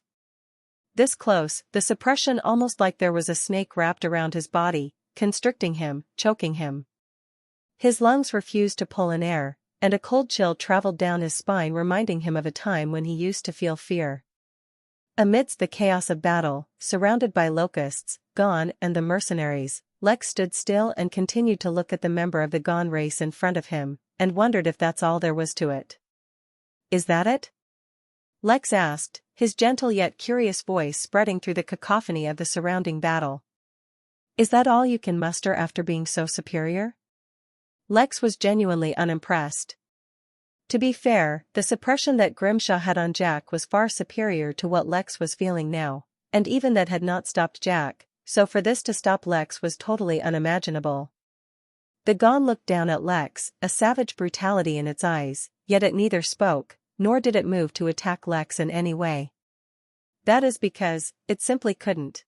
This close, the suppression almost like there was a snake wrapped around his body, constricting him, choking him. His lungs refused to pull in air, and a cold chill traveled down his spine, reminding him of a time when he used to feel fear. Amidst the chaos of battle, surrounded by locusts, gone and the mercenaries, Lex stood still and continued to look at the member of the gone race in front of him, and wondered if that's all there was to it. Is that it? Lex asked, his gentle yet curious voice spreading through the cacophony of the surrounding battle. Is that all you can muster after being so superior? Lex was genuinely unimpressed. To be fair, the suppression that Grimshaw had on Jack was far superior to what Lex was feeling now, and even that had not stopped Jack, so for this to stop Lex was totally unimaginable. The gone looked down at Lex, a savage brutality in its eyes, yet it neither spoke, nor did it move to attack Lex in any way. That is because, it simply couldn't.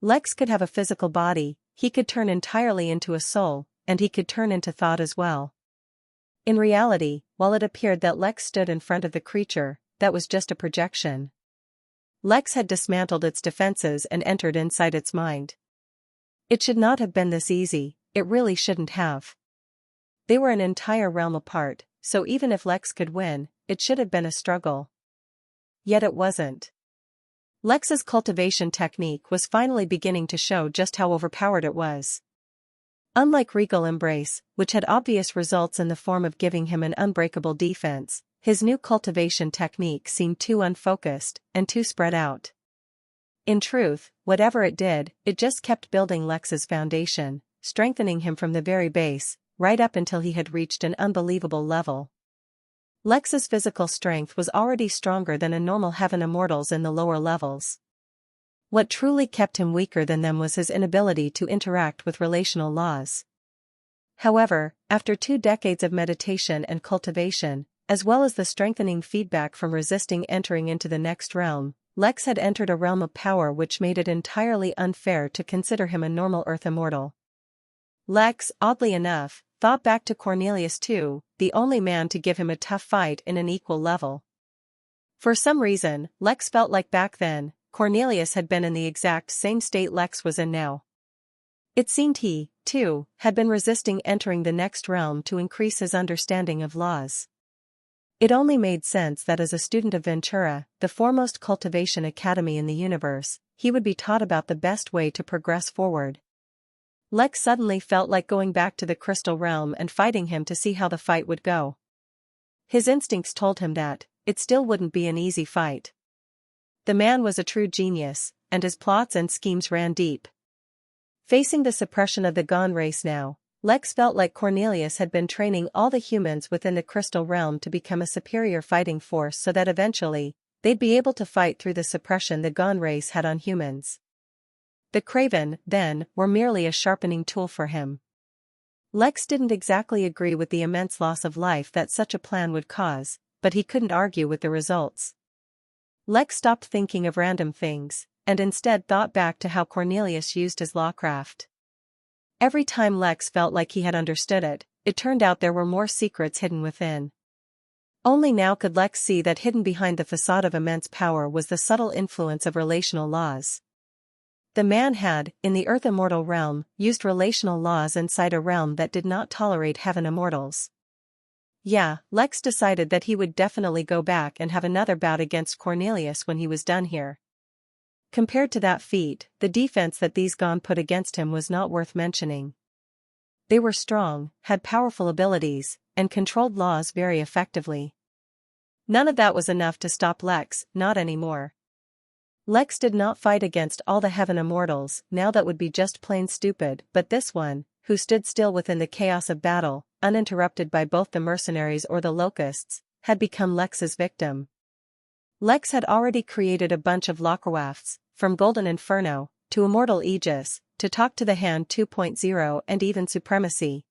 Lex could have a physical body, he could turn entirely into a soul, and he could turn into thought as well. In reality, while it appeared that Lex stood in front of the creature, that was just a projection. Lex had dismantled its defenses and entered inside its mind. It should not have been this easy, it really shouldn't have. They were an entire realm apart, so even if Lex could win, it should have been a struggle. Yet it wasn't. Lex's cultivation technique was finally beginning to show just how overpowered it was. Unlike Regal Embrace, which had obvious results in the form of giving him an unbreakable defense, his new cultivation technique seemed too unfocused and too spread out. In truth, whatever it did, it just kept building Lex's foundation, strengthening him from the very base, right up until he had reached an unbelievable level. Lex's physical strength was already stronger than a normal heaven immortal's in the lower levels. What truly kept him weaker than them was his inability to interact with relational laws. However, after 2 decades of meditation and cultivation, as well as the strengthening feedback from resisting entering into the next realm, Lex had entered a realm of power which made it entirely unfair to consider him a normal Earth immortal. Lex, oddly enough, thought back to Cornelius too, the only man to give him a tough fight in an equal level. For some reason, Lex felt like back then, Cornelius had been in the exact same state Lex was in now. It seemed he, too, had been resisting entering the next realm to increase his understanding of laws. It only made sense that as a student of Ventura, the foremost cultivation academy in the universe, he would be taught about the best way to progress forward. Lex suddenly felt like going back to the crystal realm and fighting him to see how the fight would go. His instincts told him that it still wouldn't be an easy fight. The man was a true genius, and his plots and schemes ran deep. Facing the suppression of the Gone race now, Lex felt like Cornelius had been training all the humans within the crystal realm to become a superior fighting force so that eventually, they'd be able to fight through the suppression the Gone race had on humans. The Craven, then, were merely a sharpening tool for him. Lex didn't exactly agree with the immense loss of life that such a plan would cause, but he couldn't argue with the results. Lex stopped thinking of random things, and instead thought back to how Cornelius used his lawcraft. Every time Lex felt like he had understood it, it turned out there were more secrets hidden within. Only now could Lex see that hidden behind the facade of immense power was the subtle influence of relational laws. The man had, in the Earth immortal realm, used relational laws inside a realm that did not tolerate heaven immortals. Yeah, Lex decided that he would definitely go back and have another bout against Cornelius when he was done here. Compared to that feat, the defense that these Gone put against him was not worth mentioning. They were strong, had powerful abilities, and controlled laws very effectively. None of that was enough to stop Lex, not anymore. Lex did not fight against all the heaven immortals, now that would be just plain stupid, but this one, who stood still within the chaos of battle, uninterrupted by both the mercenaries or the locusts, had become Lex's victim. Lex had already created a bunch of lockerwafts, from Golden Inferno, to Immortal Aegis, to Talk to the Hand 2.0 and even Supremacy.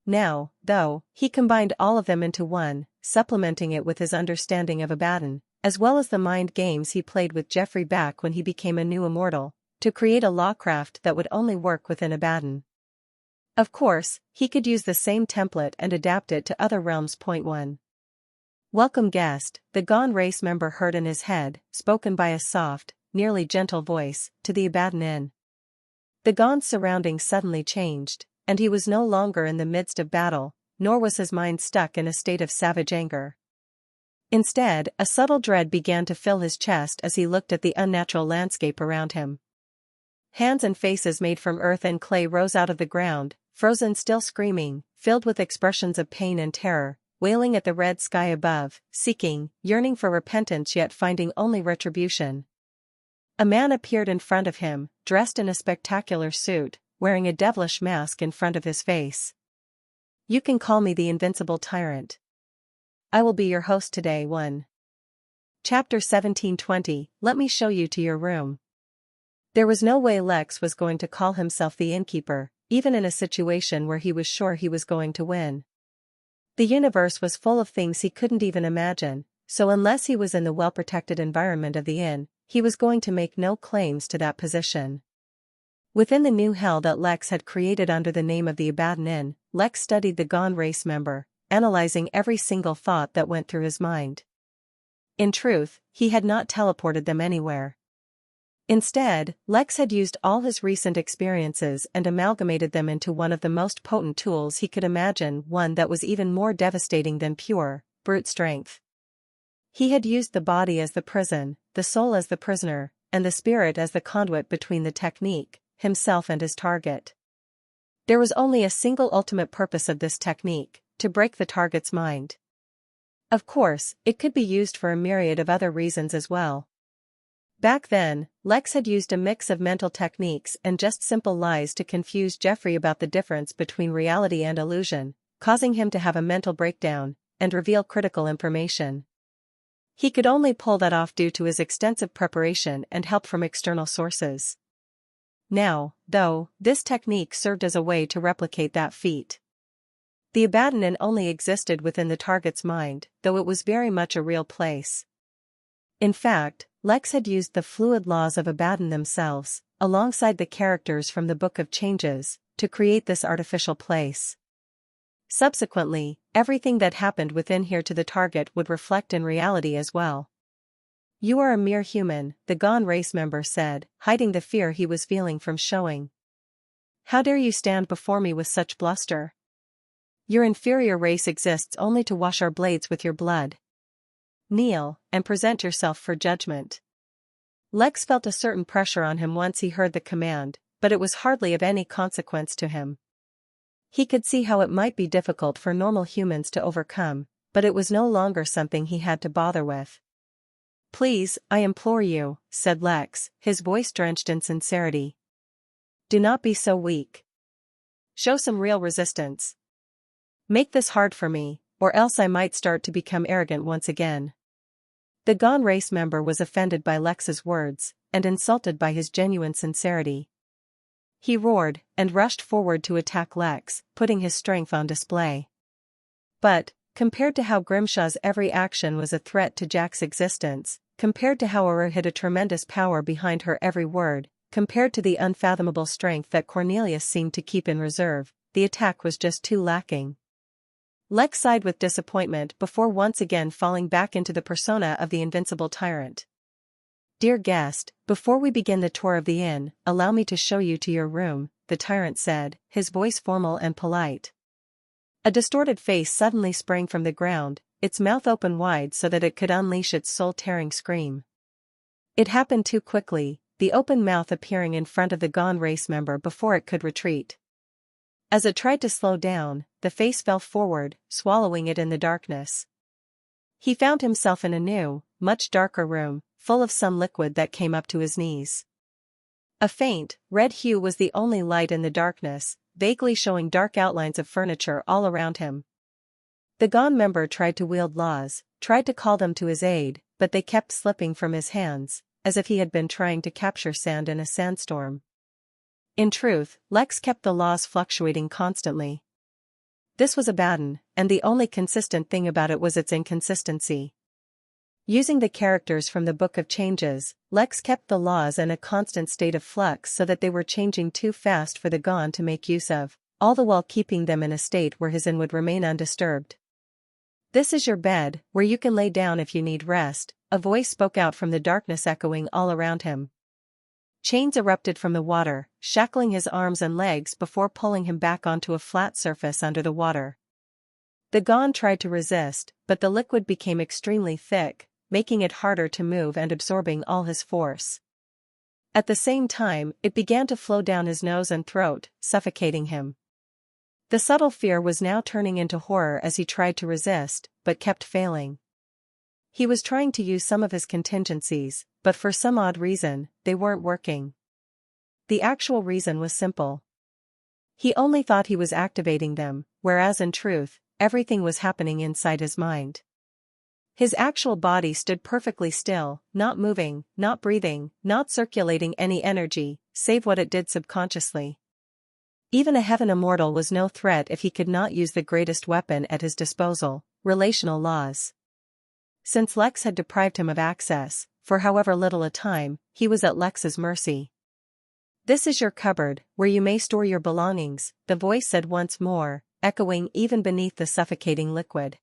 Now, though, he combined all of them into one, supplementing it with his understanding of Abaddon, as well as the mind games he played with Jeffrey back when he became a new immortal, to create a lawcraft that would only work within Abaddon. Of course, he could use the same template and adapt it to other realms. 1. Welcome guest, the Gone race member heard in his head, spoken by a soft, nearly gentle voice, to the Abaddon Inn. The Gone's surroundings suddenly changed, and he was no longer in the midst of battle, nor was his mind stuck in a state of savage anger. Instead, a subtle dread began to fill his chest as he looked at the unnatural landscape around him. Hands and faces made from earth and clay rose out of the ground, frozen still, screaming, filled with expressions of pain and terror, wailing at the red sky above, seeking, yearning for repentance yet finding only retribution. A man appeared in front of him, dressed in a spectacular suit, wearing a devilish mask in front of his face. You can call me the Invincible Tyrant. I will be your host today. 1. Chapter 1720, Let me show you to your room. There was no way Lex was going to call himself the Innkeeper, even in a situation where he was sure he was going to win. The universe was full of things he couldn't even imagine, so unless he was in the well-protected environment of the inn, he was going to make no claims to that position. Within the new hell that Lex had created under the name of the Abaddon Inn, Lex studied the Gone race member, analyzing every single thought that went through his mind. In truth, he had not teleported them anywhere. Instead, Lex had used all his recent experiences and amalgamated them into one of the most potent tools he could imagine, one that was even more devastating than pure, brute strength. He had used the body as the prison, the soul as the prisoner, and the spirit as the conduit between the technique, himself and his target. There was only a single ultimate purpose of this technique: to break the target's mind. Of course, it could be used for a myriad of other reasons as well. Back then, Lex had used a mix of mental techniques and just simple lies to confuse Jeffrey about the difference between reality and illusion, causing him to have a mental breakdown and reveal critical information. He could only pull that off due to his extensive preparation and help from external sources. Now, though, this technique served as a way to replicate that feat. The abandonment only existed within the target's mind, though it was very much a real place. In fact, Lex had used the fluid laws of Abaddon themselves, alongside the characters from the Book of Changes, to create this artificial place. Subsequently, everything that happened within here to the target would reflect in reality as well. "You are a mere human," the Gone race member said, hiding the fear he was feeling from showing. "How dare you stand before me with such bluster? Your inferior race exists only to wash our blades with your blood. Kneel, and present yourself for judgment." Lex felt a certain pressure on him once he heard the command, but it was hardly of any consequence to him. He could see how it might be difficult for normal humans to overcome, but it was no longer something he had to bother with. "Please, I implore you," said Lex, his voice drenched in sincerity. "Do not be so weak. Show some real resistance. Make this hard for me, or else I might start to become arrogant once again." The Gone race member was offended by Lex's words, and insulted by his genuine sincerity. He roared, and rushed forward to attack Lex, putting his strength on display. But, compared to how Grimshaw's every action was a threat to Jack's existence, compared to how Aura hid a tremendous power behind her every word, compared to the unfathomable strength that Cornelius seemed to keep in reserve, the attack was just too lacking. Lex sighed with disappointment before once again falling back into the persona of the invincible tyrant. "Dear guest, before we begin the tour of the inn, allow me to show you to your room," the tyrant said, his voice formal and polite. A distorted face suddenly sprang from the ground, its mouth open wide so that it could unleash its soul-tearing scream. It happened too quickly, the open mouth appearing in front of the Gone race member before it could retreat. As it tried to slow down, the face fell forward, swallowing it in the darkness. He found himself in a new, much darker room, full of some liquid that came up to his knees. A faint, red hue was the only light in the darkness, vaguely showing dark outlines of furniture all around him. The Gone member tried to wield laws, tried to call them to his aid, but they kept slipping from his hands, as if he had been trying to capture sand in a sandstorm. In truth, Lex kept the laws fluctuating constantly. This was Abaddon, and the only consistent thing about it was its inconsistency. Using the characters from the Book of Changes, Lex kept the laws in a constant state of flux so that they were changing too fast for the Gone to make use of, all the while keeping them in a state where his inn would remain undisturbed. "This is your bed, where you can lay down if you need rest," a voice spoke out from the darkness echoing all around him. Chains erupted from the water, shackling his arms and legs before pulling him back onto a flat surface under the water. The Gone tried to resist, but the liquid became extremely thick, making it harder to move and absorbing all his force. At the same time, it began to flow down his nose and throat, suffocating him. The subtle fear was now turning into horror as he tried to resist, but kept failing. He was trying to use some of his contingencies, but for some odd reason, they weren't working. The actual reason was simple. He only thought he was activating them, whereas in truth, everything was happening inside his mind. His actual body stood perfectly still, not moving, not breathing, not circulating any energy, save what it did subconsciously. Even a heaven immortal was no threat if he could not use the greatest weapon at his disposal, relational laws. Since Lex had deprived him of access, for however little a time, he was at Lex's mercy. "This is your cupboard, where you may store your belongings," the voice said once more, echoing even beneath the suffocating liquid.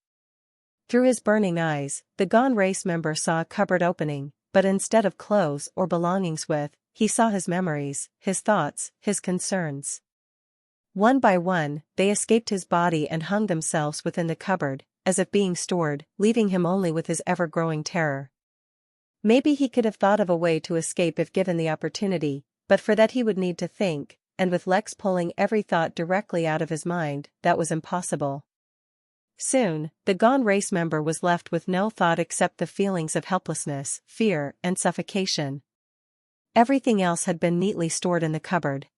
Through his burning eyes, the Gone race member saw a cupboard opening, but instead of clothes or belongings he saw his memories, his thoughts, his concerns. One by one, they escaped his body and hung themselves within the cupboard, as if being stored, leaving him only with his ever-growing terror. Maybe he could have thought of a way to escape if given the opportunity, but for that he would need to think, and with Lex pulling every thought directly out of his mind, that was impossible. Soon, the gone race member was left with no thought except the feelings of helplessness, fear, and suffocation. Everything else had been neatly stored in the cupboard.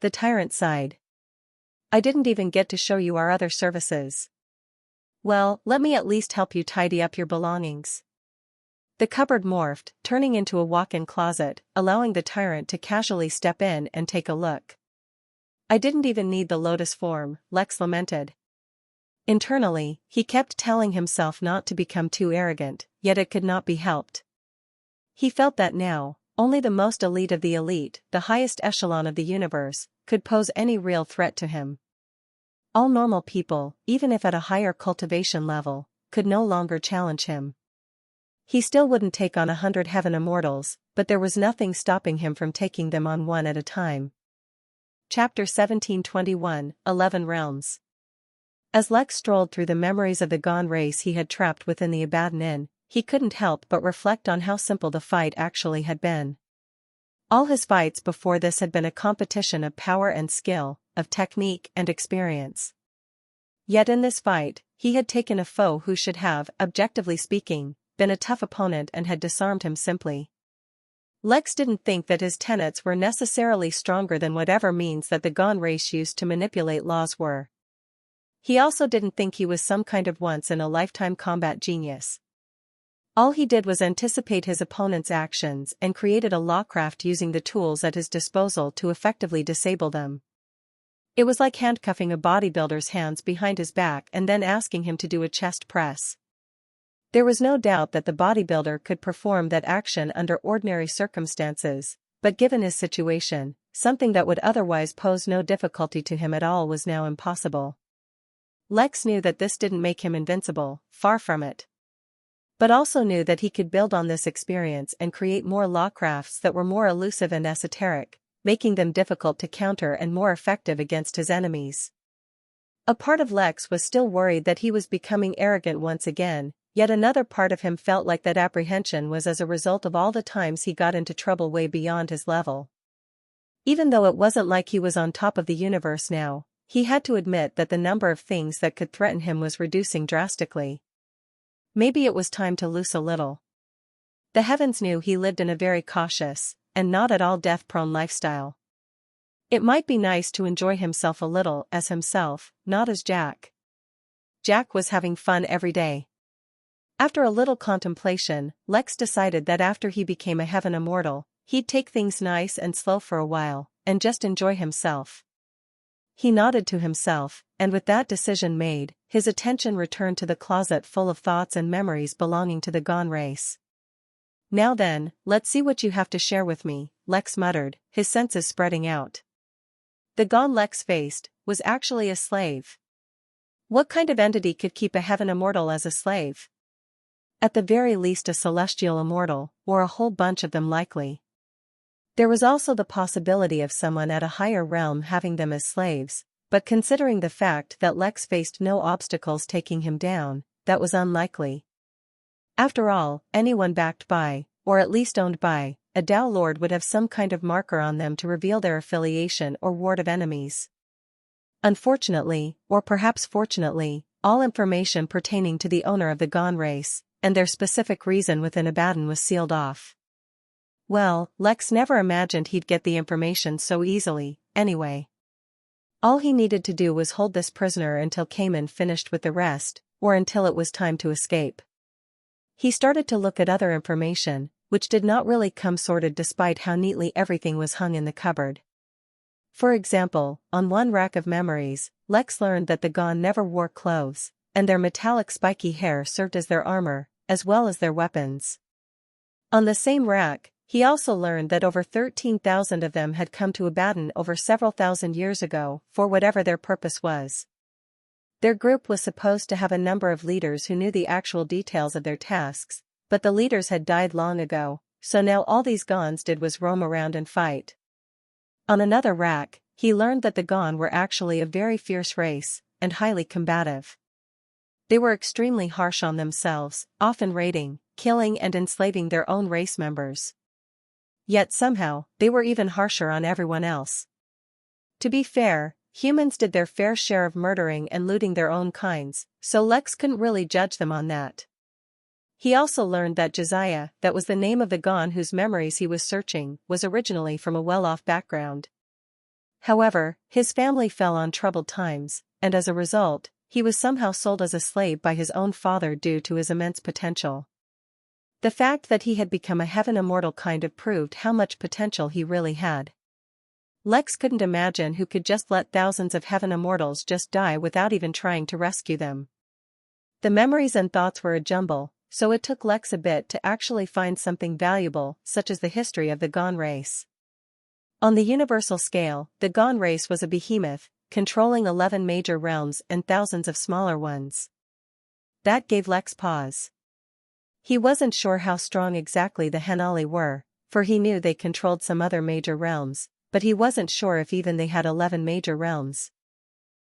The tyrant sighed. I didn't even get to show you our other services. Well, let me at least help you tidy up your belongings. The cupboard morphed, turning into a walk-in closet, allowing the tyrant to casually step in and take a look. I didn't even need the lotus form, Lex lamented. Internally, he kept telling himself not to become too arrogant, yet it could not be helped. He felt that now, only the most elite of the elite, the highest echelon of the universe, could pose any real threat to him. All normal people, even if at a higher cultivation level, could no longer challenge him. He still wouldn't take on 100 heaven immortals, but there was nothing stopping him from taking them on one at a time. Chapter 1721, 11 Realms. As Lex strolled through the memories of the gone race he had trapped within the Abaddon Inn, he couldn't help but reflect on how simple the fight actually had been. All his fights before this had been a competition of power and skill, of technique and experience. Yet in this fight, he had taken a foe who should have, objectively speaking, been a tough opponent and had disarmed him simply. Lex didn't think that his tenets were necessarily stronger than whatever means that the gone race used to manipulate laws were. He also didn't think he was some kind of once-in-a-lifetime combat genius. All he did was anticipate his opponent's actions and created a lawcraft using the tools at his disposal to effectively disable them. It was like handcuffing a bodybuilder's hands behind his back and then asking him to do a chest press. There was no doubt that the bodybuilder could perform that action under ordinary circumstances, but given his situation, something that would otherwise pose no difficulty to him at all was now impossible. Lex knew that this didn't make him invincible, far from it. But also knew that he could build on this experience and create more lawcrafts that were more elusive and esoteric, making them difficult to counter and more effective against his enemies. A part of Lex was still worried that he was becoming arrogant once again, yet another part of him felt like that apprehension was as a result of all the times he got into trouble way beyond his level. Even though it wasn't like he was on top of the universe now, he had to admit that the number of things that could threaten him was reducing drastically. Maybe it was time to loose a little. The heavens knew he lived in a very cautious, and not at all death-prone lifestyle. It might be nice to enjoy himself a little as himself, not as Jack. Jack was having fun every day. After a little contemplation, Lex decided that after he became a heaven immortal, he'd take things nice and slow for a while, and just enjoy himself. He nodded to himself, and with that decision made, his attention returned to the closet full of thoughts and memories belonging to the gone race. Now then, let's see what you have to share with me, Lex muttered, his senses spreading out. The gone Lex faced was actually a slave. What kind of entity could keep a heaven immortal as a slave? At the very least a celestial immortal, or a whole bunch of them likely. There was also the possibility of someone at a higher realm having them as slaves, but considering the fact that Lex faced no obstacles taking him down, that was unlikely. After all, anyone backed by, or at least owned by, a Tao Lord would have some kind of marker on them to reveal their affiliation or ward of enemies. Unfortunately, or perhaps fortunately, all information pertaining to the owner of the gone race, and their specific reason within Abaddon was sealed off. Well, Lex never imagined he'd get the information so easily, anyway. All he needed to do was hold this prisoner until Cayman finished with the rest, or until it was time to escape. He started to look at other information, which did not really come sorted despite how neatly everything was hung in the cupboard. For example, on one rack of memories, Lex learned that the gone never wore clothes, and their metallic spiky hair served as their armor, as well as their weapons. On the same rack, he also learned that over 13,000 of them had come to Abaddon over several thousand years ago, for whatever their purpose was. Their group was supposed to have a number of leaders who knew the actual details of their tasks, but the leaders had died long ago, so now all these Gones did was roam around and fight. On another rack, he learned that the Gone were actually a very fierce race, and highly combative. They were extremely harsh on themselves, often raiding, killing and enslaving their own race members. Yet somehow, they were even harsher on everyone else. To be fair, humans did their fair share of murdering and looting their own kinds, so Lex couldn't really judge them on that. He also learned that Josiah, that was the name of the Gon whose memories he was searching, was originally from a well-off background. However, his family fell on troubled times, and as a result, he was somehow sold as a slave by his own father due to his immense potential. The fact that he had become a heaven immortal kind of proved how much potential he really had. Lex couldn't imagine who could just let thousands of heaven immortals just die without even trying to rescue them. The memories and thoughts were a jumble, so it took Lex a bit to actually find something valuable, such as the history of the Gon race. On the universal scale, the Gon race was a behemoth, controlling 11 major realms and thousands of smaller ones. That gave Lex pause. He wasn't sure how strong exactly the Henali were, for he knew they controlled some other major realms, but he wasn't sure if even they had 11 major realms.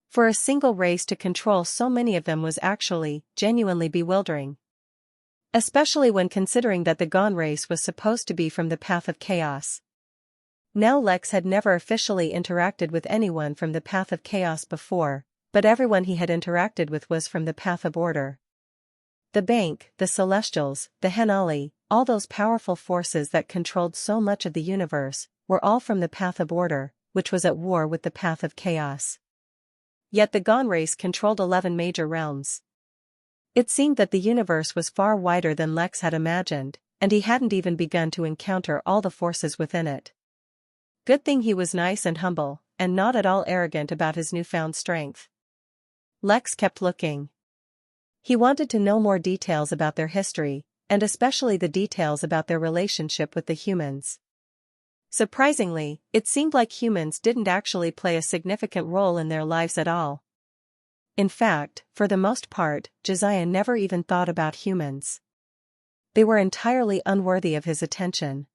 For a single race to control so many of them was actually, genuinely bewildering. Especially when considering that the Gon race was supposed to be from the path of chaos. Now Lex had never officially interacted with anyone from the path of chaos before, but everyone he had interacted with was from the path of order. The Bank, the Celestials, the Henali, all those powerful forces that controlled so much of the universe, were all from the path of order, which was at war with the path of chaos. Yet the Gon race controlled 11 major realms. It seemed that the universe was far wider than Lex had imagined, and he hadn't even begun to encounter all the forces within it. Good thing he was nice and humble, and not at all arrogant about his newfound strength. Lex kept looking. He wanted to know more details about their history, and especially the details about their relationship with the humans. Surprisingly, it seemed like humans didn't actually play a significant role in their lives at all. In fact, for the most part, Josiah never even thought about humans. They were entirely unworthy of his attention.